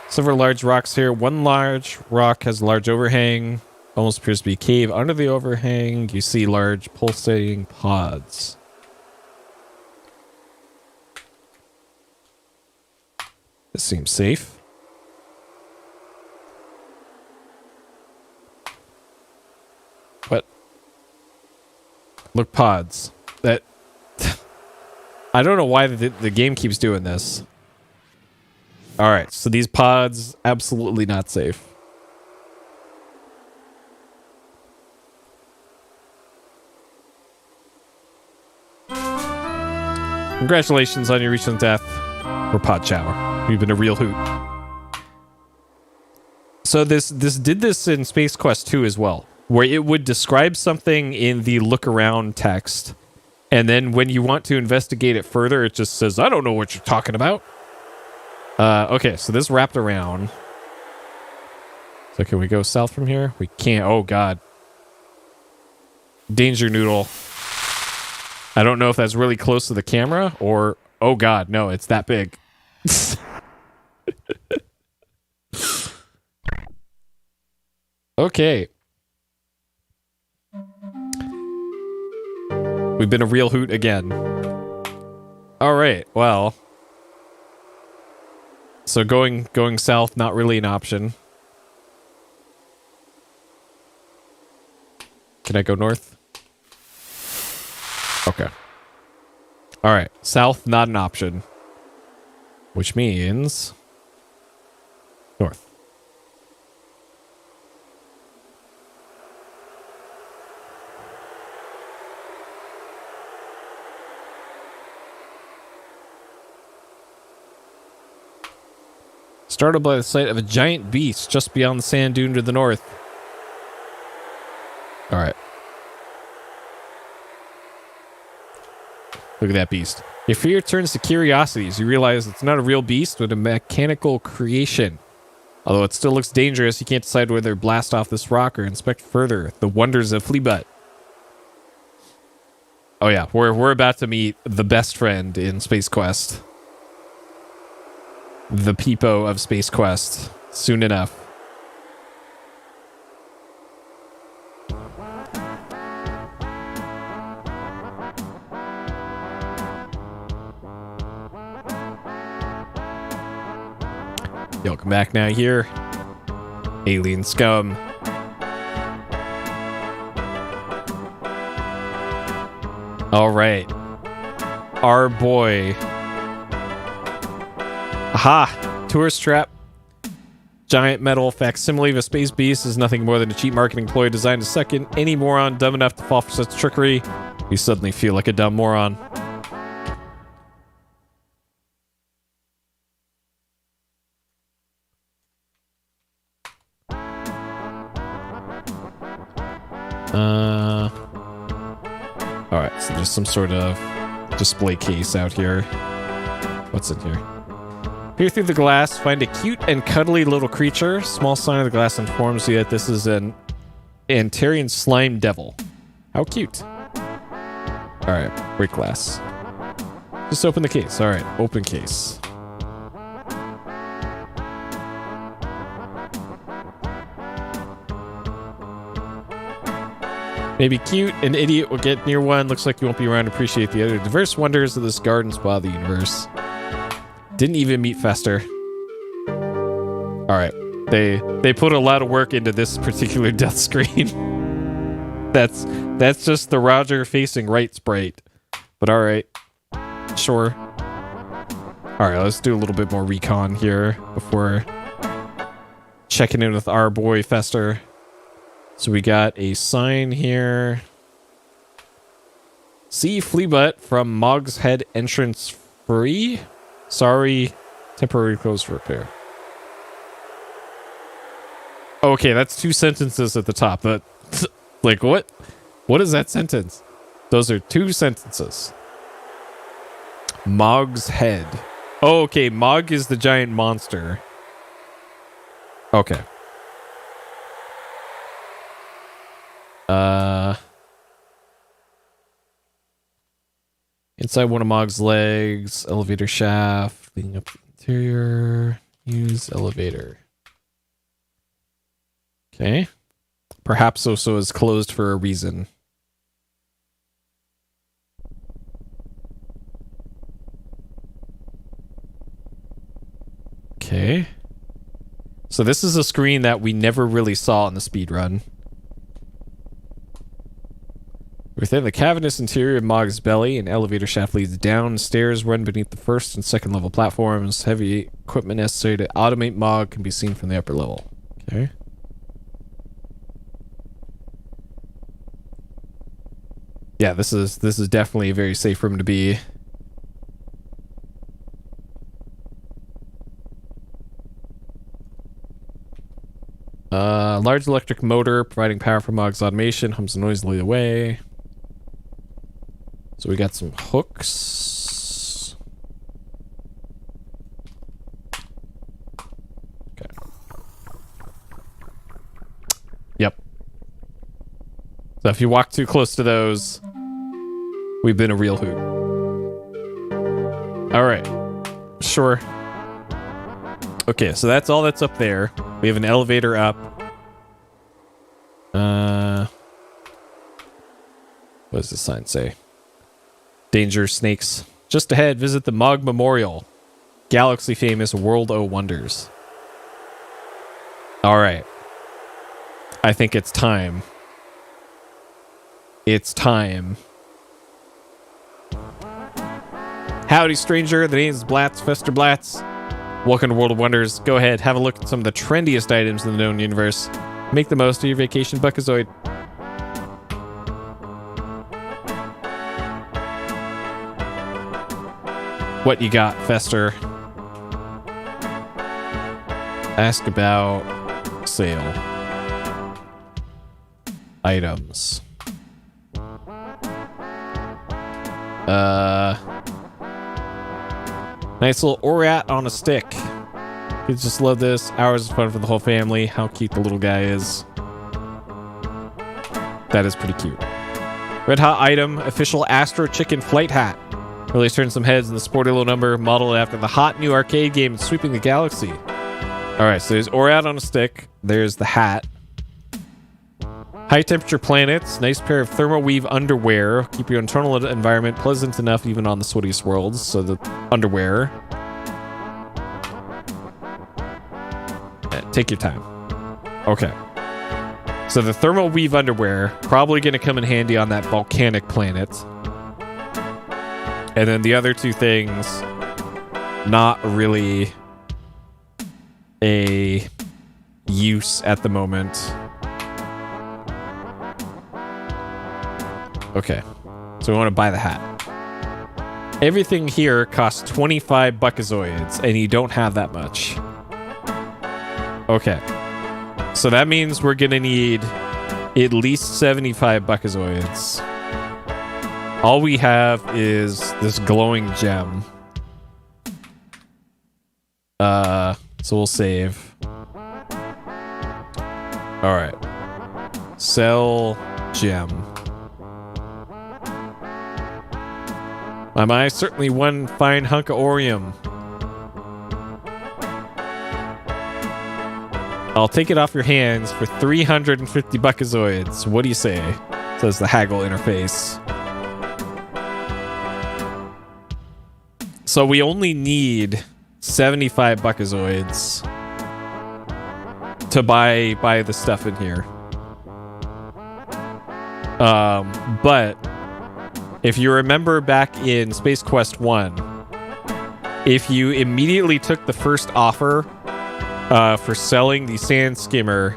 Several large rocks here. One large rock has a large overhang. Almost appears to be a cave. Under the overhang, you see large pulsating pods. This seems safe. What? Look, pods. That... I don't know why the game keeps doing this. Alright, so these pods, absolutely not safe. Congratulations on your recent death. Or pod shower. You've been a real hoot. So this did this in Space Quest 2 as well, where it would describe something in the look around text, and then when you want to investigate it further, it just says, I don't know what you're talking about. Okay, so this wrapped around. So can we go south from here? We can't. Oh, God. Danger Noodle. I don't know if that's really close to the camera or... Oh, God, no, it's that big. Okay. We've been a real hoot again. All right, well... So going south, not really an option. Can I go north? Okay. Alright, south, not an option. Which means... north. Startled by the sight of a giant beast just beyond the sand dune to the north. Alright. Look at that beast. Your fear turns to curiosity as you realize it's not a real beast, but a mechanical creation. Although it still looks dangerous, you can't decide whether to blast off this rock or inspect further the wonders of Flea Butt. Oh yeah, we're about to meet the best friend in Space Quest. The Peepo of Space Quest. Soon enough. Yo, come back now here. Alien scum. Alright. Our boy. Aha! Tourist trap. Giant metal facsimile of a space beast is nothing more than a cheap marketing ploy designed to suck in any moron dumb enough to fall for such trickery. You suddenly feel like a dumb moron. Alright, so there's some sort of display case out here. What's in here? Peer through the glass, find a cute and cuddly little creature. Small sign of the glass informs you that this is an Antarian slime devil. How cute. All right, break glass. Just open the case. All right, open case. Maybe cute, an idiot will get near one. Looks like you won't be around to appreciate the other diverse wonders of this garden spa of the universe. Didn't even meet Fester. All right, they put a lot of work into this particular death screen. That's just the Roger facing right sprite. But all right, sure. All right, let's do a little bit more recon here before checking in with our boy Fester. So we got a sign here. See Fleabutt from Mog's Head entrance free. Sorry, temporary closed for repair. Okay, that's 2 sentences at the top. That, like, what? What is that sentence? Those are 2 sentences. Mog's Head. Oh, okay, Mog is the giant monster. Okay. Inside one of Mog's legs, elevator shaft, leading up the interior. Use elevator. Okay. Perhaps Oso is closed for a reason. Okay. So this is a screen that we never really saw in the speedrun. Within the cavernous interior of Mog's belly, an elevator shaft leads down. Stairs run beneath the first and second level platforms. Heavy equipment necessary to automate Mog can be seen from the upper level. Okay. Yeah, this is definitely a very safe room to be. Large electric motor providing power for Mog's automation hums noisily away. So we got some hooks. Okay. Yep. So if you walk too close to those, we've been a real hoot. All right. Sure. Okay, so that's all that's up there. We have an elevator up. What does the sign say? Danger snakes. Just ahead, visit the Mog Memorial. Galaxy famous World O' Wonders. All right. I think it's time. It's time. Howdy, stranger. The name is Blatz, Fester Blatz. Welcome to World of Wonders. Go ahead, have a look at some of the trendiest items in the known universe. Make the most of your vacation, Buckazoid. What you got, Fester? Ask about sale. Items. Nice little Orat on a stick. Kids just love this. Hours of fun for the whole family. How cute the little guy is. That is pretty cute. Red hot item. Official Astro Chicken flight hat. Really turned some heads in the sporty little number, modeled after the hot new arcade game Sweeping the Galaxy. Alright, so there's Orat on a stick. There's the hat. High temperature planets. Nice pair of thermal weave underwear. Keep your internal environment pleasant enough even on the sweatiest worlds. So the underwear. Take your time. Okay. So the thermal weave underwear, probably going to come in handy on that volcanic planet. And then the other 2 things, not really a use at the moment. Okay, so we want to buy the hat. Everything here costs 25 Buckazoids, and you don't have that much. Okay, so that means we're going to need at least 75 Buckazoids. All we have is this glowing gem. So we'll save. Alright. Sell gem. My certainly one fine hunk of Orium. I'll take it off your hands for 350 buckazoids. What do you say? Says the haggle interface. So we only need 75 buckazoids to buy the stuff in here. But if you remember back in Space Quest 1, if you immediately took the first offer for selling the sand skimmer,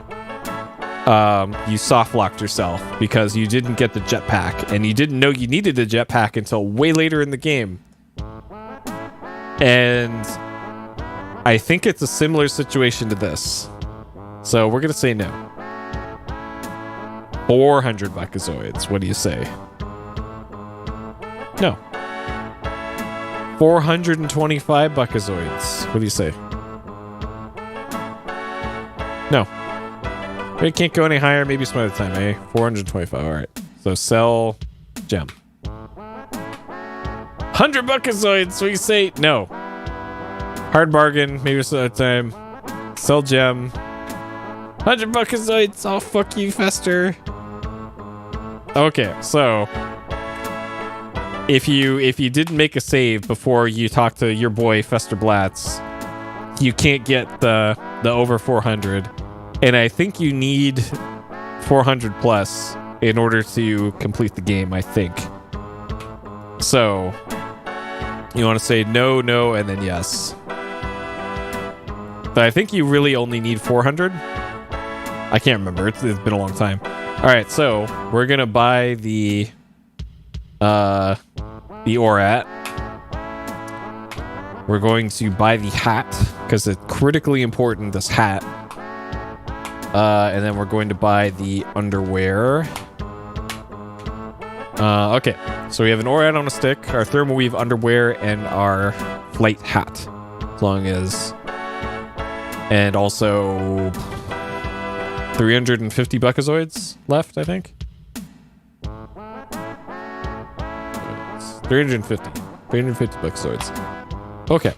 you soft locked yourself because you didn't get the jetpack, and you didn't know you needed a jetpack until way later in the game. And I think it's a similar situation to this. So we're going to say no. 400 buckazoids. What do you say? No. 425 buckazoids. What do you say? No. We can't go any higher. Maybe some other time, eh? 425. All right. So sell gem. 100 buckazoids. So you say no. Hard bargain. Maybe some other time. Sell gem. 100 buckazoids. Oh, fuck you, Fester. Okay, so if you didn't make a save before you talk to your boy Fester Blatz, you can't get the over 400, and I think you need 400 plus in order to complete the game, I think. So you want to say no, no, and then yes. But I think you really only need 400. I can't remember. It's been a long time. All right, so we're gonna buy the Orat. We're going to buy the hat because it's critically important. This hat, and then we're going to buy the underwear. Okay, so we have an Orat on a stick, our thermal weave underwear, and our flight hat, as long as, and also 350 buckazoids left, I think. 350 buckazoids. Okay.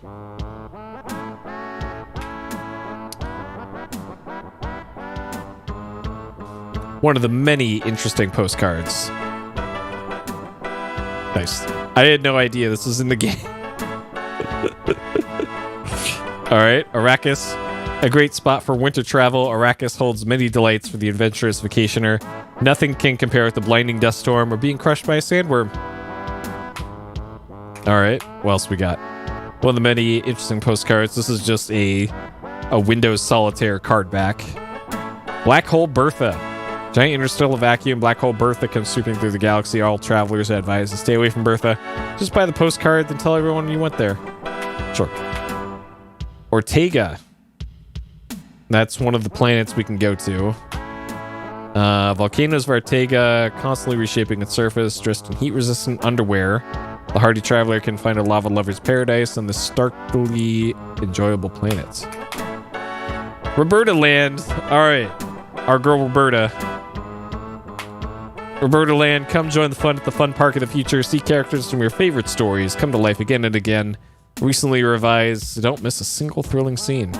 One of the many interesting postcards. Nice. I had no idea this was in the game. All right, Arrakis. A great spot for winter travel, Arrakis holds many delights for the adventurous vacationer. Nothing can compare with the blinding dust storm or being crushed by a sandworm. All right, what else we got? One of the many interesting postcards. This is just a Windows Solitaire card back. Black Hole Bertha. Giant interstellar vacuum. Black Hole Bertha comes swooping through the galaxy. All travelers are advised to stay away from Bertha. Just buy the postcard, then tell everyone you went there. Sure. Ortega. That's one of the planets we can go to. Volcanoes of Ortega, constantly reshaping its surface, dressed in heat-resistant underwear. The hardy traveler can find a lava lover's paradise on this starkly enjoyable planet. Roberta Land. All right. Our girl Roberta. Roberta Land, come join the fun at the fun park of the future. See characters from your favorite stories come to life again and again. Recently revised, so don't miss a single thrilling scene.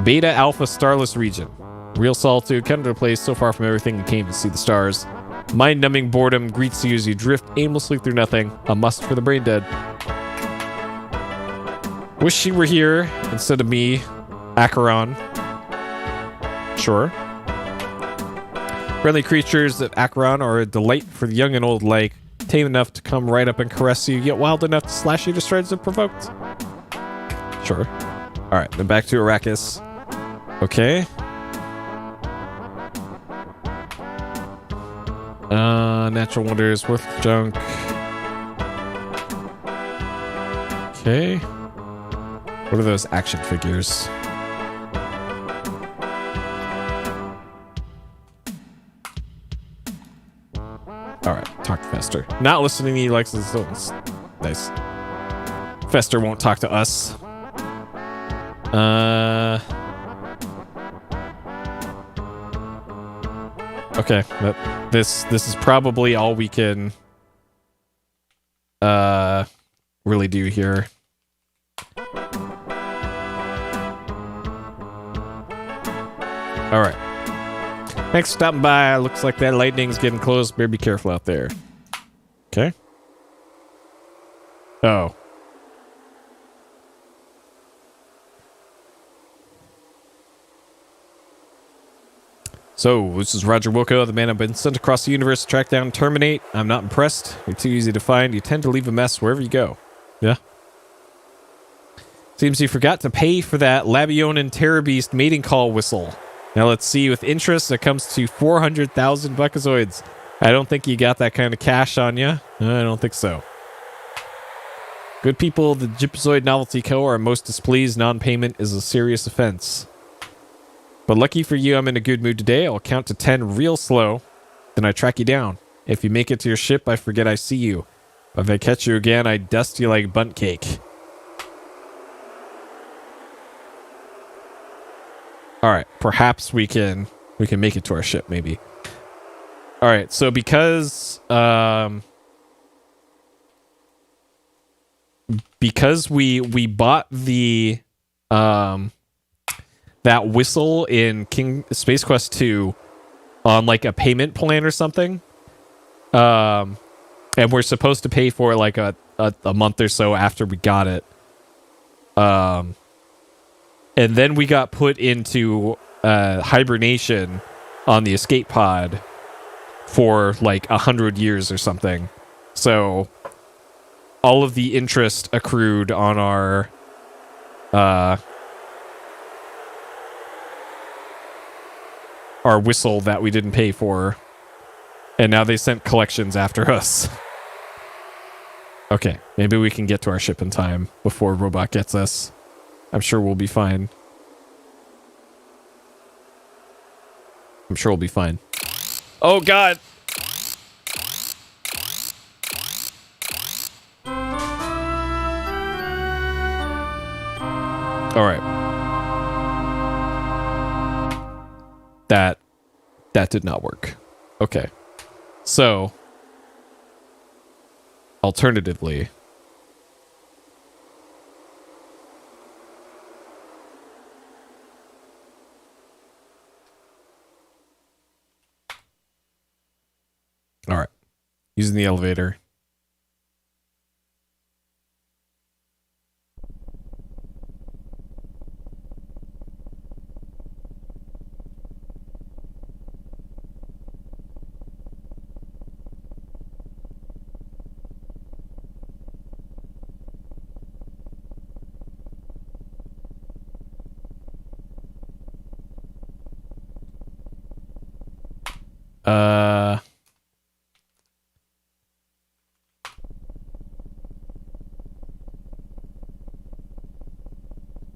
Beta Alpha Starless Region. Real solitude, come to a place so far from everything you came to see the stars. Mind-numbing boredom greets you as you drift aimlessly through nothing. A must for the brain dead. Wish she were here instead of me, Acheron. Sure. Friendly creatures at Acheron are a delight for the young and old alike. Tame enough to come right up and caress you, yet wild enough to slash you to shreds if provoked. Sure. Alright, then back to Arrakis. Okay. Natural wonders, worth junk. Okay. What are those action figures? Alright, talk to Fester. Not listening to you likes his songs. Nice. Fester won't talk to us. Okay, this is probably all we can really do here. All right. Thanks for stopping by. Looks like that lightning's getting close. Better be careful out there. Okay. Oh. So, this is Roger Wilco, the man I've been sent across the universe to track down and terminate. I'm not impressed. You're too easy to find. You tend to leave a mess wherever you go. Yeah. Seems you forgot to pay for that Labionan Terrorbeast mating call whistle. Now let's see, with interest, it comes to 400,000 buckazoids. I don't think you got that kind of cash on you. I don't think so. Good people of the Gypazoid Novelty Co. are most displeased. Non-payment is a serious offense. But lucky for you, I'm in a good mood today. I'll count to 10 real slow. Then I track you down. If you make it to your ship, I forget I see you. If I catch you again, I dust you like bunt cake. All right, perhaps we can make it to our ship, maybe. All right, so because we bought the that whistle in Space Quest 2 on like a payment plan or something, and we're supposed to pay for like a month or so after we got it. And then we got put into hibernation on the escape pod for like 100 years or something. So all of the interest accrued on our whistle that we didn't pay for. And now they sent collections after us. Okay, maybe we can get to our ship in time before Robot gets us. I'm sure we'll be fine. I'm sure we'll be fine. Oh, God! All right. That did not work. Okay. So, alternatively... All right. Using the elevator.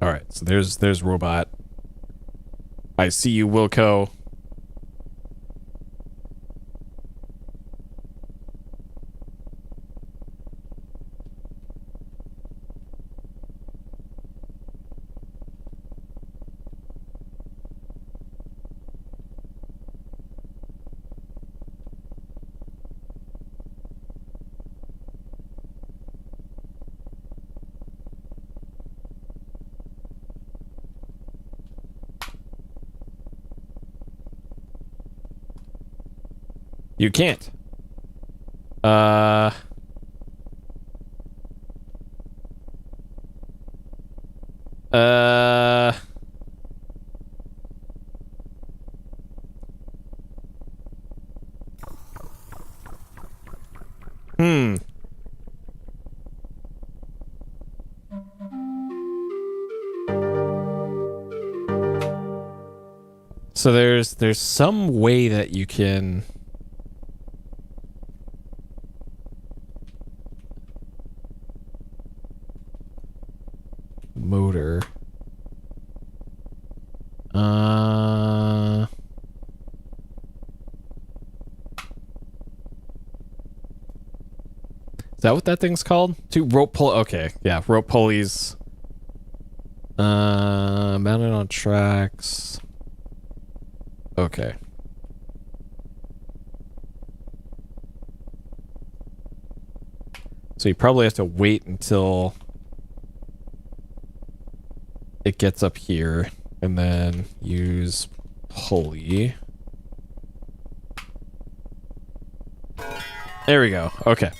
All right, so there's Robot. I see you, Wilco. You can't. So there's some way that you can motor. Is that what that thing's called? Two rope pull. Okay, yeah, rope pulleys. Mounted on tracks. Okay. So you probably have to wait until it gets up here and then use pulley. There we go. Okay.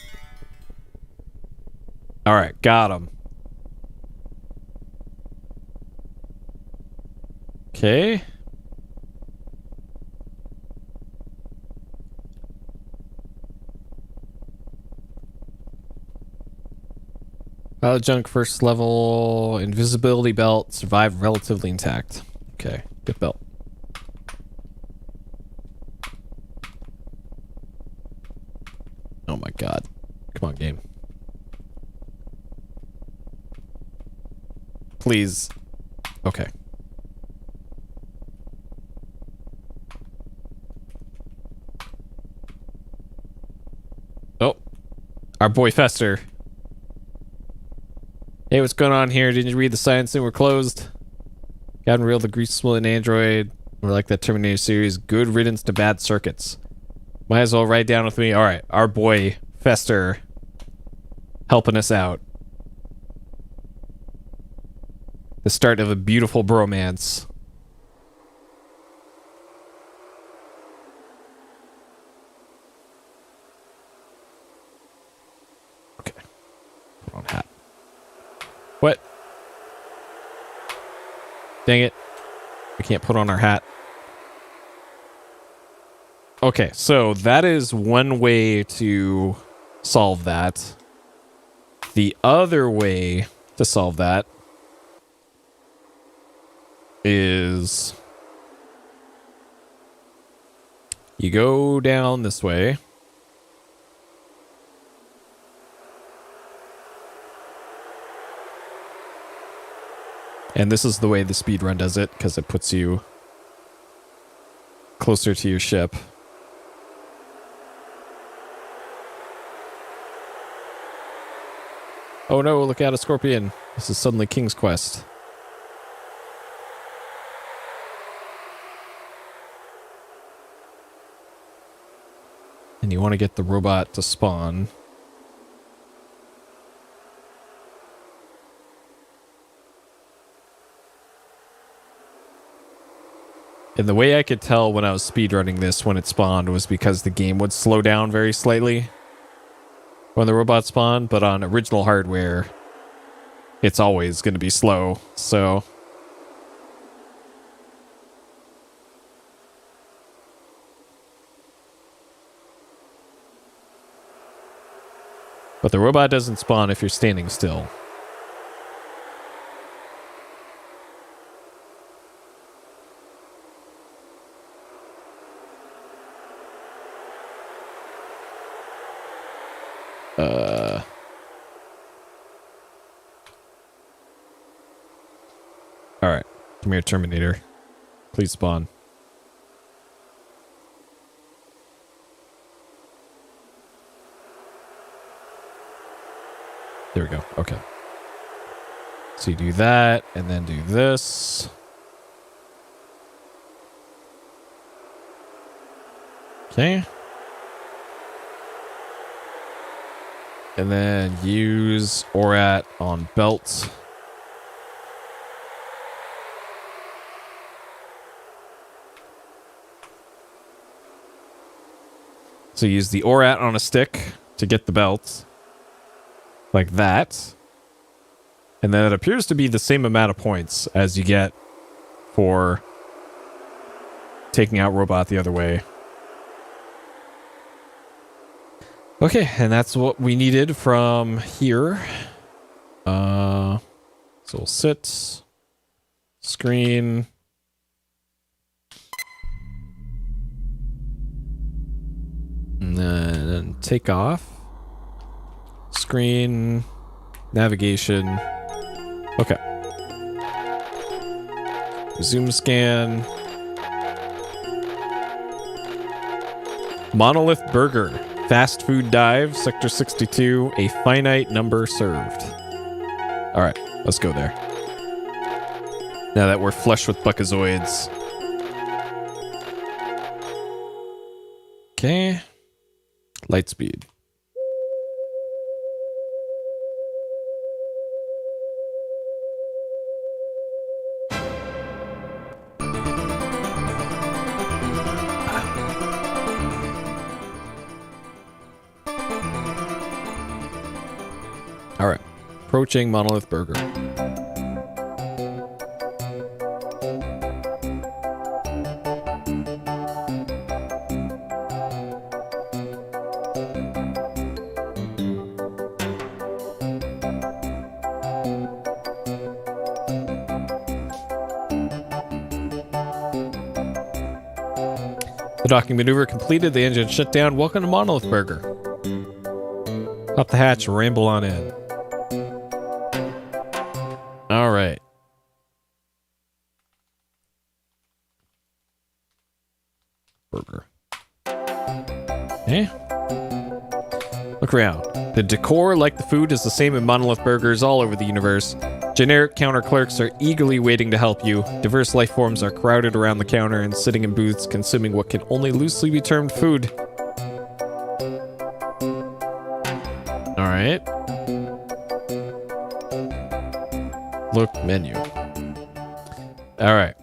All right, got him. Okay. Pilot junk first level, invisibility belt, survive relatively intact. Okay, get belt. Oh my god. Come on, game. Please. Okay. Oh. Our boy Fester. Hey, what's going on here? Didn't you read the signs saying we're closed? Got real the grease smelling android. We're like that Terminator series. Good riddance to bad circuits. Might as well write down with me. Alright, our boy Fester helping us out. The start of a beautiful bromance. Okay. Put on hat. What? Dang it. We can't put on our hat. Okay, so that is one way to solve that. The other way to solve that is you go down this way. And this is the way the speedrun does it, because it puts you closer to your ship. Oh no, look out, a scorpion. This is suddenly King's Quest. And you want to get the robot to spawn. And the way I could tell when I was speedrunning this when it spawned was because the game would slow down very slightly when the robot spawned, but on original hardware, it's always going to be slow, so... But the robot doesn't spawn if you're standing still. Alright. Come here, Terminator. Please spawn. There we go. Okay. So you do that, and then do this. Okay. And then use ORAT on belt. So use the ORAT on a stick to get the belt. Like that. And then it appears to be the same amount of points as you get for taking out robot the other way. Okay, and that's what we needed from here. So we'll sit, screen, and then take off, screen, navigation. Okay. Zoom scan. Monolith Burger. Fast food dive, Sector 62, a finite number served. Alright, let's go there. Now that we're flush with Buckazoids. Okay. Light speed. Approaching Monolith Burger. The docking maneuver completed. The engine shut down. Welcome to Monolith Burger. Pop the hatch, ramble on in. All right. Burger. Okay. Look around. The decor, like the food, is the same in Monolith Burgers all over the universe. Generic counter clerks are eagerly waiting to help you. Diverse life forms are crowded around the counter and sitting in booths consuming what can only loosely be termed food. Alright. Look, menu. Alright.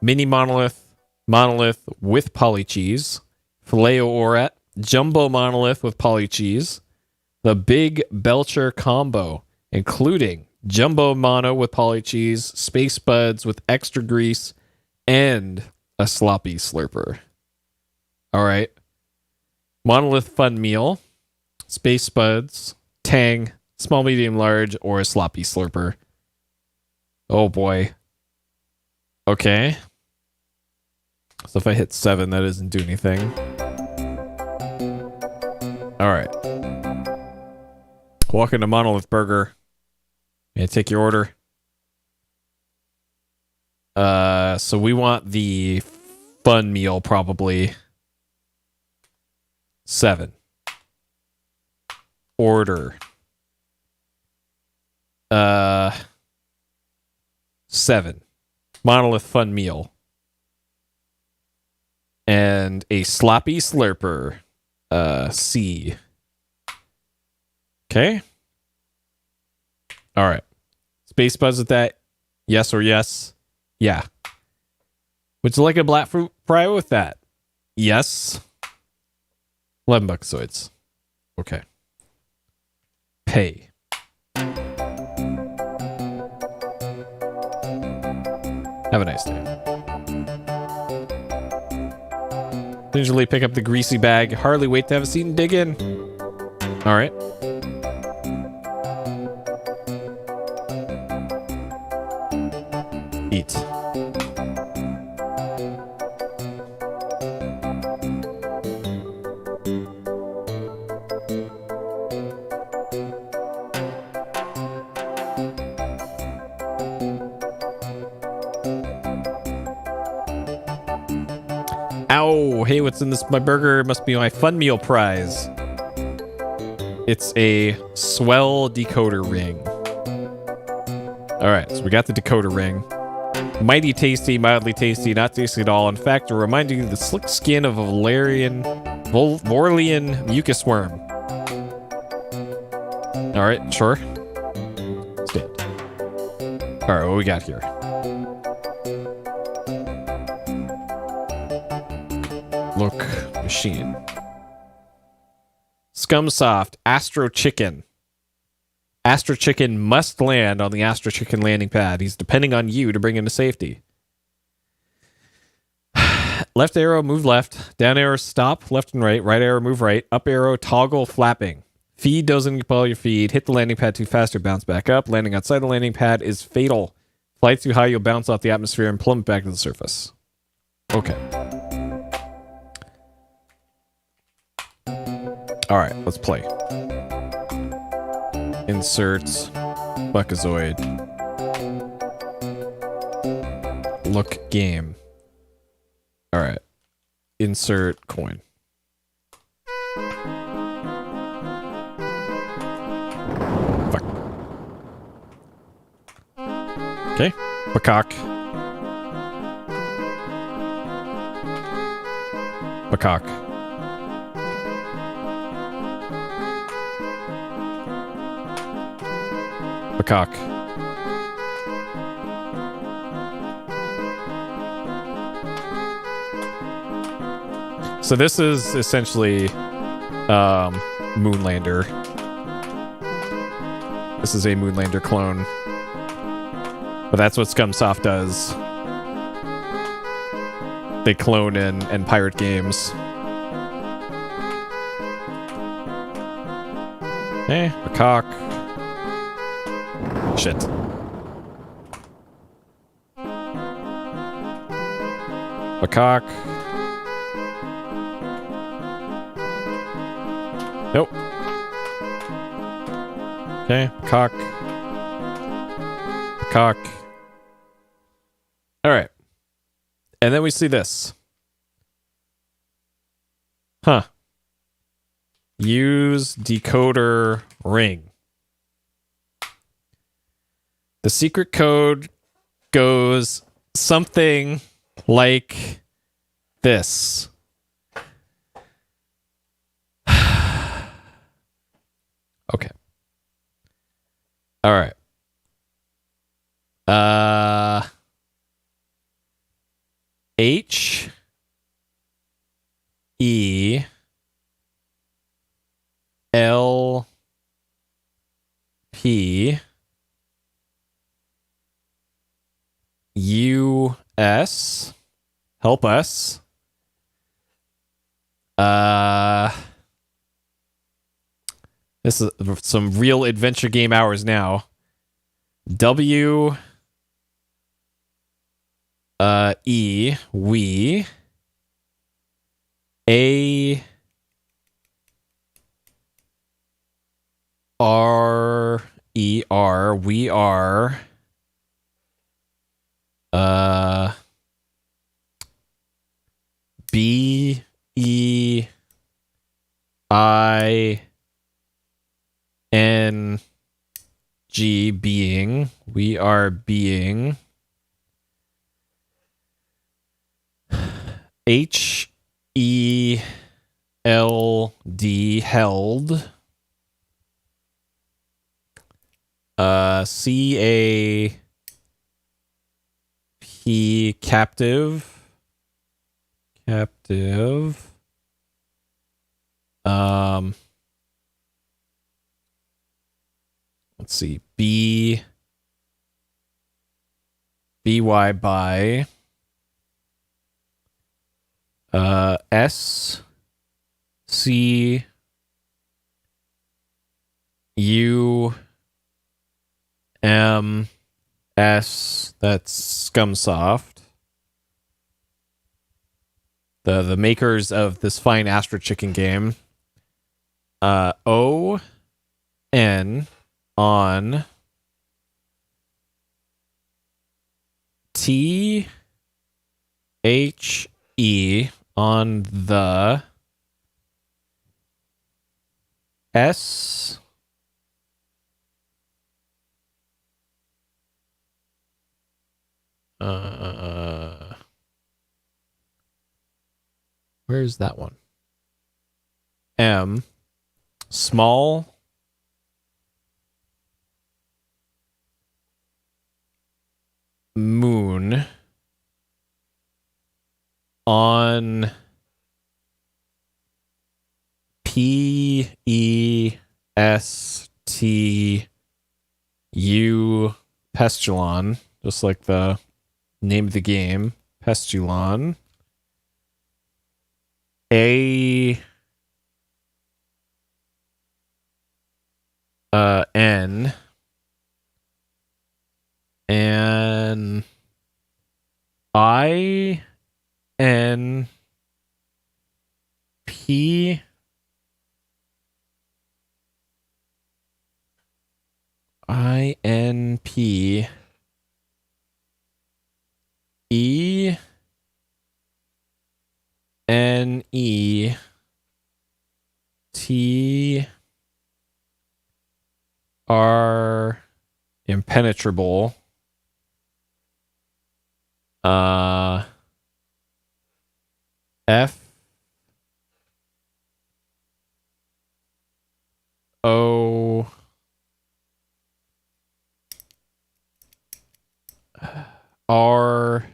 Mini monolith. Monolith with poly cheese. Filet oret. Jumbo monolith with poly cheese. The Big Belcher combo, including jumbo mono with poly cheese, space buds with extra grease, and a sloppy slurper. Alright. Monolith fun meal. Space buds. Tang. Small, medium, large, or a sloppy slurper. Oh boy. Okay. So if I hit 7, that doesn't do anything. Alright. Walk into Monolith Burger. May I take your order? So we want the fun meal, probably. 7. Order. 7. Monolith fun meal. And a sloppy slurper. C. Okay. All right. Space buds with that. Yes or yes? Yeah. Would you like a black fruit fry with that? Yes. 11 buckazoids. Okay. Pay. Have a nice day. Gingerly pick up the greasy bag. Hardly wait to have a seat and dig in. All right. Eat. Ow! Hey, what's in this? My burger must be my fun meal prize. It's a swell decoder ring. All right, so we got the decoder ring. Mighty tasty, mildly tasty, not tasty at all. In fact, it reminds you of the slick skin of a Vorlian mucus worm. All right, sure. Stand. All right, what we got here? Look, machine. Scumsoft, Astro Chicken. Astro Chicken must land on the Astro Chicken landing pad. He's depending on you to bring him to safety. Left arrow, move left. Down arrow, stop. Left and right. Right arrow, move right. Up arrow, toggle flapping. Feed doesn't compel your feed. Hit the landing pad too fast or bounce back up. Landing outside the landing pad is fatal. Fly too high, you'll bounce off the atmosphere and plummet back to the surface. Okay. All right, let's play. Insert Buckazoid. Look game. All right. Insert coin. Fuck. Okay. Peacock. Peacock. Peacock. So this is essentially Moonlander. This is a Moonlander clone. But that's what Scumsoft does. They clone and pirate games. Okay, a cock. Shit. A cock. Nope. Okay, cock. Cock. All right. And then we see this. Huh. Use decoder ring. The secret code goes something like this. Okay. All right. H E L P U S. Help us. This is some real adventure game hours now. W E we A R E R we are B E I N G being. We are being. H E L D held. C A P captive. Captive. Let's see. B Y by S C U M S. That's Scumsoft. The makers of this fine Astro Chicken game. O N on T H E on the S where's that one? M small moon on P E S T U Pestulon, just like the name of the game, Pestulon. A N and I N P I N P E N E T R impenetrable. F O R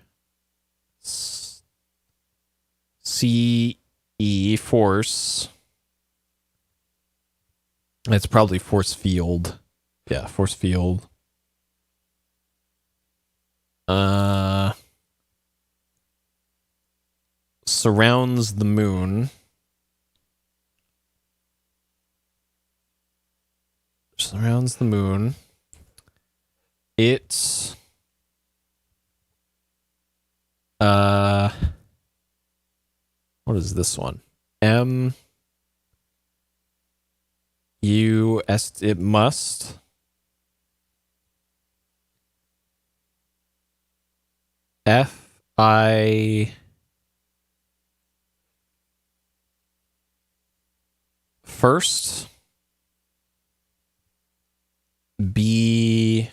C E force. It's probably force field. Yeah, force field. Surrounds the moon. Surrounds the moon. It what is this one? It must FI first B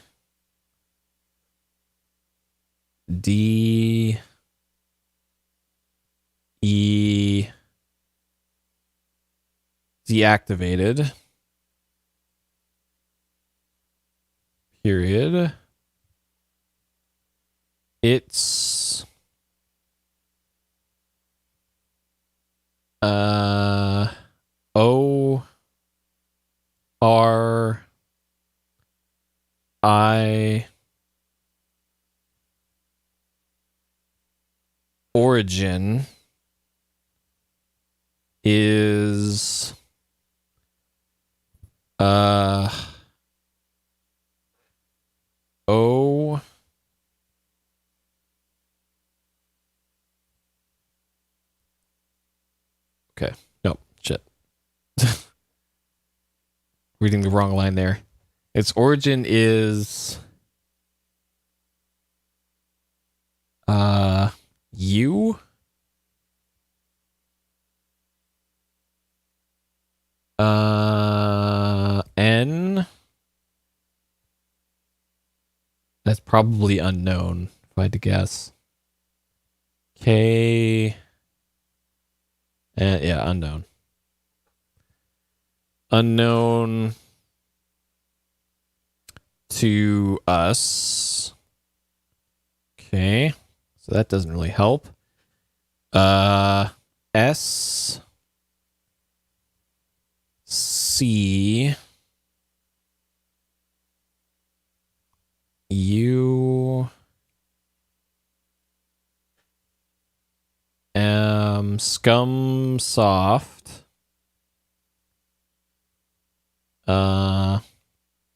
D E deactivated. Period. It's O R I origin is O okay. Nope. Shit. Reading the wrong line there. Its origin is U N. That's probably unknown, if I had to guess. K. Yeah, unknown. Unknown to us. Okay. So that doesn't really help. S C U M Scum Soft.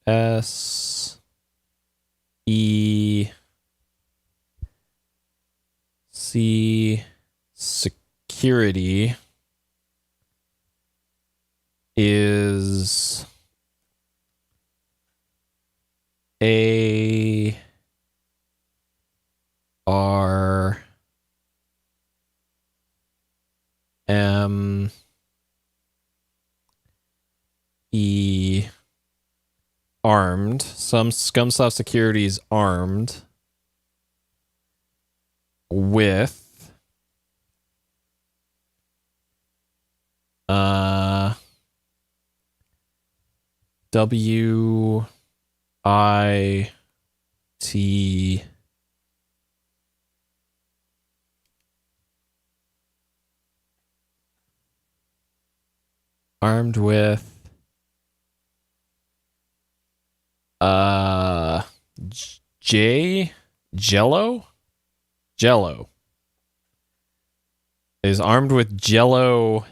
S E C security is A R M E armed. Some Scumsoft security is armed with W I T armed with Jello is armed with Jello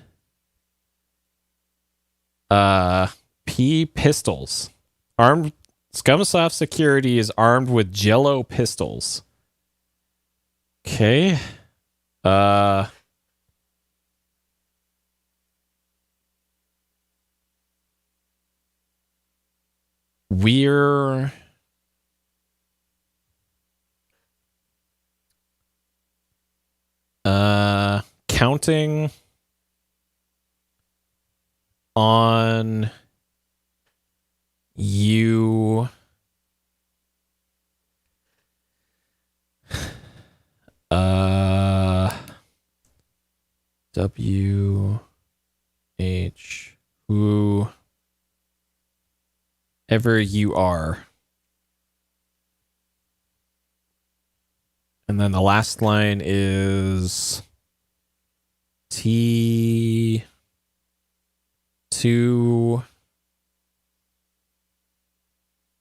P pistols. Armed Scumsoft security is armed with Jello pistols. Okay. We're counting on you W H whoever you are. And then the last line is T2 to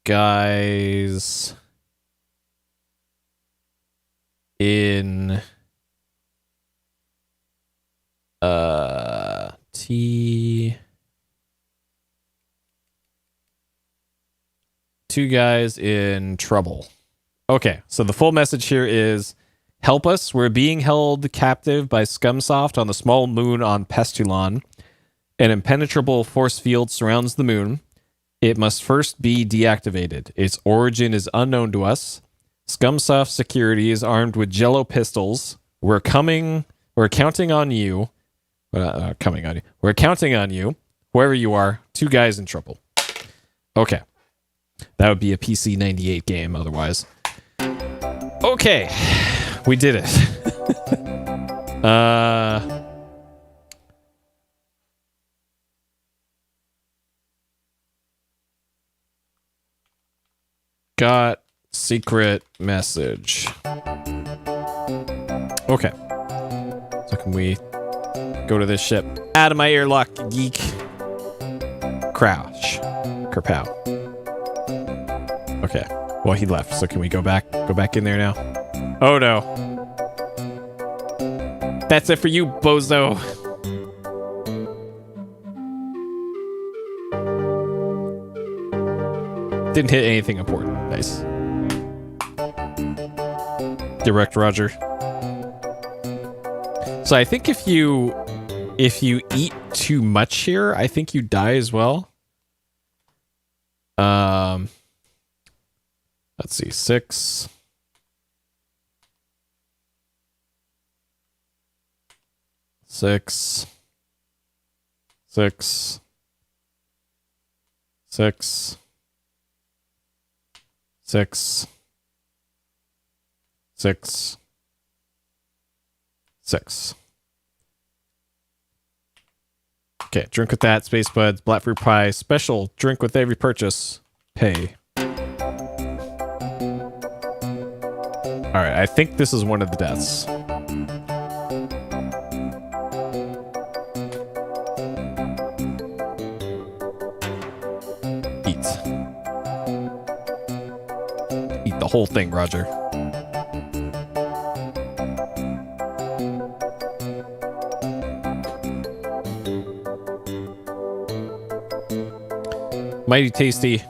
guys in two guys in trouble. Okay, so the full message here is, help us. We're being held captive by Scumsoft on the small moon on Pestulon. An impenetrable force field surrounds the moon. It must first be deactivated. Its origin is unknown to us. Scumsoft security is armed with jello pistols. We're counting on you. We're counting on you. Whoever you are, two guys in trouble. Okay. That would be a PC 98 game otherwise. Okay. We did it. Got secret message. Okay. So can we go to this ship? Out of my airlock, geek. Crouch. Kerpow. Okay. Well, he left, so can we go back? Go back in there now? Oh, no. That's it for you, bozo. Didn't hit anything important. Nice. Direct Roger. So I think if you eat too much here, I think you die as well. Let's see, 6. 6. 6. 6. 6. 6. 6. Okay, drink with that, Space Buds, Black Fruit Pie, special, drink with every purchase, pay. Alright, I think this is one of the deaths. Eat. Eat the whole thing, Roger. Mighty tasty.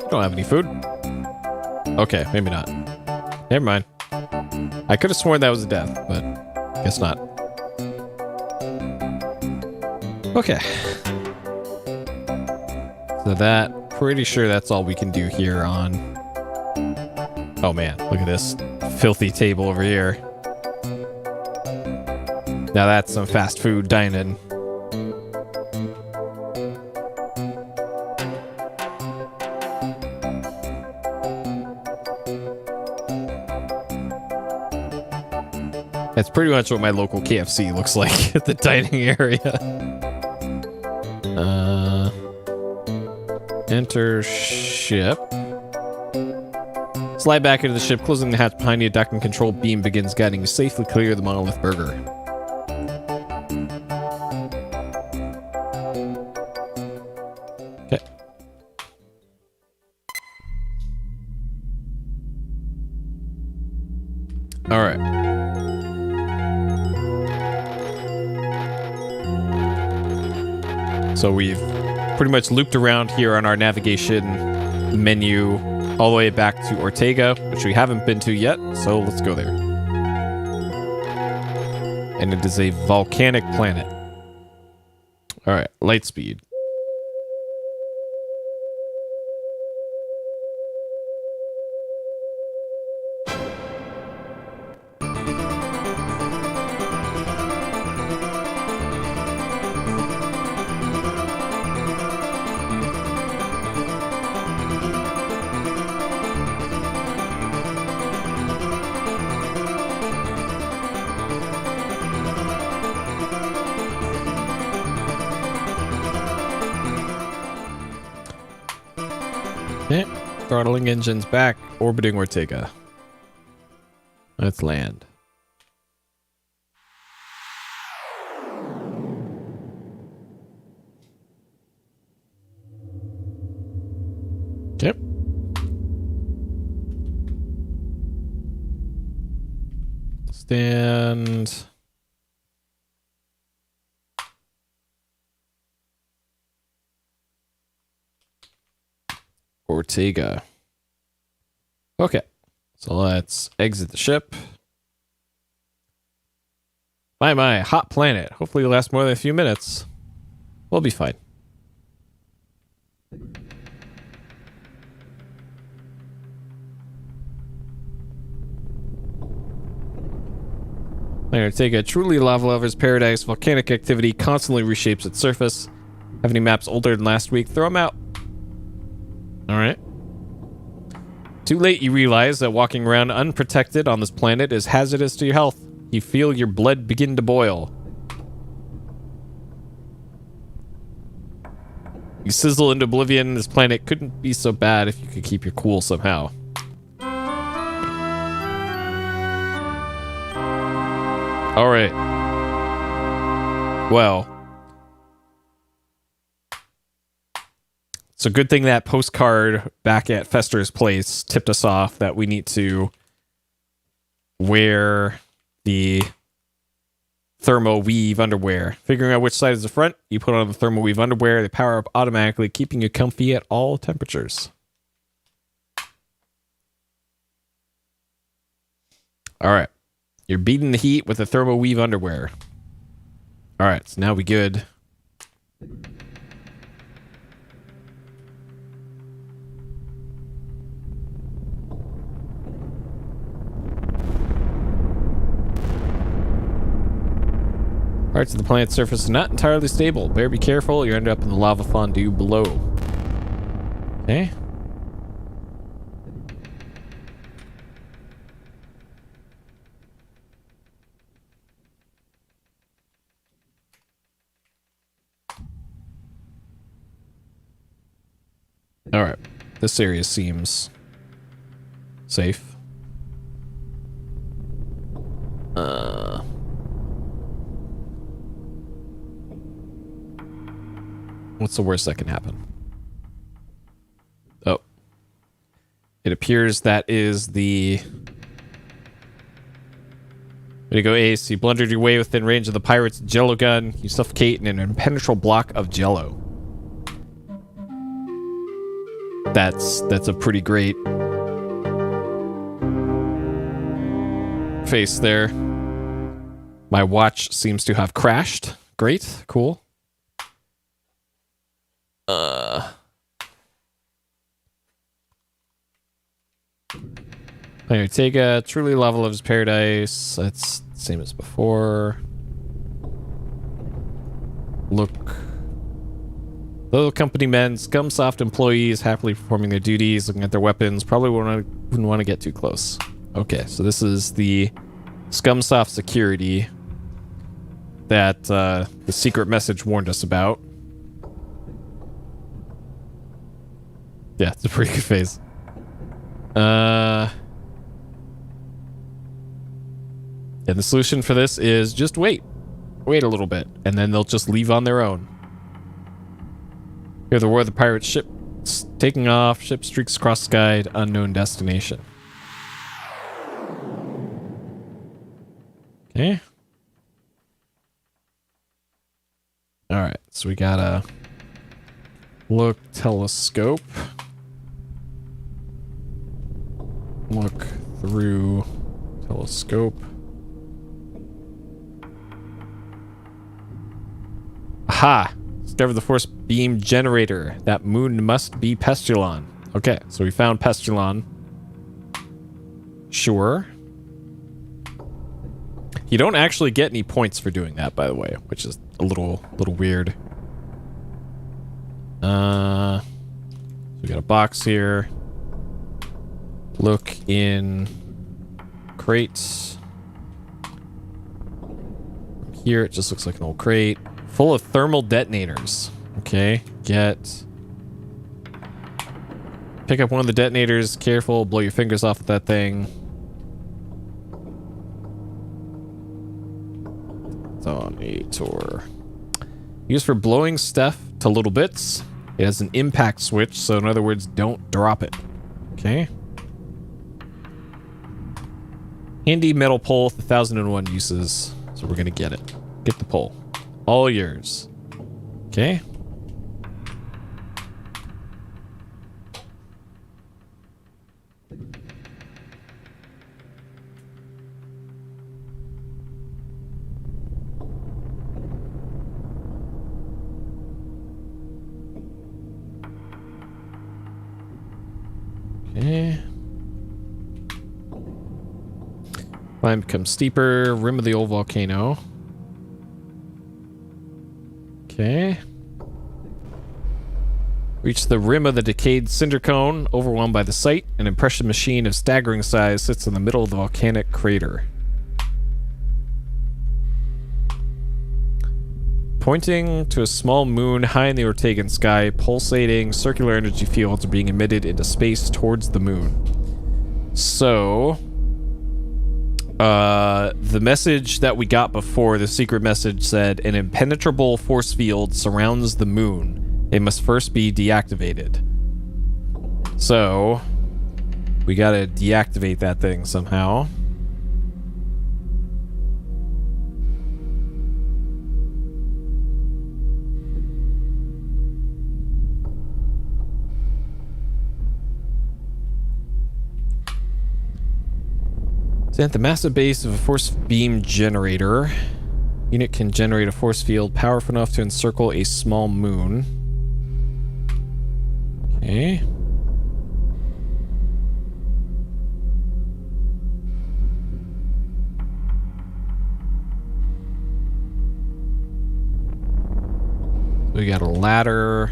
Don't have any food. Okay, maybe not. Never mind. I could have sworn that was a death, but guess not. Okay. So that, pretty sure that's all we can do here on... Oh man, look at this filthy table over here. Now that's some fast food dining. That's pretty much what my local KFC looks like at the dining area. Enter ship. Slide back into the ship, closing the hatch behind you. A docking control beam begins guiding you safely clear of the monolith burger. Okay. All right. So we've pretty much looped around here on our navigation menu all the way back to Ortega, which we haven't been to yet, so let's go there. And it is a volcanic planet. All right, light speed. Okay, throttling engines back, orbiting Ortega. Let's land. Okay. Stand. Ortega. Okay. So let's exit the ship. My, hot planet. Hopefully it'll last more than a few minutes. We'll be fine. Planet Ortega, truly lava lover's paradise. Volcanic activity constantly reshapes its surface. Have any maps older than last week? Throw them out. Alright. Too late you realize that walking around unprotected on this planet is hazardous to your health. You feel your blood begin to boil. You sizzle into oblivion. This planet couldn't be so bad if you could keep your cool somehow. Alright. Well. It's a good thing that postcard back at Fester's place tipped us off that we need to wear the thermo weave underwear. Figuring out which side is the front, you put on the thermo weave underwear. They power up automatically, keeping you comfy at all temperatures. Alright. You're beating the heat with the thermo weave underwear. Alright, so now we good. Parts of the planet's surface are not entirely stable. Better be careful, you end up in the lava fondue below. Okay. Alright. This area seems safe. What's the worst that can happen? Oh. It appears that is the... Way to go, Ace. You blundered your way within range of the pirate's jello gun. You suffocate in an impenetrable block of jello. That's a pretty great face there. My watch seems to have crashed. Great. Cool. Planet Ortega, truly lava loves paradise. That's the same as before. Look. Little company men, scum-soft employees happily performing their duties, looking at their weapons. Probably wouldn't want to get too close. Okay, so this is the scum-soft security that the secret message warned us about. Yeah, it's a pretty good face. And the solution for this is just wait. Wait a little bit, and then they'll just leave on their own. Hear the roar of the pirate ship taking off. Ship streaks across the sky to unknown destination. Okay. Alright, so we got a look telescope. Look through telescope. Aha! Discover the force beam generator. That moon must be Pestulon. Okay, so we found Pestulon. Sure. You don't actually get any points for doing that, by the way, which is a little weird. So we got a box here. Look in crates. Here it just looks like an old crate. Full of thermal detonators. Okay, pick up one of the detonators. Careful, blow your fingers off with that thing. Detonator. Used for blowing stuff to little bits. It has an impact switch, so in other words, don't drop it. Okay. Handy metal pole with 1001 uses. So we're gonna get it. Get the pole. All yours. Okay. Okay. Climb becomes steeper. Rim of the old volcano. Okay. Reach the rim of the decayed cinder cone. Overwhelmed by the sight, an impression machine of staggering size sits in the middle of the volcanic crater. Pointing to a small moon high in the Ortegan sky, pulsating circular energy fields are being emitted into space towards the moon. So, the message that we got before, the secret message said, an impenetrable force field surrounds the moon. It must first be deactivated. So, we gotta deactivate that thing somehow. At the massive base of a force beam generator, unit can generate a force field powerful enough to encircle a small moon. Okay. We got a ladder.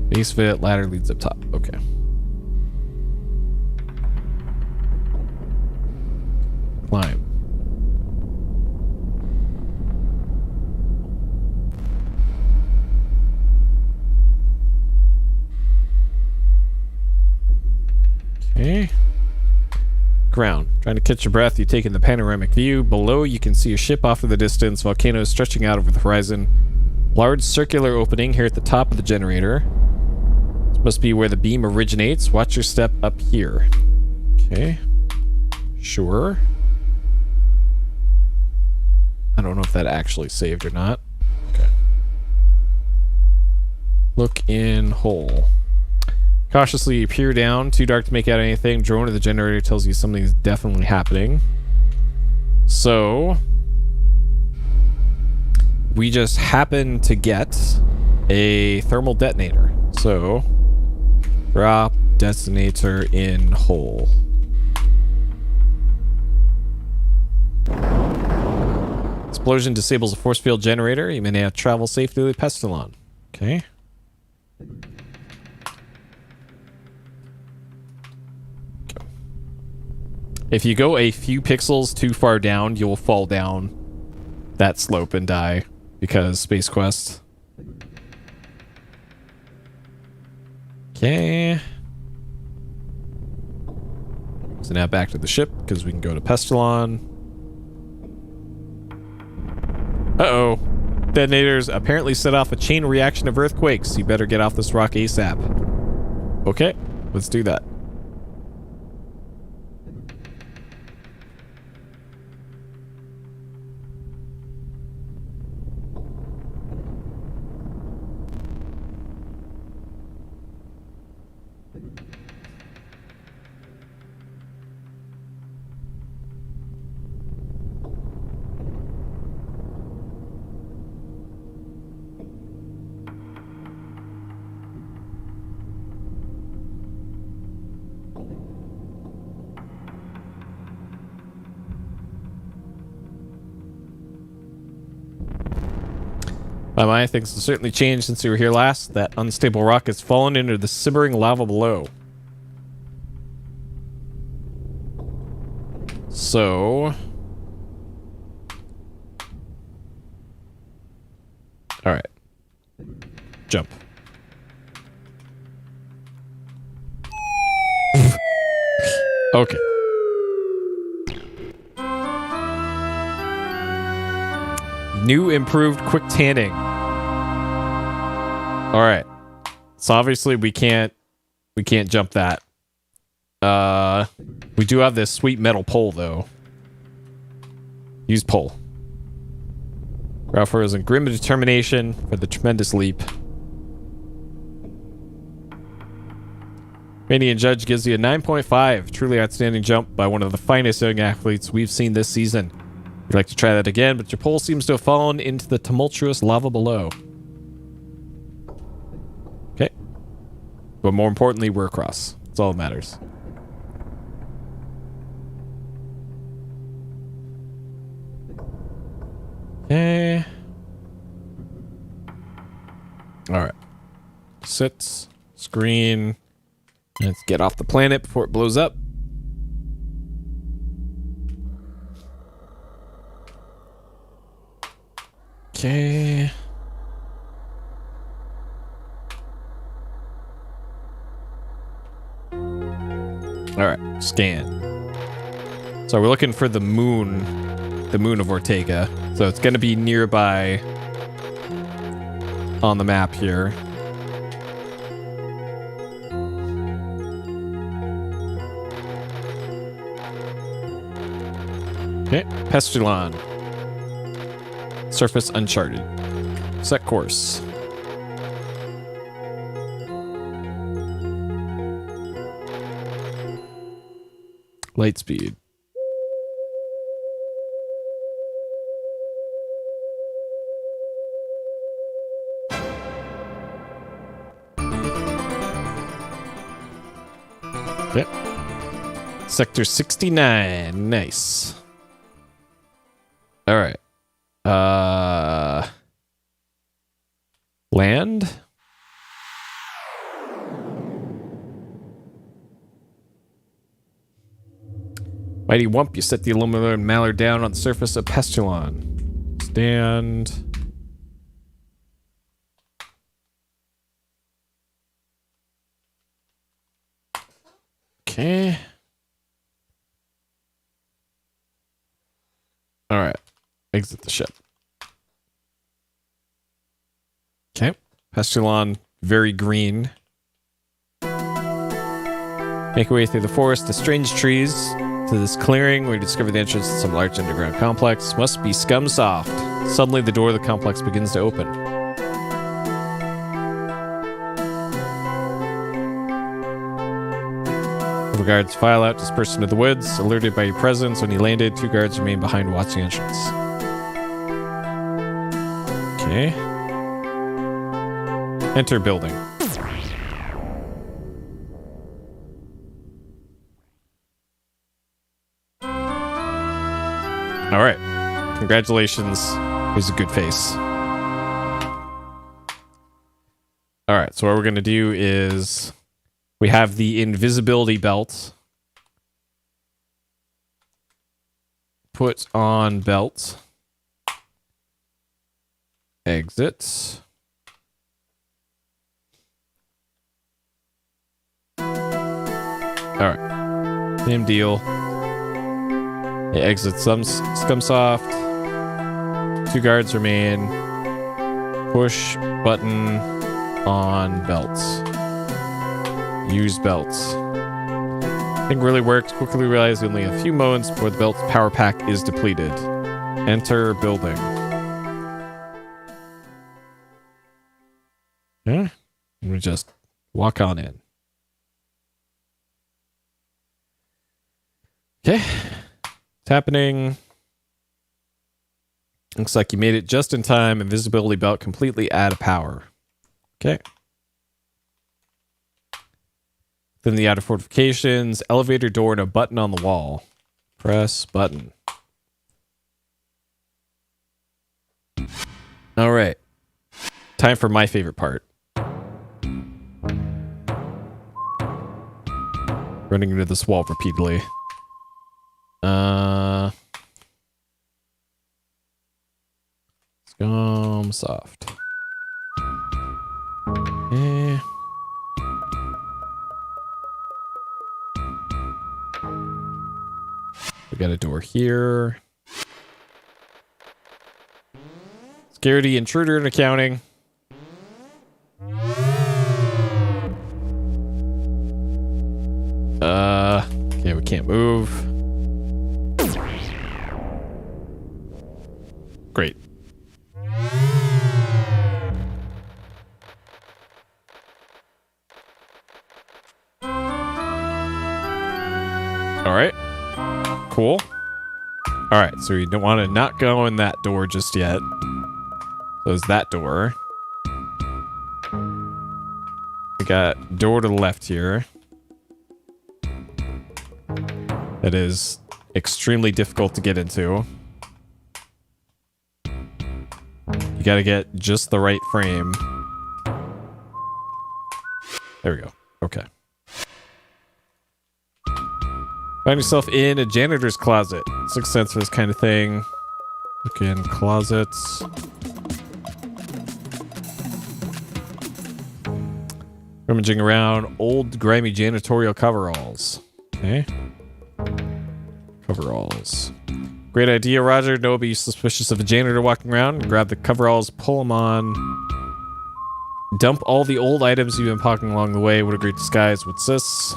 Base fit, ladder leads up top. Okay. Climb. Okay. Ground. Trying to catch your breath, you take in the panoramic view. Below, you can see a ship off in the distance. Volcanoes stretching out over the horizon. Large circular opening here at the top of the generator. Must be where the beam originates. Watch your step up here. Okay. Sure. I don't know if that actually saved or not. Okay. Look in hole. Cautiously you peer down. Too dark to make out anything. Drone of the generator tells you something is definitely happening. So, we just happen to get a thermal detonator. So, drop detonator in hole. Explosion disables a force field generator. You may now travel safely to Pestilon. Okay. If you go a few pixels too far down, you'll fall down that slope and die because Space Quest. Okay. So now back to the ship because we can go to Pestilon. Uh-oh. Detonators apparently set off a chain reaction of earthquakes. You better get off this rock ASAP. Okay, let's do that. My mind thinks it's certainly changed since we were here last. That unstable rock has fallen into the simmering lava below. So... Alright. Jump. Okay. New improved quick tanning. All right. So obviously we can't jump that. We do have this sweet metal pole though. Use pole. Ralph is in grim determination for the tremendous leap. Canadian judge gives you a 9.5. Truly outstanding jump by one of the finest young athletes we've seen this season. You'd like to try that again, but your pole seems to have fallen into the tumultuous lava below. Okay. But more importantly, we're across. That's all that matters. Okay. Alright. Sit. Screen. Let's get off the planet before it blows up. Okay. Alright, scan. So we're looking for the moon of Ortega. So it's going to be nearby on the map here. Okay, Pestilon. Surface uncharted. Set course. Light speed. Okay. Sector 69. Nice. All right. Land? Mighty Wump, you set the aluminum mallard down on the surface of Pestilon. Stand. Okay. All right. Exit the ship. Okay. Pestilon, very green. Make your way through the forest to strange trees to this clearing where you discover the entrance to some large underground complex. Must be scum soft. Suddenly the door of the complex begins to open. The guards file out, dispersed into the woods. Alerted by your presence, when you landed, 2 guards remain behind watching the entrance. Okay. Enter building. All right. Congratulations. Here's a good face. All right. So what we're going to do is we have the invisibility belt. Put on belt. Exit. All right. Same deal. Yeah, exit Scumsoft. 2 guards remain. Push button on belts. Use belts. Thing really works. Quickly realize only a few moments before the belt's power pack is depleted. Enter building. Yeah. We just walk on in. Okay. It's happening. Looks like you made it just in time. Invisibility belt completely out of power. Okay. Then the outer fortifications, elevator door, and a button on the wall. Press button. All right. Time for my favorite part. Running into this wall repeatedly. Scum soft. Okay. We got a door here. Security, intruder, and accounting. Okay, we can't move. Great. All right. Cool. All right, so we don't want to not go in that door just yet. So it's that door. We got door to the left here. That is extremely difficult to get into. You gotta get just the right frame. There we go. Okay. Find yourself in a janitor's closet. Sixth sense for this kind of thing. Look in closets. Rummaging around old grimy janitorial coveralls. Okay. Coveralls. Great idea, Roger. Don't be suspicious of a janitor walking around. Grab the coveralls, pull them on. Dump all the old items you've been pocketing along the way. What a great disguise. What's this?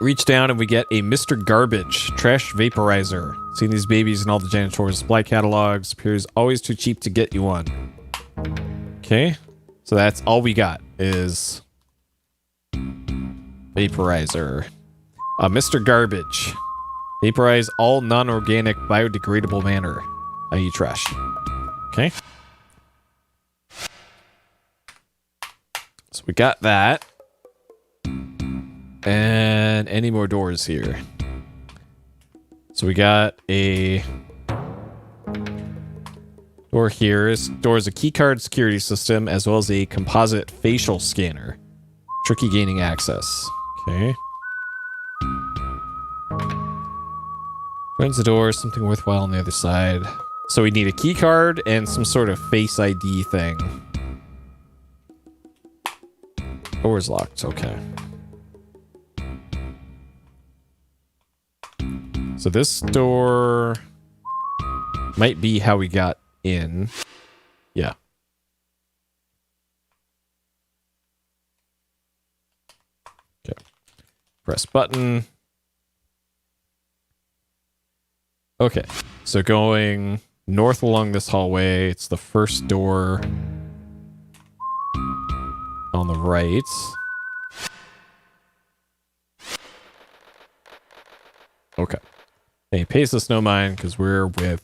Reach down and we get a Mr. Garbage trash vaporizer. Seeing these babies in all the janitorial supply catalogs appears always too cheap to get you one. Okay. So that's all we got is vaporizer. Mr. Garbage. Vaporize all non-organic biodegradable matter, i.e. trash. Okay. So we got that. And any more doors here? So we got a door here. This door is a keycard security system as well as a composite facial scanner. Tricky gaining access. Okay. Opens the door, something worthwhile on the other side. So we need a key card and some sort of face ID thing. Door's locked, okay. So this door might be how we got in. Yeah. Okay. Press button. Okay, so going north along this hallway, it's the first door on the right. Okay. Hey, pays us no mind because we're with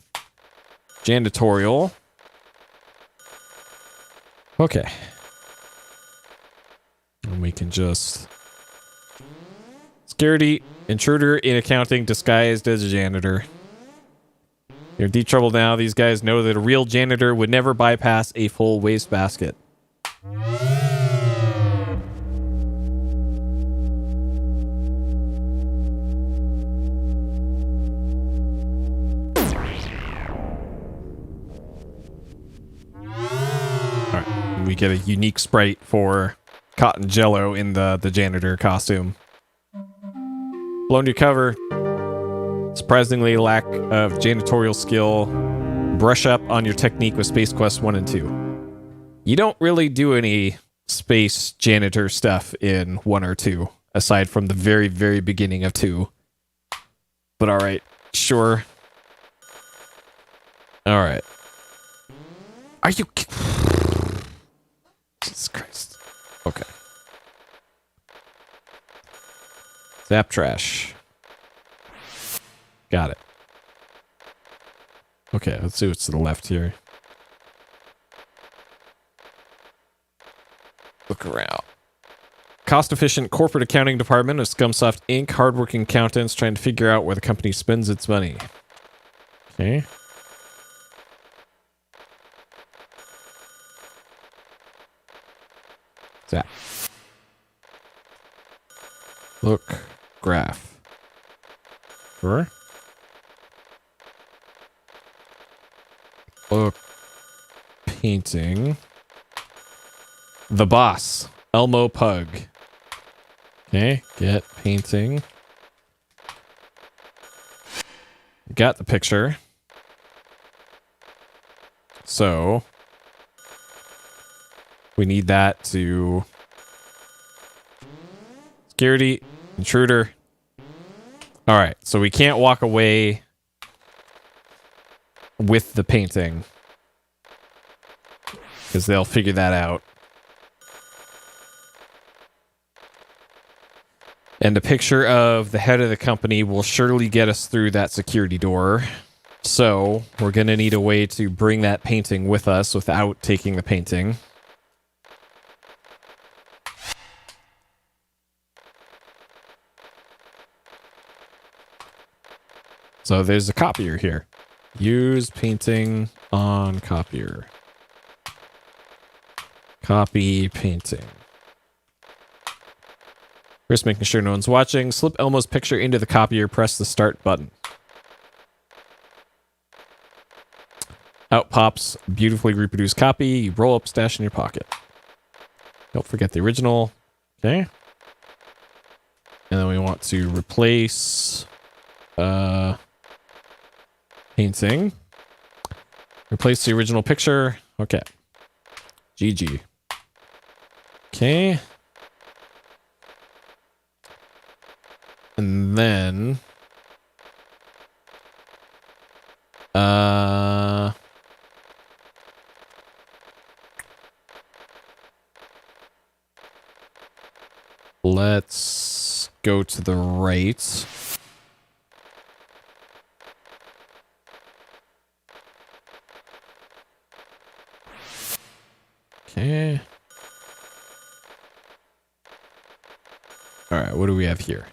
janitorial. Okay. And we can just... Security, intruder in accounting disguised as a janitor. You're in deep trouble now. These guys know that a real janitor would never bypass a full wastebasket. Alright, we get a unique sprite for Cotton Jello in the janitor costume. Blown your cover. Surprisingly, lack of janitorial skill. Brush up on your technique with Space Quest 1 and 2. You don't really do any space janitor stuff in 1 or 2, aside from the very, very beginning of 2. But alright, sure. Alright. Are you... Jesus Christ. Okay. Zap trash. Got it. Okay, let's see what's to the left here. Look around. Cost-efficient corporate accounting department of Scumsoft Inc. Hardworking accountants trying to figure out where the company spends its money. Okay. Zap. Look. Graph. Sure. Look. Painting. The boss. Elmo Pug. Okay, get painting. Got the picture. So we need that to security, intruder. All right, so we can't walk away with the painting because they'll figure that out. And a picture of the head of the company will surely get us through that security door. So we're going to need a way to bring that painting with us without taking the painting. So there's a copier here. Use painting on copier. Copy painting. First, making sure no one's watching. Slip Elmo's picture into the copier. Press the start button. Out pops beautifully reproduced copy. You roll up, stash in your pocket. Don't forget the original. Okay. And then we want to replace painting. Replace the original picture. Okay. GG. Okay. And then let's go to the right. Okay. All right, what do we have here?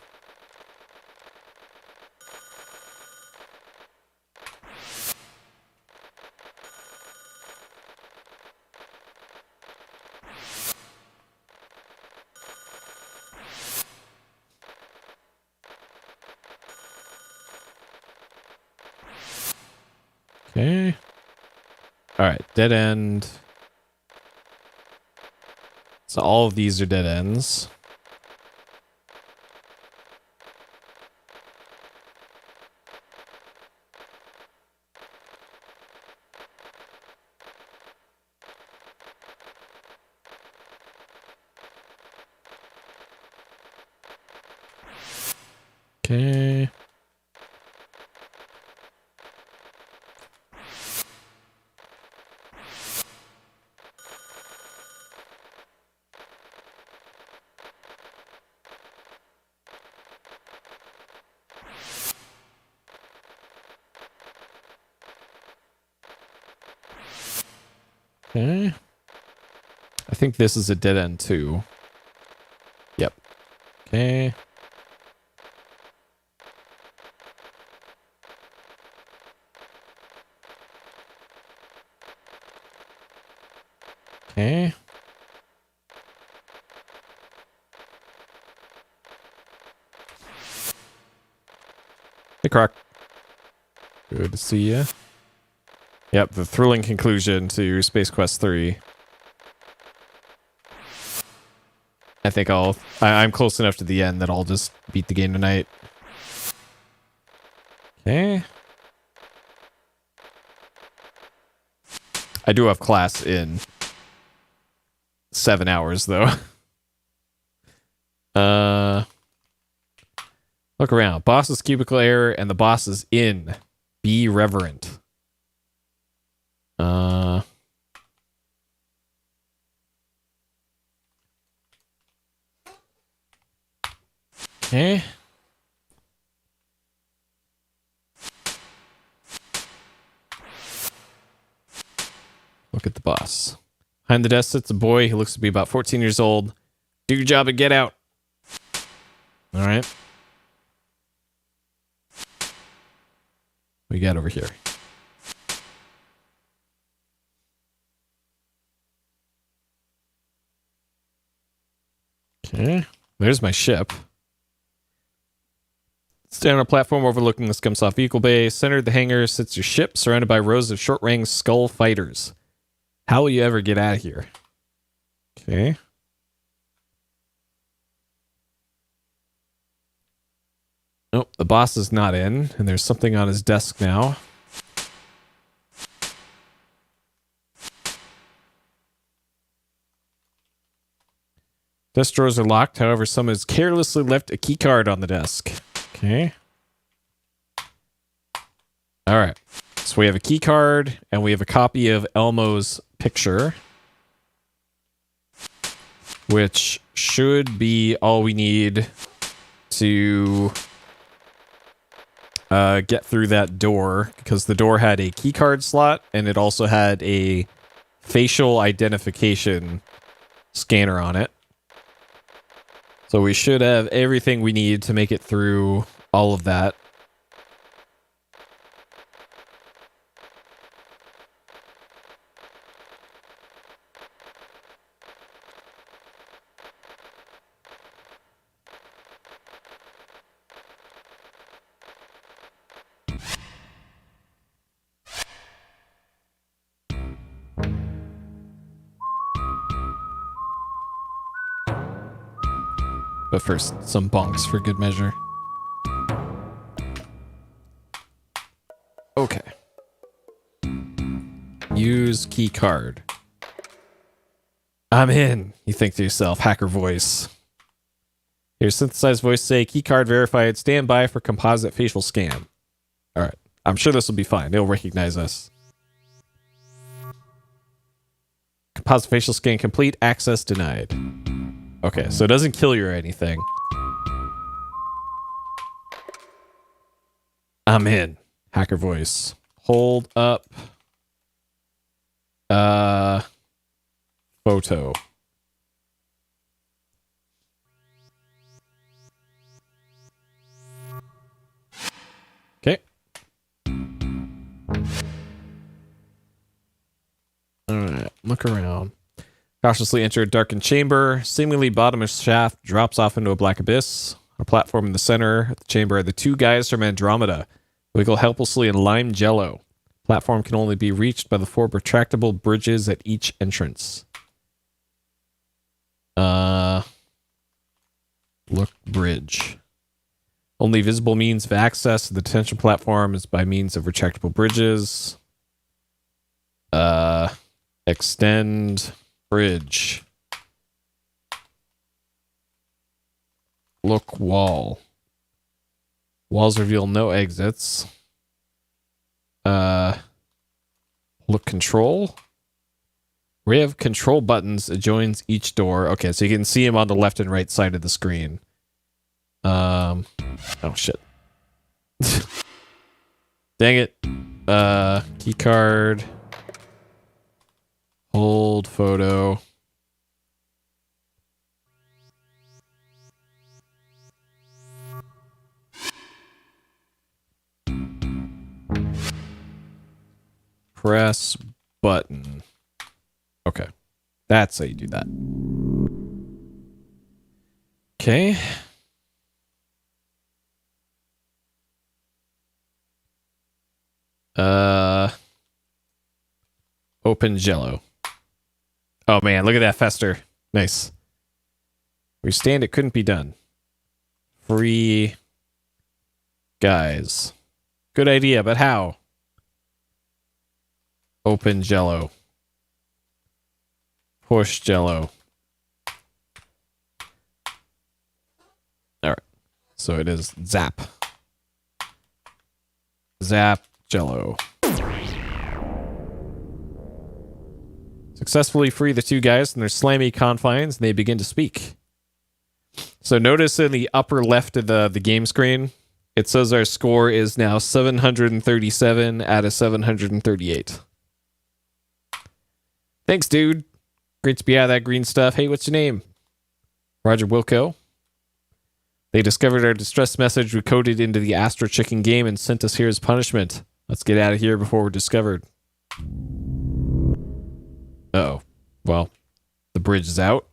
Okay. All right, dead end. So all of these are dead ends. Okay. Okay. I think this is a dead end too. Yep. Okay. Okay. Hey, Croc. Good to see you. Yep, the thrilling conclusion to Space Quest 3. I think I'm close enough to the end that I'll just beat the game tonight. Okay. I do have class in 7 hours, though. Look around. Boss's cubicle error and the boss is in. Be reverent. Okay. Look at the boss. Behind the desk sits a boy who looks to be about 14 years old. Do your job and get out. All right. What we got over here? Okay. There's my ship. Stand on a platform overlooking the scumsoft vehicle bay. Center of the hangar sits your ship, surrounded by rows of short-range skull fighters. How will you ever get out of here? Okay. Nope, the boss is not in, and there's something on his desk now. Desk drawers are locked. However, someone has carelessly left a key card on the desk. Okay. All right. So we have a key card and we have a copy of Elmo's picture, which should be all we need to get through that door, because the door had a key card slot and it also had a facial identification scanner on it. So we should have everything we need to make it through all of that. But first, some bonks for good measure. Okay. Use key card. I'm in, you think to yourself, hacker voice. Your synthesized voice say, key card verified, stand by for composite facial scan. Alright, I'm sure this will be fine. It'll recognize us. Composite facial scan complete, access denied. Okay, so it doesn't kill you or anything. I'm in. Hacker voice. Hold up. Photo. Okay. Alright, look around. Cautiously enter a darkened chamber. Seemingly bottomless shaft drops off into a black abyss. A platform in the center of the chamber are the two guys from Andromeda. Wiggle helplessly in lime jello. Platform can only be reached by the 4 retractable bridges at each entrance. Look bridge. Only visible means of access to the detention platform is by means of retractable bridges. Extend bridge. Look wall. Walls reveal no exits. Look control. We have control buttons adjoins each door. Okay, so you can see them on the left and right side of the screen. Oh shit. Dang it. Key card. Hold photo. Press button. Okay. That's how you do that. Okay. Open jello. Oh man, look at that fester. Nice. We stand it couldn't be done. Free guys. Good idea, but how? Open jello. Push jello. Alright. So it is zap. Zap jello. Successfully free the two guys from their slammy confines, and they begin to speak. So notice in the upper left of the game screen, it says our score is now 737 out of 738. Thanks, dude. Great to be out of that green stuff. Hey, what's your name? Roger Wilco. They discovered our distress message we coded into the Astro Chicken game and sent us here as punishment. Let's get out of here before we're discovered. Uh-oh. Well, the bridge is out.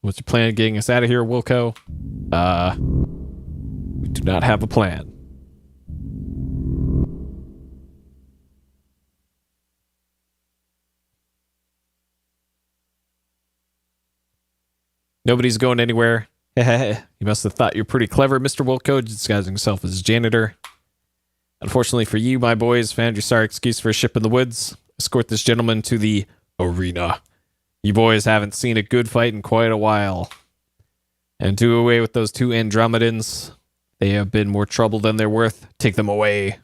What's your plan of getting us out of here, Wilco? We do not have a plan. Nobody's going anywhere. You must have thought you're pretty clever, Mr. Wilco, disguising himself as janitor. Unfortunately for you, my boys, found your sorry excuse for a ship in the woods. Escort this gentleman to the arena. You boys haven't seen a good fight in quite a while. And do away with those two Andromedans. They have been more trouble than they're worth. Take them away.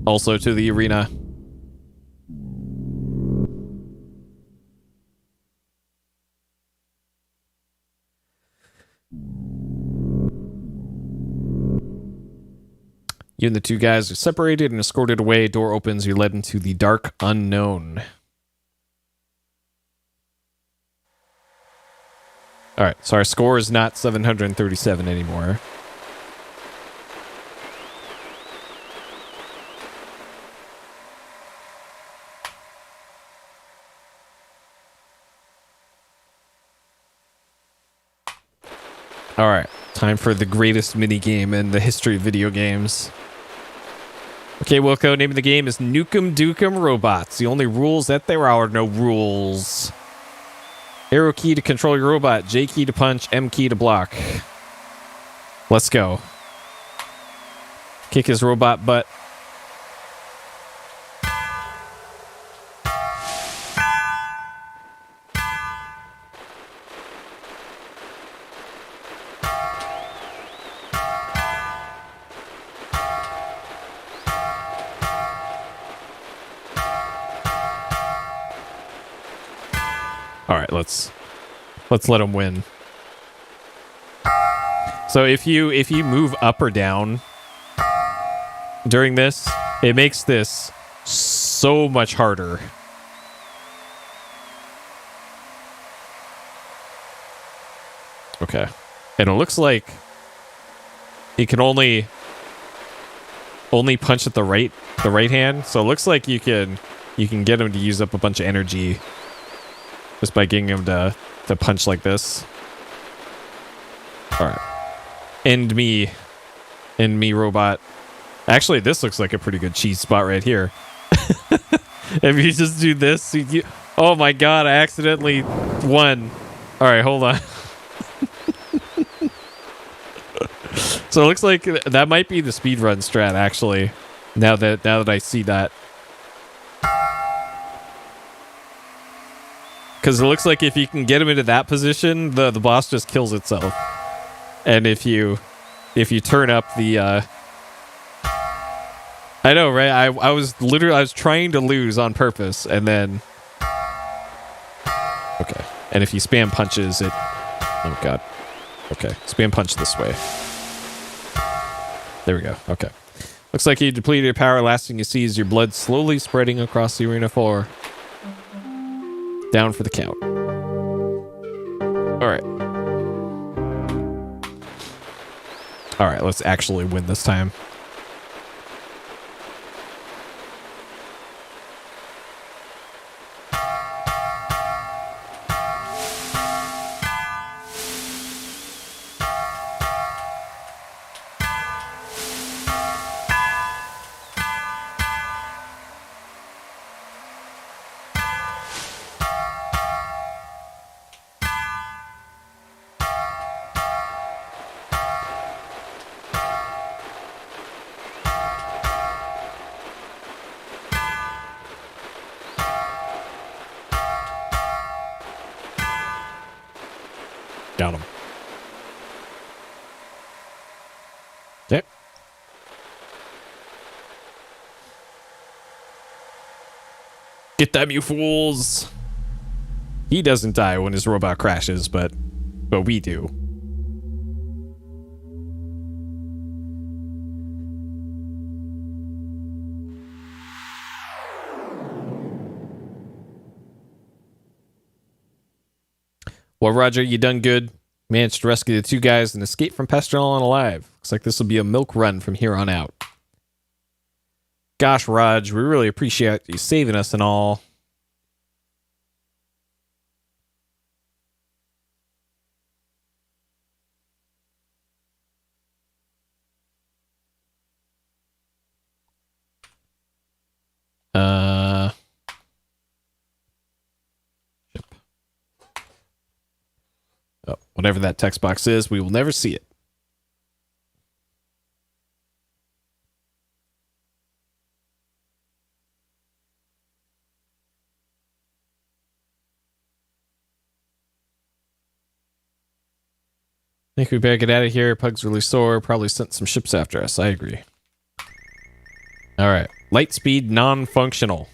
Also to the arena. You and the two guys are separated and escorted away. Door opens. You're led into the dark unknown. All right, so our score is not 737 anymore. All right, time for the greatest minigame in the history of video games. Okay, Wilco, name of the game is Nukem Dukem Robots. The only rules that there are no rules. Arrow key to control your robot, J key to punch, M key to block. Let's go. Kick his robot butt. All right, let's let him win. So if you move up or down during this, it makes this so much harder. Okay. And it looks like you can only punch at the right hand. So it looks like you can get him to use up a bunch of energy just by getting him to punch like this. All right. End me, robot. Actually, this looks like a pretty good cheese spot right here. If you just do this, oh my god, I accidentally won. All right, hold on. So it looks like that might be the speedrun strat, actually. Now that I see that. Because it looks like if you can get him into that position, the boss just kills itself. And if you turn up the I know, right? I was trying to lose on purpose, and then okay. And if you spam punches it, oh god. Okay, spam punch this way. There we go. Okay. Looks like you depleted your power. Last thing you see is your blood slowly spreading across the arena floor. Down for the count. All right. All right, let's actually win this time. Got him. Okay. Get them, you fools! He doesn't die when his robot crashes, but we do. Well, Roger, you done good. Managed to rescue the two guys and escape from Pestilon alive. Looks like this will be a milk run from here on out. Gosh, Raj, we really appreciate you saving us and all. Oh, whatever that text box is, we will never see it. Think we better get out of here. Pug's really sore. Probably sent some ships after us. I agree. All right. Light speed non-functional.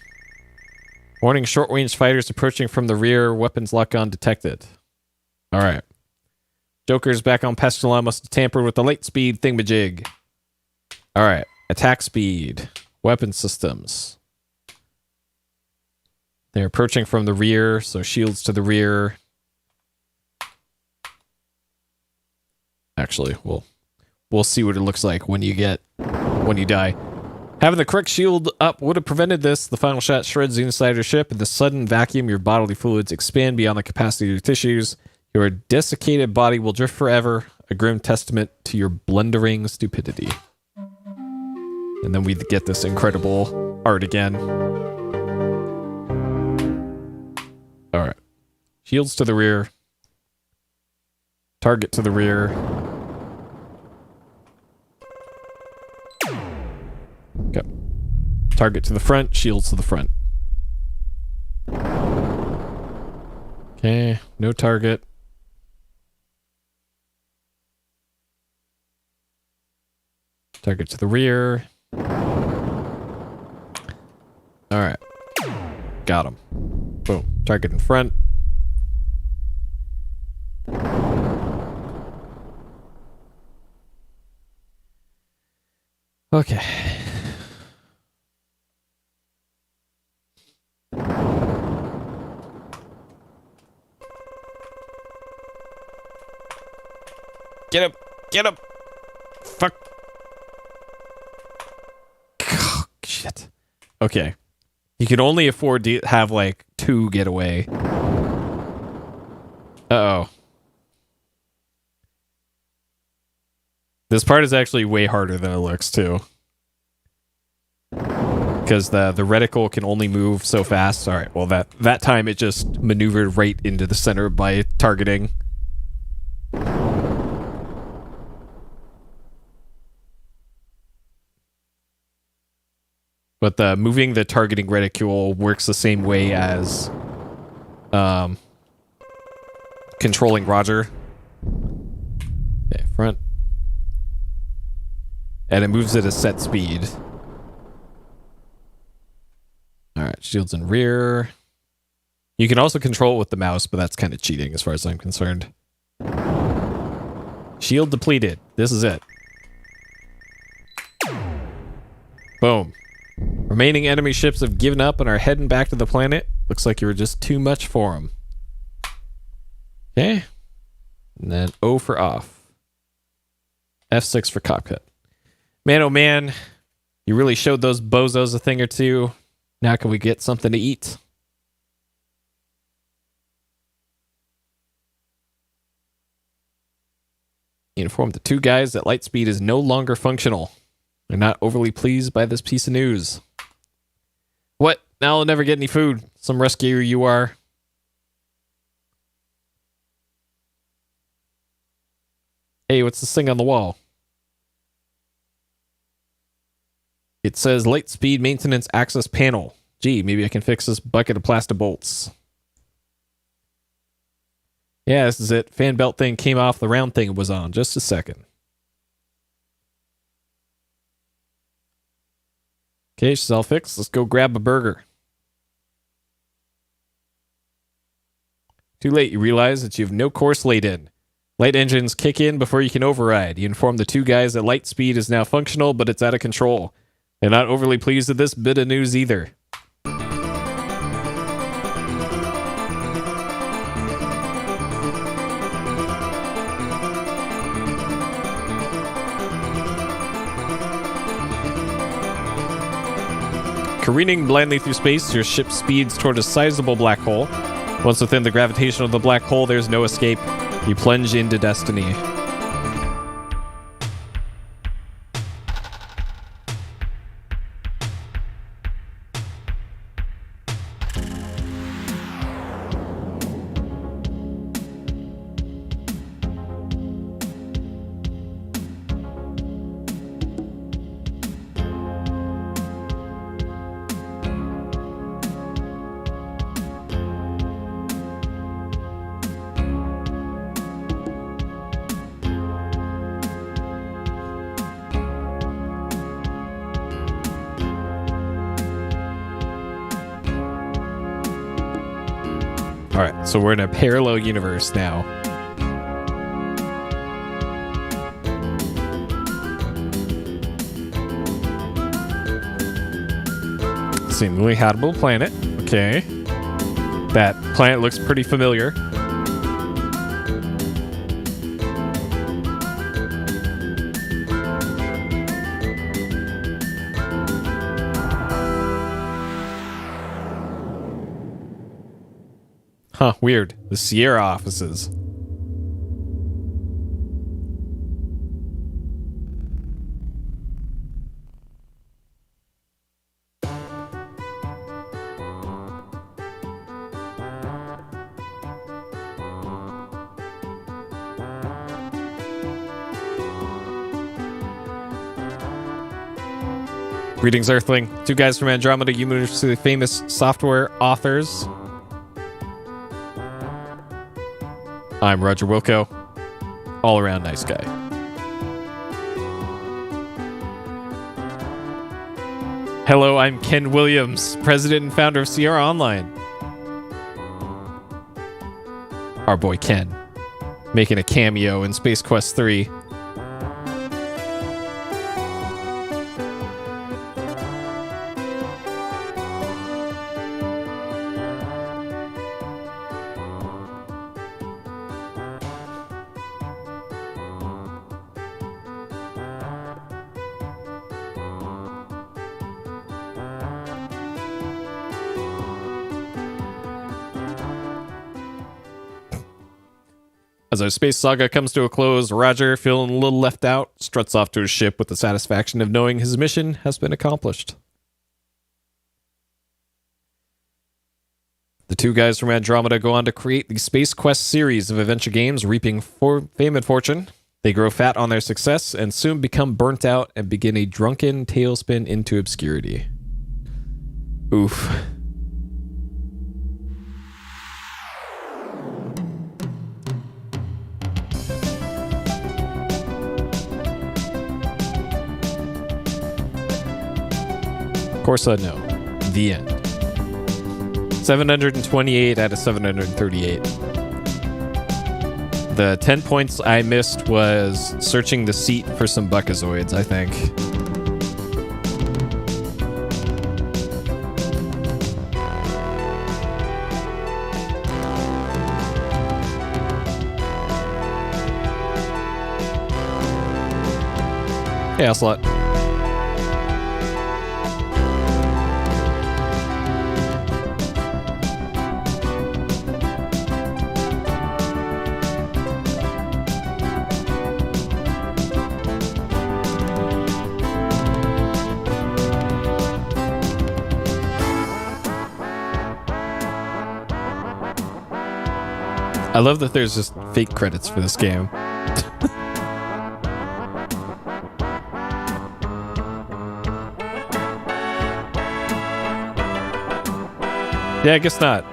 Warning, short-range fighters approaching from the rear. Weapons lock-on detected. All right. Joker's back on Pestilon. Must have tampered with the light speed thingamajig. All right. Attack speed. Weapon systems. They're approaching from the rear, so shields to the rear. Actually, we'll see what it looks like when you die. Having the correct shield up would have prevented this. The final shot shreds the inside of your ship. In the sudden vacuum, your bodily fluids expand beyond the capacity of your tissues. Your desiccated body will drift forever, a grim testament to your blundering stupidity. And then we get this incredible art again. All right. Shields to the rear. Target to the rear. Okay. Target to the front, shields to the front. Okay, no target. Target to the rear. Alright. Got him. Boom. Target in front. Okay. Get him! Get him! Fuck. Oh, shit. Okay. You can only afford to have, like, 2 get away. Uh-oh. This part is actually way harder than it looks, too. Because the reticle can only move so fast. Alright, well, that time it just maneuvered right into the center by targeting. But moving the targeting reticule works the same way as controlling Roger. Okay, front. And it moves at a set speed. Alright, shields in rear. You can also control it with the mouse, but that's kind of cheating as far as I'm concerned. Shield depleted. This is it. Boom. Remaining enemy ships have given up and are heading back to the planet. Looks like you were just too much for them. Okay. And then O for off. F6 for cockpit. Man, oh man. You really showed those bozos a thing or two. Now can we get something to eat? Inform the 2 guys that lightspeed is no longer functional. They're not overly pleased by this piece of news. What? Now I'll never get any food. Some rescuer you are. Hey, what's this thing on the wall? It says Lightspeed Maintenance Access Panel. Gee, maybe I can fix this bucket of plastic bolts. Yeah, this is it. Fan belt thing came off the round thing it was on. Just a second. Okay, she's all fixed. Let's go grab a burger. Too late. You realize that you have no course laid in. Light engines kick in before you can override. You inform the 2 guys that Lightspeed is now functional, but it's out of control. They're not overly pleased with this bit of news either. Careening blindly through space, your ship speeds toward a sizable black hole. Once within the gravitation of the black hole, there's no escape. You plunge into destiny. So we're in a parallel universe now. Seemingly habitable planet. Okay. That planet looks pretty familiar. Huh, weird. The Sierra offices. Greetings, Earthling. Two guys from Andromeda, universally famous software authors. I'm Roger Wilco. All around nice guy. Hello, I'm Ken Williams, president and founder of Sierra Online. Our boy Ken, making a cameo in Space Quest 3. As our space saga comes to a close, Roger, feeling a little left out, struts off to his ship with the satisfaction of knowing his mission has been accomplished. The two guys from Andromeda go on to create the Space Quest series of adventure games, reaping fame and fortune. They grow fat on their success and soon become burnt out and begin a drunken tailspin into obscurity. Oof. Of course I know. The end. 728 out of 738. The 10 points I missed was searching the seat for some buckazoids, I think. Hey, Ocelot. I love that there's just fake credits for this game. Yeah, I guess not.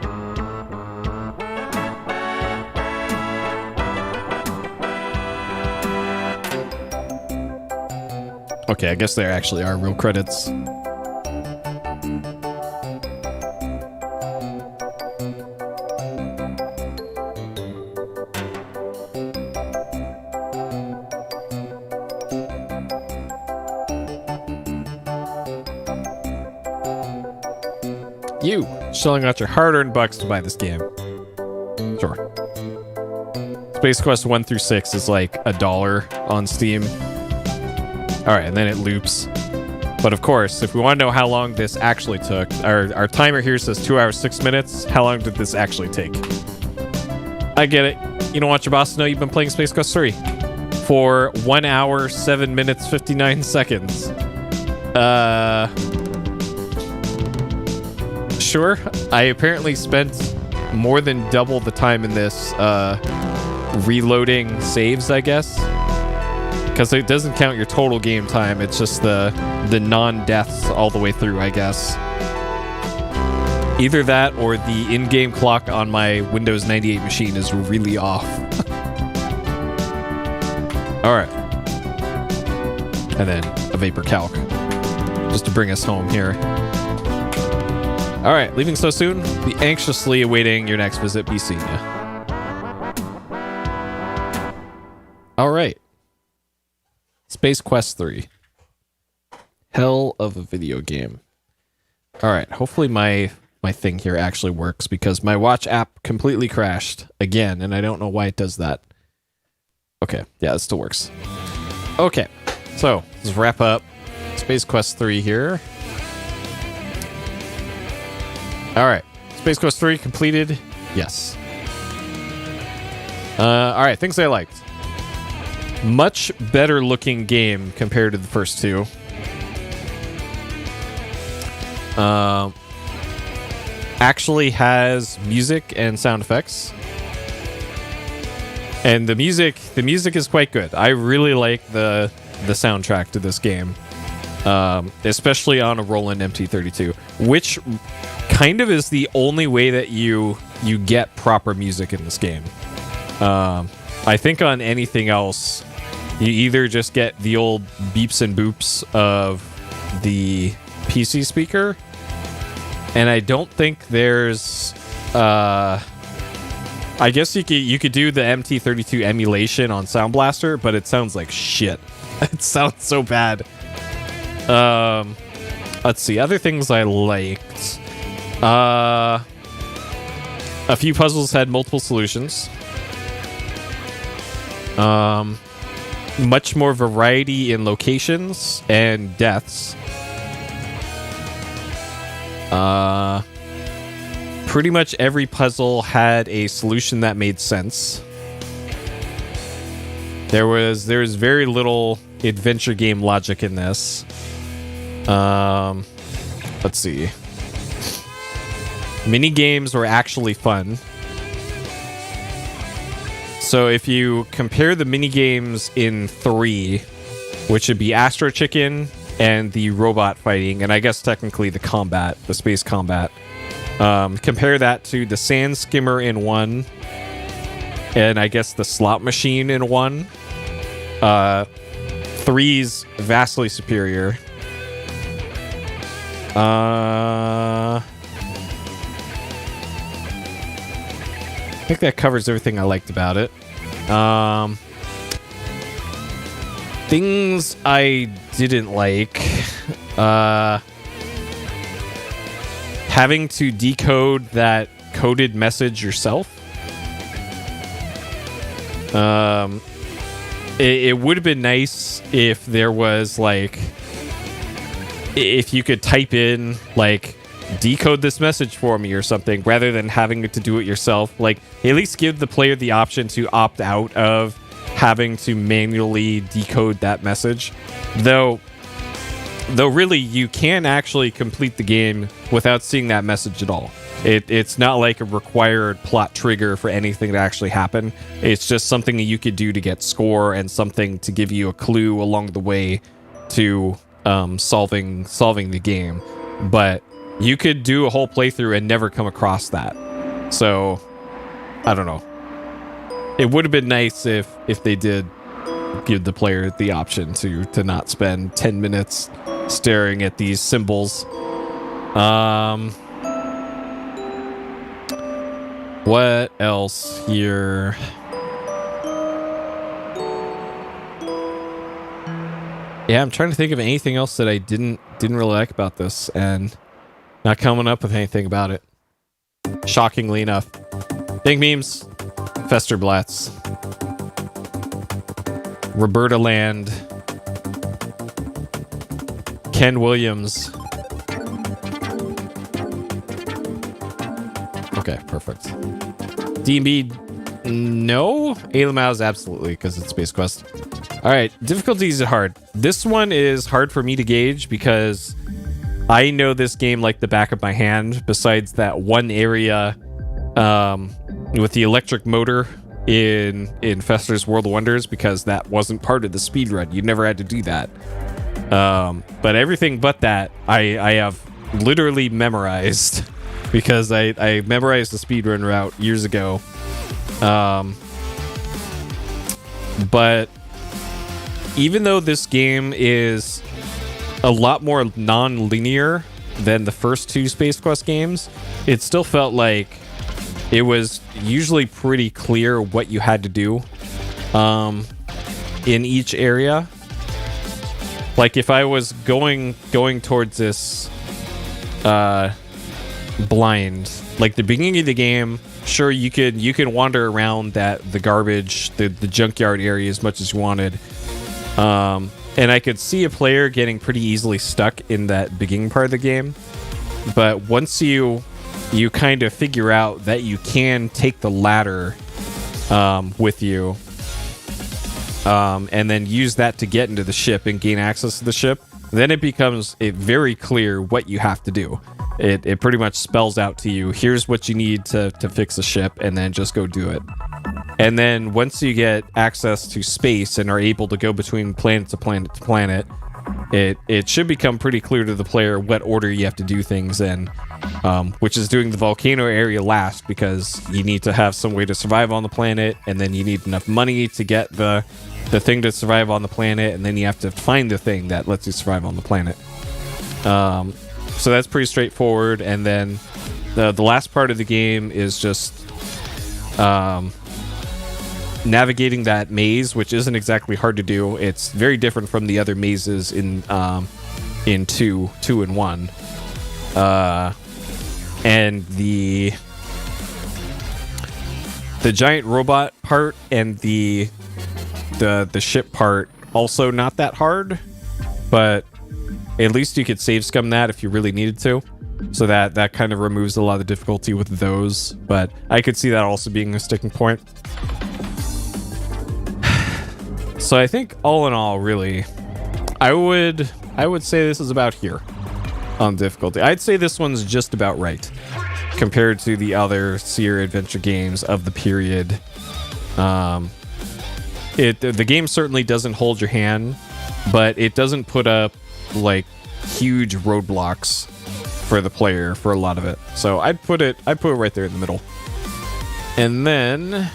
Okay, I guess there actually are real credits. You shelling out your hard-earned bucks to buy this game. Sure. Space Quest 1 through 6 is like $1 on Steam. Alright, and then it loops. But of course, if we want to know how long this actually took, our timer here says 2 hours, 6 minutes. How long did this actually take? I get it. You don't want your boss to know you've been playing Space Quest 3 for 1 hour, 7 minutes, 59 seconds. Sure. I apparently spent more than double the time in this reloading saves, I guess. Because it doesn't count your total game time. It's just the non-deaths all the way through, I guess. Either that or the in-game clock on my Windows 98 machine is really off. Alright. And then a vapor calc. Just to bring us home here. All right, leaving so soon. Be anxiously awaiting your next visit. Be seeing you. All right. Space Quest 3. Hell of a video game. All right, hopefully my thing here actually works because my watch app completely crashed again, and I don't know why it does that. Okay, yeah, it still works. Okay, so let's wrap up Space Quest 3 here. All right, Space Quest 3 completed. Yes. All right, things I liked. Much better looking game compared to the first two. Actually has music and sound effects. And the music is quite good. I really like the soundtrack to this game. Especially on a Roland MT32, which kind of is the only way that you get proper music in this game. I think on anything else, you either just get the old beeps and boops of the PC speaker, and I don't think there's I guess you could do the MT32 emulation on Sound Blaster, but it sounds like shit. It sounds so bad. Let's see, other things I liked. A few puzzles had multiple solutions. Much more variety in locations and deaths. Pretty much every puzzle had a solution that made sense. There was very little adventure game logic in this. Let's see. Mini games were actually fun. So if you compare the mini games in 3, which would be Astro Chicken and the robot fighting, and I guess technically the combat, the space combat, compare that to the Sand Skimmer in 1, and I guess the slot machine in 1. 3's vastly superior. I think that covers everything I liked about it. Things I didn't like. Having to decode that coded message yourself. It would have been nice if there was like, if you could type in like, decode this message for me or something, rather than having to do it yourself. Like, at least give the player the option to opt out of having to manually decode that message. Though really, you can actually complete the game without seeing that message at all. It's not like a required plot trigger for anything to actually happen. It's just something that you could do to get score and something to give you a clue along the way to solving the game. But you could do a whole playthrough and never come across that. So, I don't know. It would have been nice if they did give the player the option to not spend 10 minutes staring at these symbols. What else here? Yeah, I'm trying to think of anything else that I didn't really like about this, and not coming up with anything about it. Shockingly enough. Big memes. Festerblatz. Roberta Land. Ken Williams. Okay, perfect. D&B, no. Alamaz, absolutely, because it's Space Quest. All right, difficulties are hard. This one is hard for me to gauge because I know this game like the back of my hand, besides that one area with the electric motor in Fester's World of Wonders, because that wasn't part of the speedrun. You never had to do that. But everything but that, I have literally memorized because I memorized the speedrun route years ago. But even though this game is a lot more non-linear than the first two Space Quest games, it still felt like it was usually pretty clear what you had to do in each area. Like if I was going towards this blind, like the beginning of the game, sure you can wander around the garbage, the junkyard area as much as you wanted. And I could see a player getting pretty easily stuck in that beginning part of the game. But once you kind of figure out that you can take the ladder with you, and then use that to get into the ship and gain access to the ship, then it becomes very clear what you have to do. It pretty much spells out to you, here's what you need to fix the ship, and then just go do it. And then once you get access to space and are able to go between planet to planet to planet, it should become pretty clear to the player what order you have to do things in, which is doing the volcano area last, because you need to have some way to survive on the planet, and then you need enough money to get the thing to survive on the planet, and then you have to find the thing that lets you survive on the planet. So that's pretty straightforward. And then the last part of the game is just navigating that maze, which isn't exactly hard to do. It's very different from the other mazes in 2 and 1. And the giant robot part and the ship part also not that hard, but at least you could save scum that if you really needed to. So that kind of removes a lot of the difficulty with those, but I could see that also being a sticking point. So I think all in all, really, I would say this is about here on difficulty. I'd say this one's just about right compared to the other Sierra Adventure games of the period. The game certainly doesn't hold your hand, but it doesn't put up like huge roadblocks for the player for a lot of it. So I'd put it right there in the middle. And then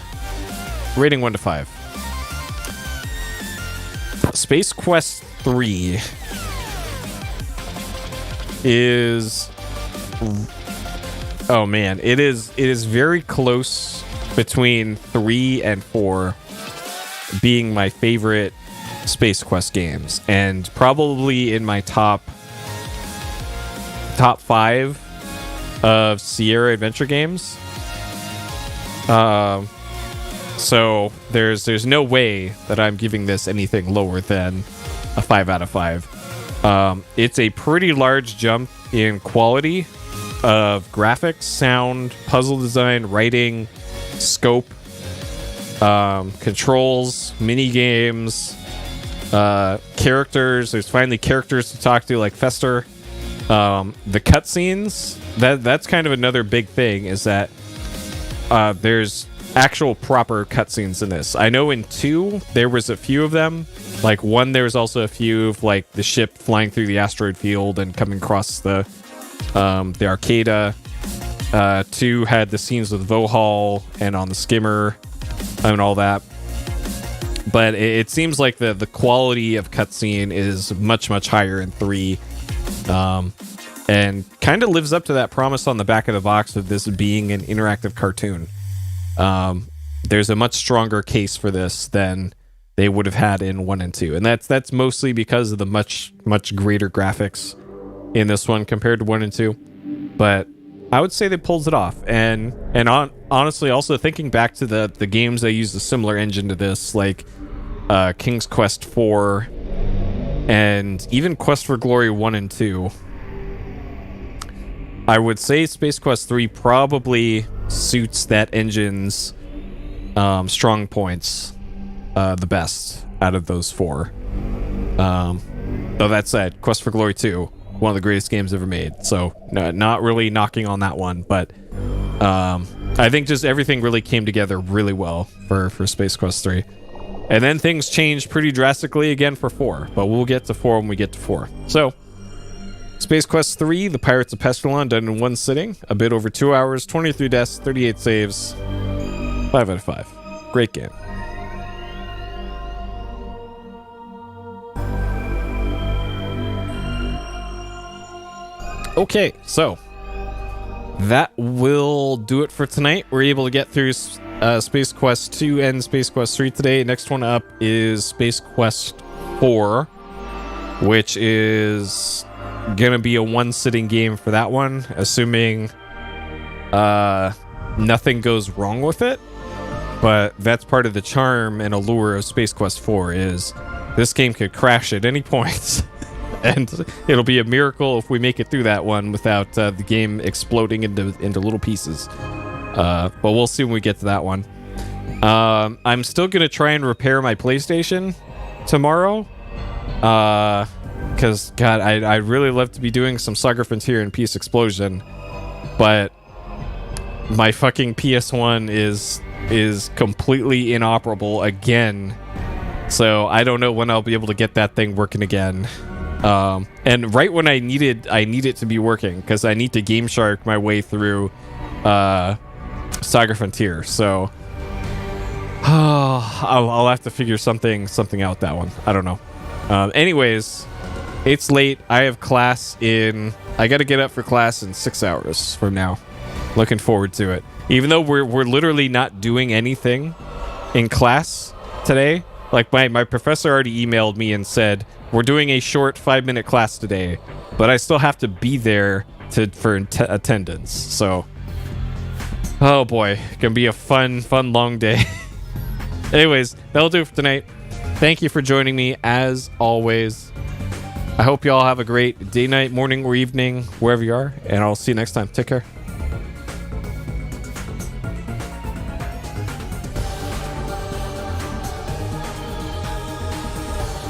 rating 1 to 5. Space Quest 3 is, oh man, it is very close between 3 and 4 being my favorite Space Quest games, and probably in my top 5 of Sierra Adventure games. So there's no way that I'm giving this anything lower than a 5 out of 5. It's a pretty large jump in quality of graphics, sound, puzzle design, writing, scope, controls, mini games, characters. There's finally characters to talk to, like Fester. The cutscenes, that's kind of another big thing, is that there's actual proper cutscenes in this. I know in 2 there was a few of them. Like 1, there was also a few of like the ship flying through the asteroid field and coming across the Arcada. 2 had the scenes with Vohaul and on the skimmer and all that. But it seems like the quality of cutscene is much, much higher in 3. And kind of lives up to that promise on the back of the box of this being an interactive cartoon. There's a much stronger case for this than they would have had in 1 and 2. And that's mostly because of the much, much greater graphics in this one compared to 1 and 2. But I would say that pulls it off. And honestly, also thinking back to the games that used a similar engine to this, like King's Quest 4 and even Quest for Glory 1 and 2, I would say Space Quest 3 probably suits that engine's strong points the best out of those 4. Though that said, Quest for Glory 2, one of the greatest games ever made. So not really knocking on that one, but I think just everything really came together really well for Space Quest 3. And then things changed pretty drastically again for 4, but we'll get to 4 when we get to 4. So, Space Quest 3, The Pirates of Pestilon, done in one sitting, a bit over 2 hours, 23 deaths, 38 saves, 5 out of 5. Great game. Okay, so that will do it for tonight. We're able to get through Space Quest 2 and Space Quest 3 today. Next one up is Space Quest 4, which is gonna be a one-sitting game for that one, assuming nothing goes wrong with it. But that's part of the charm and allure of Space Quest 4 is this game could crash at any point. And it'll be a miracle if we make it through that one without the game exploding into little pieces. But we'll see when we get to that one. I'm still going to try and repair my PlayStation tomorrow. Because, God, I'd really love to be doing some Saga Frontier and Peace Explosion. But my fucking PS1 is completely inoperable again. So I don't know when I'll be able to get that thing working again. And right when I need it to be working, because I need to Game Shark my way through Saga Frontier. So I'll have to figure something out that one. I don't know. Anyways, it's late. I have class I got to get up for class in 6 hours from now. Looking forward to it. Even though we're literally not doing anything in class today. Like my professor already emailed me and said, we're doing a short 5-minute class today, but I still have to be there for attendance. So, oh boy, gonna be a fun long day. Anyways, that'll do it for tonight. Thank you for joining me as always. I hope you all have a great day, night, morning, or evening, wherever you are, and I'll see you next time. Take care.